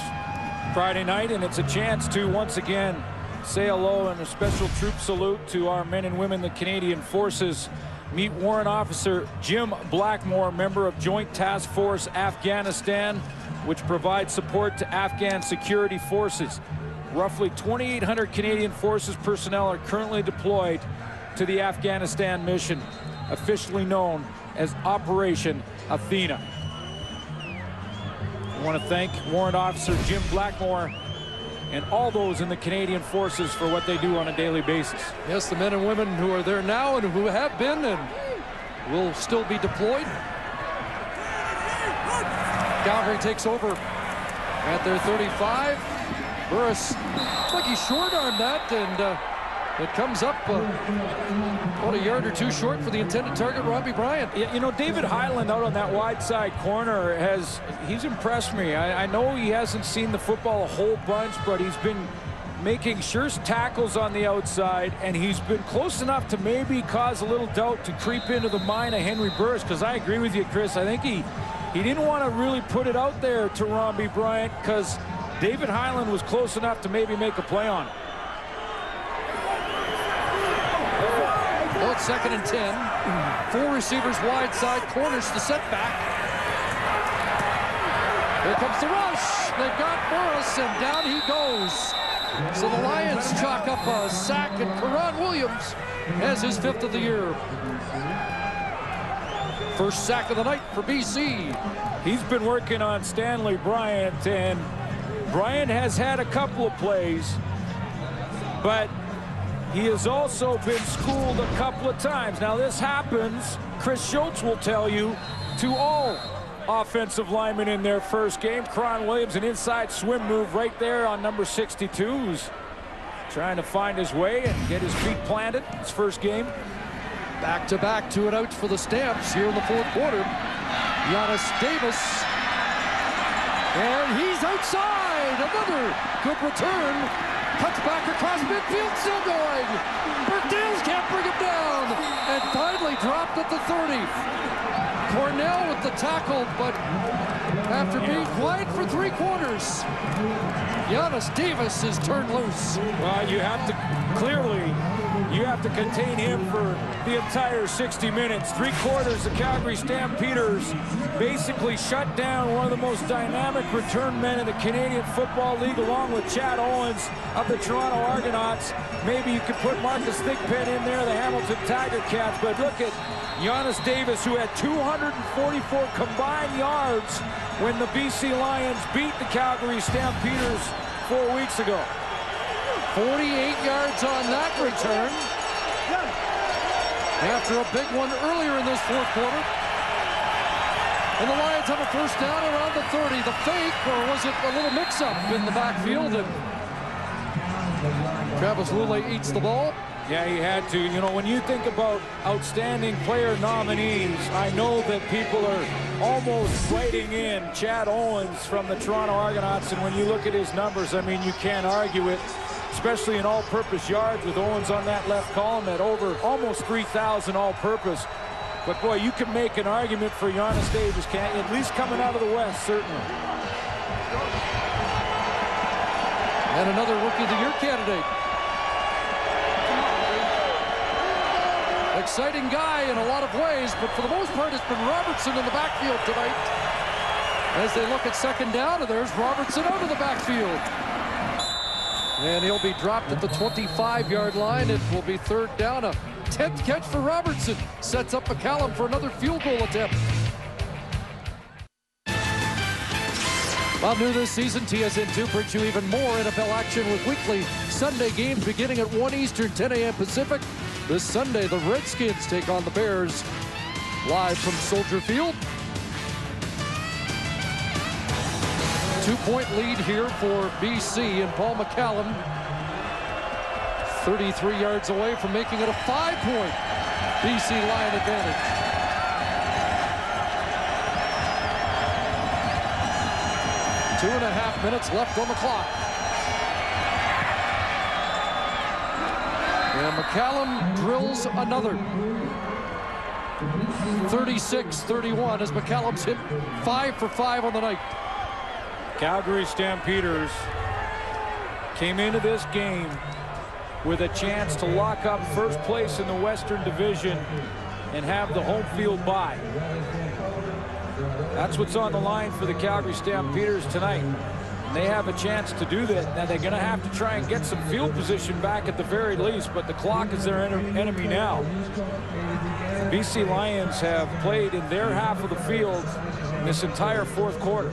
Friday night, and it's a chance to once again say hello and a special troop salute to our men and women, the Canadian Forces. Meet Warrant Officer Jim Blackmore, member of Joint Task Force Afghanistan, which provides support to Afghan security forces. Roughly 2,800 Canadian Forces personnel are currently deployed to the Afghanistan mission, officially known as Operation Athena. I want to thank Warrant Officer Jim Blackmore and all those in the Canadian Forces for what they do on a daily basis. Yes, the men and women who are there now and who have been and will still be deployed. Calgary takes over at their 35. Burris, looks like he short-armed that, and it comes up about a yard or two short for the intended target, Robbie Bryant. Yeah, you know, David Highland out on that wide side corner he's impressed me. I know he hasn't seen the football a whole bunch, but he's been making sure tackles on the outside, and he's been close enough to maybe cause a little doubt to creep into the mind of Henry Burris, because I agree with you, Chris. I think he didn't want to really put it out there to Robbie Bryant because David Highland was close enough to maybe make a play on it. Well, it's 2nd and 10. 4 receivers wide side, corners the setback. Here comes the rush. They've got Burris, and down he goes. So the Lions chalk up a sack, and Karan Williams has his 5th of the year. First sack of the night for BC. He's been working on Stanley Bryant, and Bryant has had a couple of plays, but he has also been schooled a couple of times. Now this happens, Chris Schultz will tell you, to all offensive linemen in their first game. Karan Williams, an inside swim move right there on number 62, who's trying to find his way and get his feet planted. His first game. Back-to-back, 2 and outs for the Stamps here in the 4th quarter. Giannis Davis. And he's outside. Another good return. Cuts back across midfield, still going. Burke Dales can't bring him down. And finally dropped at the 30. Cornell with the tackle, but after being quiet for 3 quarters, Giannis Davis is turned loose. Well, you have to contain him for the entire 60 minutes. 3 quarters, the Calgary Stampeders basically shut down one of the most dynamic return men in the Canadian Football League, along with Chad Owens of the Toronto Argonauts. Maybe you could put Marcus Thigpen in there, the Hamilton Tiger Cats, but look at Giannis Davis, who had 244 combined yards when the BC Lions beat the Calgary Stampeders 4 weeks ago. 48 yards on that return after a big one earlier in this 4th quarter. And the Lions have a first down around the 30. The fake, or was it a little mix-up in the backfield? And Travis Lulay eats the ball. Yeah, he had to. You know, when you think about outstanding player nominees, I know that people are almost writing in Chad Owens from the Toronto Argonauts, and when you look at his numbers, I mean, you can't argue it, especially in all-purpose yards with Owens on that left column at over almost 3,000 all-purpose. But, boy, you can make an argument for Giannis Davis, can't you? At least coming out of the West, certainly. And another Rookie of the Year candidate. Exciting guy in a lot of ways, but for the most part, it's been Robertson in the backfield tonight. As they look at second down, and there's Robertson out of the backfield. And he'll be dropped at the 25-yard line. It will be 3rd down. A 10th catch for Robertson. Sets up McCallum for another field goal attempt. Well, new this season, TSN 2 brings you even more NFL action with weekly Sunday games beginning at 1 Eastern, 10 a.m. Pacific. This Sunday, the Redskins take on the Bears live from Soldier Field. 2-point lead here for BC, and Paul McCallum 33 yards away from making it a 5-point BC Lion advantage. Two and a half minutes left on the clock. And McCallum drills another. 36-31 as McCallum's hit 5 for 5 on the night. Calgary Stampeders came into this game with a chance to lock up first place in the Western Division and have the home field bye. That's what's on the line for the Calgary Stampeders tonight. And they have a chance to do that. Now they're going to have to try and get some field position back at the very least, but the clock is their enemy now. The BC Lions have played in their half of the field in this entire 4th quarter.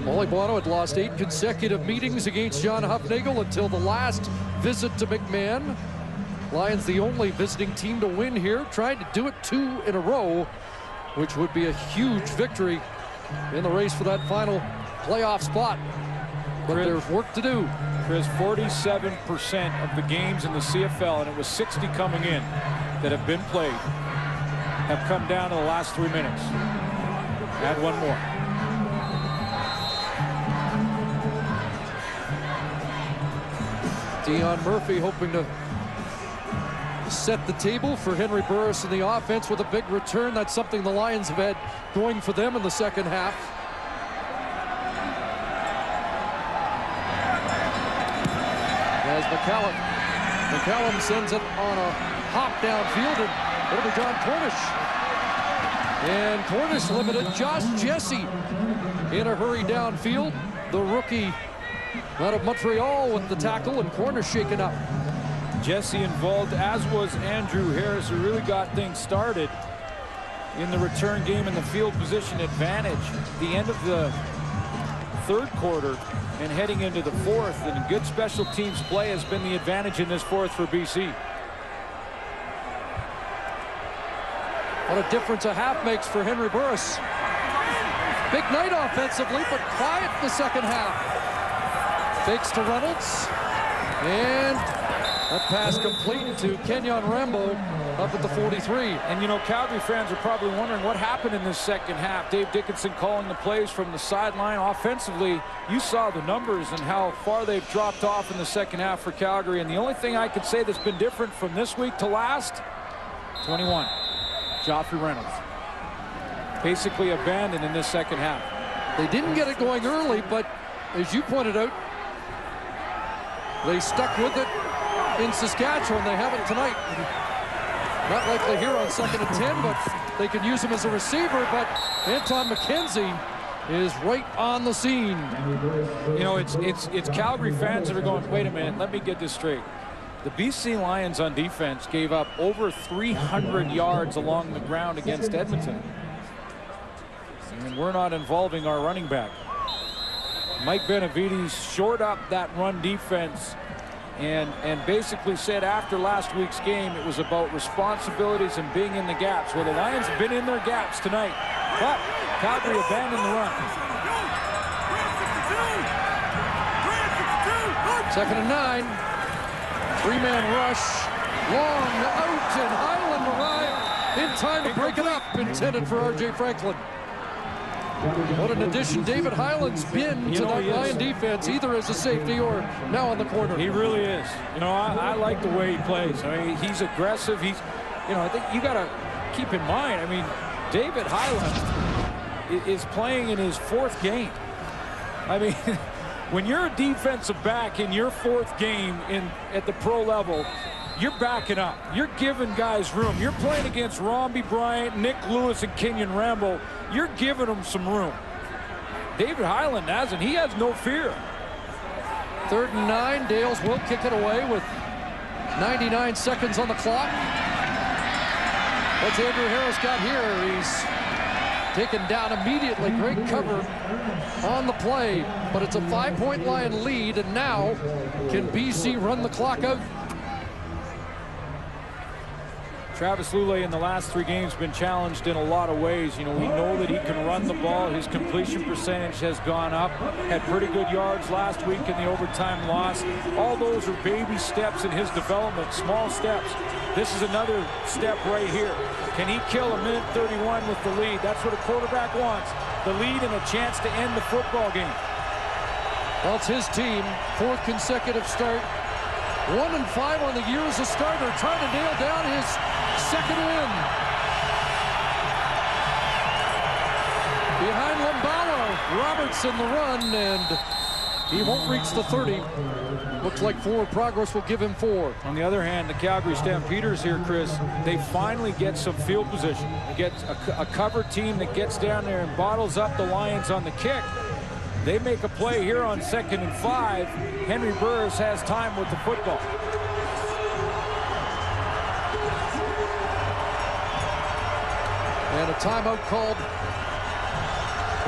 Molly Buono had lost 8 consecutive meetings against John Hufnagel until the last visit to McMahon. Lions the only visiting team to win here, trying to do it 2 in a row, which would be a huge victory in the race for that final playoff spot. But there's work to do. Chris, 47% of the games in the CFL, and it was 60 coming in, that have been played, have come down to the last 3 minutes. Add one more. Dion Murphy hoping to set the table for Henry Burris in the offense with a big return. That's something the Lions have had going for them in the second half. As McCallum sends it on a hop downfield, and it'll be John Cornish. And Cornish limited Josh Jesse in a hurry downfield. The rookie out of Montreal with the tackle, and Cornish shaken up. Jesse involved, as was Andrew Harris, who really got things started in the return game and the field position advantage. The end of the 3rd quarter and heading into the 4th, and good special teams play has been the advantage in this 4th for BC. What a difference a half makes for Henry Burris. Big night offensively, but quiet in the second half. Fakes to Reynolds, and that pass complete to Kenyon Rambo up at the 43. And you know, Calgary fans are probably wondering what happened in this second half. Dave Dickinson calling the plays from the sideline. Offensively, you saw the numbers and how far they've dropped off in the second half for Calgary. And the only thing I could say that's been different from this week to last, 21, Joffrey Reynolds. basically abandoned in this second half. They didn't get it going early, but as you pointed out, they stuck with it in Saskatchewan. They have it tonight. Not likely here on 2nd and 10, but they can use him as a receiver. But Anton McKenzie is right on the scene. You know, it's Calgary fans that are going, wait a minute, let me get this straight. The BC Lions on defense gave up over 300 yards along the ground against Edmonton. And we're not involving our running back. Mike Benavides shored up that run defense and basically said after last week's game it was about responsibilities and being in the gaps. Well, the Lions have been in their gaps tonight, but Calgary abandoned the run. 2nd and 9. 3-man rush. Long out, and Highland arrived in time to break it up. Intended for R.J. Franklin. What an addition David Highland's been to that Lion defense, either as a safety or now on the corner. He really is. You know, I like the way he plays. I mean, he's aggressive. He's, you know, I think you got to keep in mind, I mean, David Highland is playing in his 4th game. I mean, when you're a defensive back in your 4th game at the pro level, you're backing up. You're giving guys room. You're playing against Romby Bryant, Nick Lewis, and Kenyon Rambo. You're giving them some room. David Highland hasn't. He has no fear. 3rd and 9. Dales will kick it away with 99 seconds on the clock. What's Andrew Harris got here? He's taken down immediately. Great cover on the play, but it's a 5-point Lion lead, and now can BC run the clock out? Travis Lulay in the last 3 games been challenged in a lot of ways. You know, we know that he can run the ball. His completion percentage has gone up. Had pretty good yards last week in the overtime loss. All those are baby steps in his development, small steps. This is another step right here. Can he kill a minute 31 with the lead? That's what a quarterback wants. The lead and a chance to end the football game. Well, it's his team. 4th consecutive start. 1-5 on the year as a starter, trying to nail down his 2nd win. Behind Lumbala, Robertson the run, and he won't reach the 30. Looks like forward progress will give him 4. On the other hand, the Calgary Stampeders here, Chris, they finally get some field position. They get a cover team that gets down there and bottles up the Lions on the kick. They make a play here on 2nd and 5. Henry Burris has time with the football. And a timeout called,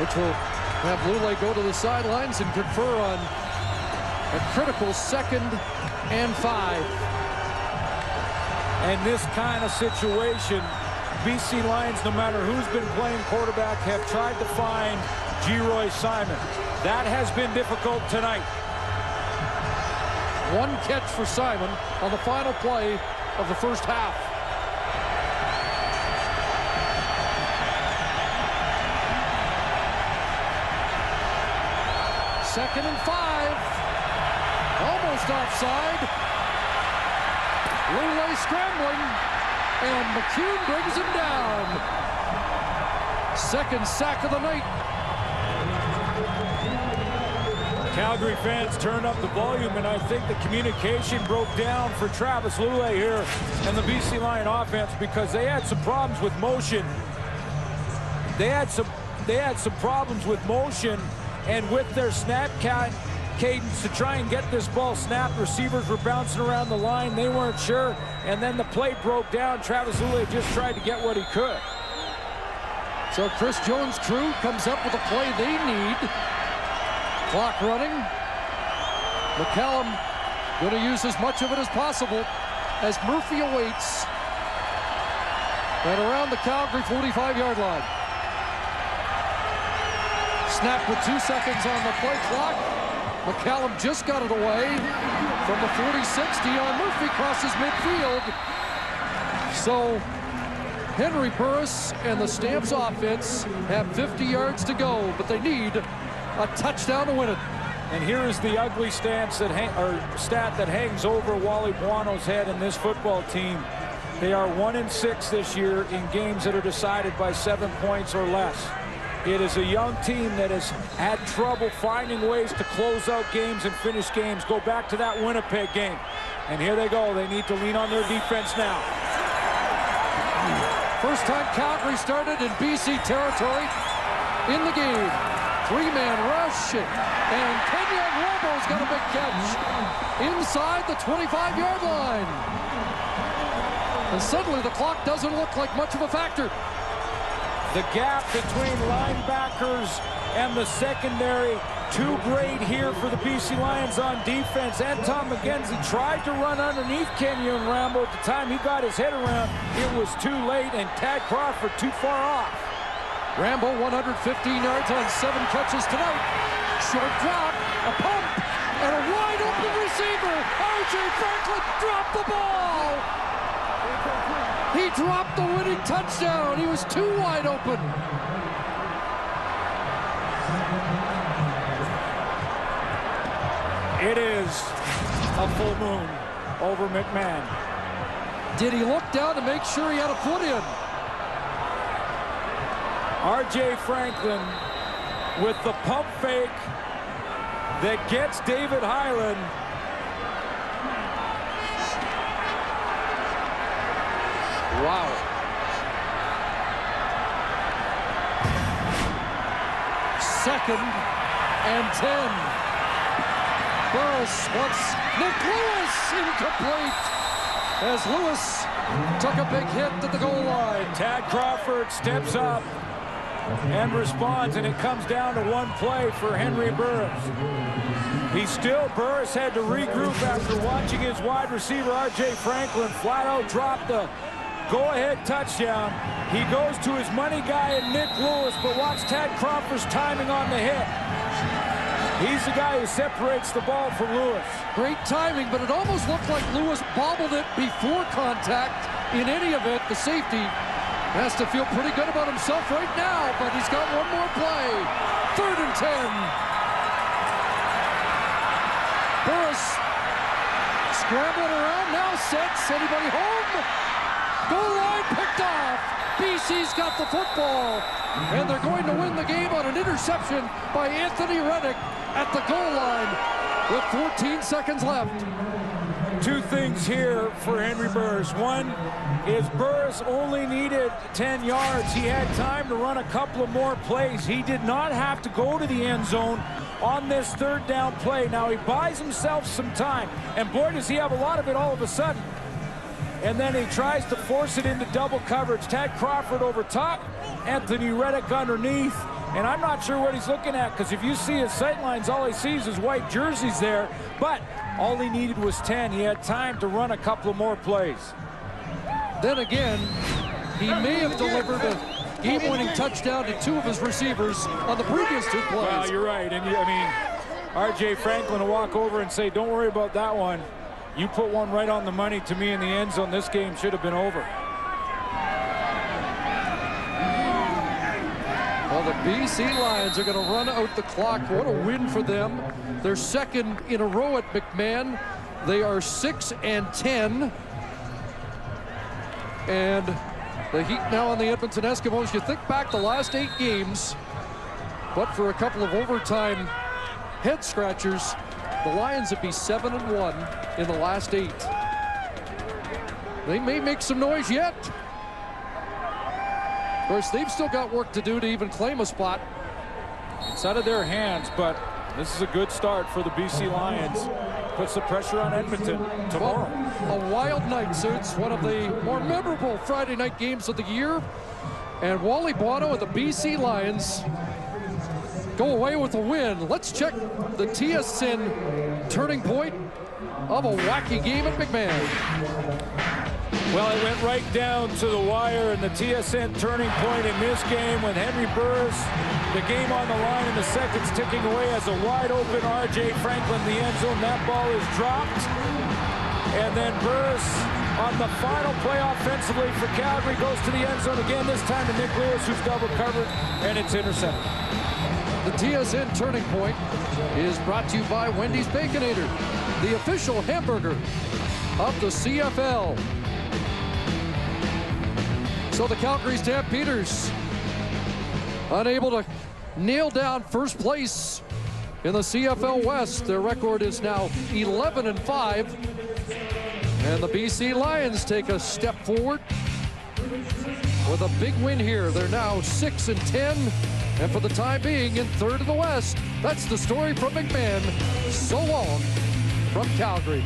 which will have Lulay go to the sidelines and confer on a critical 2nd and 5. And this kind of situation, BC Lions, no matter who's been playing quarterback, have tried to find Geroy Simon. That has been difficult tonight. 1 catch for Simon on the final play of the first half. Second and 5. Almost offside. Lulay scrambling, and McCune brings him down. 2nd sack of the night. Calgary fans turned up the volume, and I think the communication broke down for Travis Lulay here and the BC Lion offense, because they had some problems with motion. They had some problems with motion, and with their snap cadence to try and get this ball snapped. Receivers were bouncing around the line. They weren't sure, and then the play broke down. Travis Lulay just tried to get what he could. So Chris Jones' crew comes up with a play they need. Clock running. McCallum going to use as much of it as possible as Murphy awaits at around the Calgary 45-yard line. Snap with 2 seconds on the play clock. McCallum just got it away from the 40-60 on Murphy, crosses midfield. So Henry Burris and the Stamps offense have 50 yards to go, but they need a touchdown to win it. And here is the ugly stat that hangs over Wally Buono's head in this football team. They are 1-6 this year in games that are decided by 7 points or less. It is a young team that has had trouble finding ways to close out games and finish games. Go back to that Winnipeg game. And here they go. They need to lean on their defense now. First time Calgary started in BC territory in the game. Three-man rush, and Kenyon Rambo's got a big catch inside the 25-yard line. And suddenly the clock doesn't look like much of a factor. The gap between linebackers and the secondary, too great here for the BC Lions on defense. Anton McKenzie tried to run underneath Kenyon Rambo. At the time he got his head around, it was too late, and Tad Crawford too far off. Rambo 115 yards on 7 catches tonight. Short drop, a pump, and a wide open receiver. R.J. Franklin dropped the ball. He dropped the winning touchdown. He was too wide open. It is a full moon over McMahon. Did he look down to make sure he had a foot in? R.J. Franklin with the pump fake that gets David Hyland. Wow. Second and 10. Burris wants Nick Lewis incomplete as Lewis took a big hit at the goal line. Tad Crawford steps up and responds, and it comes down to one play for Henry Burris. Burris had to regroup after watching his wide receiver R.J. Franklin flat out drop the go-ahead touchdown. He goes to his money guy and Nick Lewis, but watch Tad Crawford's timing on the hit. He's the guy who separates the ball from Lewis. Great timing, but it almost looked like Lewis bobbled it before contact. In any event, the safety has to feel pretty good about himself right now, but he's got one more play. 3rd and 10. Burris scrambling around, now sets. Anybody home? Goal line picked off. BC's got the football, and they're going to win the game on an interception by Anthony Reddick at the goal line with 14 seconds left. 2 things here for Henry Burris. One is Burris only needed 10 yards. He had time to run a couple of more plays. He did not have to go to the end zone on this 3rd down play. Now he buys himself some time, and boy does he have a lot of it all of a sudden. And then he tries to force it into double coverage. Tad Crawford over top, Anthony Reddick underneath. And I'm not sure what he's looking at, because if you see his sight lines, all he sees is white jerseys there. But all he needed was 10. He had time to run a couple of more plays. Then again, he may have delivered a game-winning touchdown to 2 of his receivers on the previous 2 plays. Well, you're right. And I mean, R.J. Franklin will walk over and say, don't worry about that one. You put one right on the money to me in the end zone. This game should have been over. Well, the BC Lions are going to run out the clock. What a win for them. They're 2nd in a row at McMahon. They are 6 and 10. And the heat now on the Edmonton Eskimos. You think back the last 8 games, but for a couple of overtime head scratchers, the Lions would be 7-1 in the last 8. They may make some noise yet. Of course, they've still got work to do to even claim a spot. It's out of their hands, but this is a good start for the BC Lions. Puts the pressure on Edmonton tomorrow. Well, a wild night, so it's one of the more memorable Friday night games of the year. And Wally Bono and the BC Lions go away with a win. Let's check the TSN turning point of a wacky game at McMahon. Well, it went right down to the wire, and the TSN turning point in this game with Henry Burris, the game on the line and the seconds ticking away as a wide open R.J. Franklin in the end zone. That ball is dropped, and then Burris on the final play offensively for Calgary goes to the end zone again, this time to Nick Lewis, who's double covered, and it's intercepted. The TSN Turning Point is brought to you by Wendy's Baconator, the official hamburger of the CFL. So the Calgary Stampeders unable to nail down first place in the CFL West. Their record is now 11-5. And the BC Lions take a step forward with a big win here. They're now 6-10. And for the time being in third in the West. That's the story from McMahon. So long from Calgary.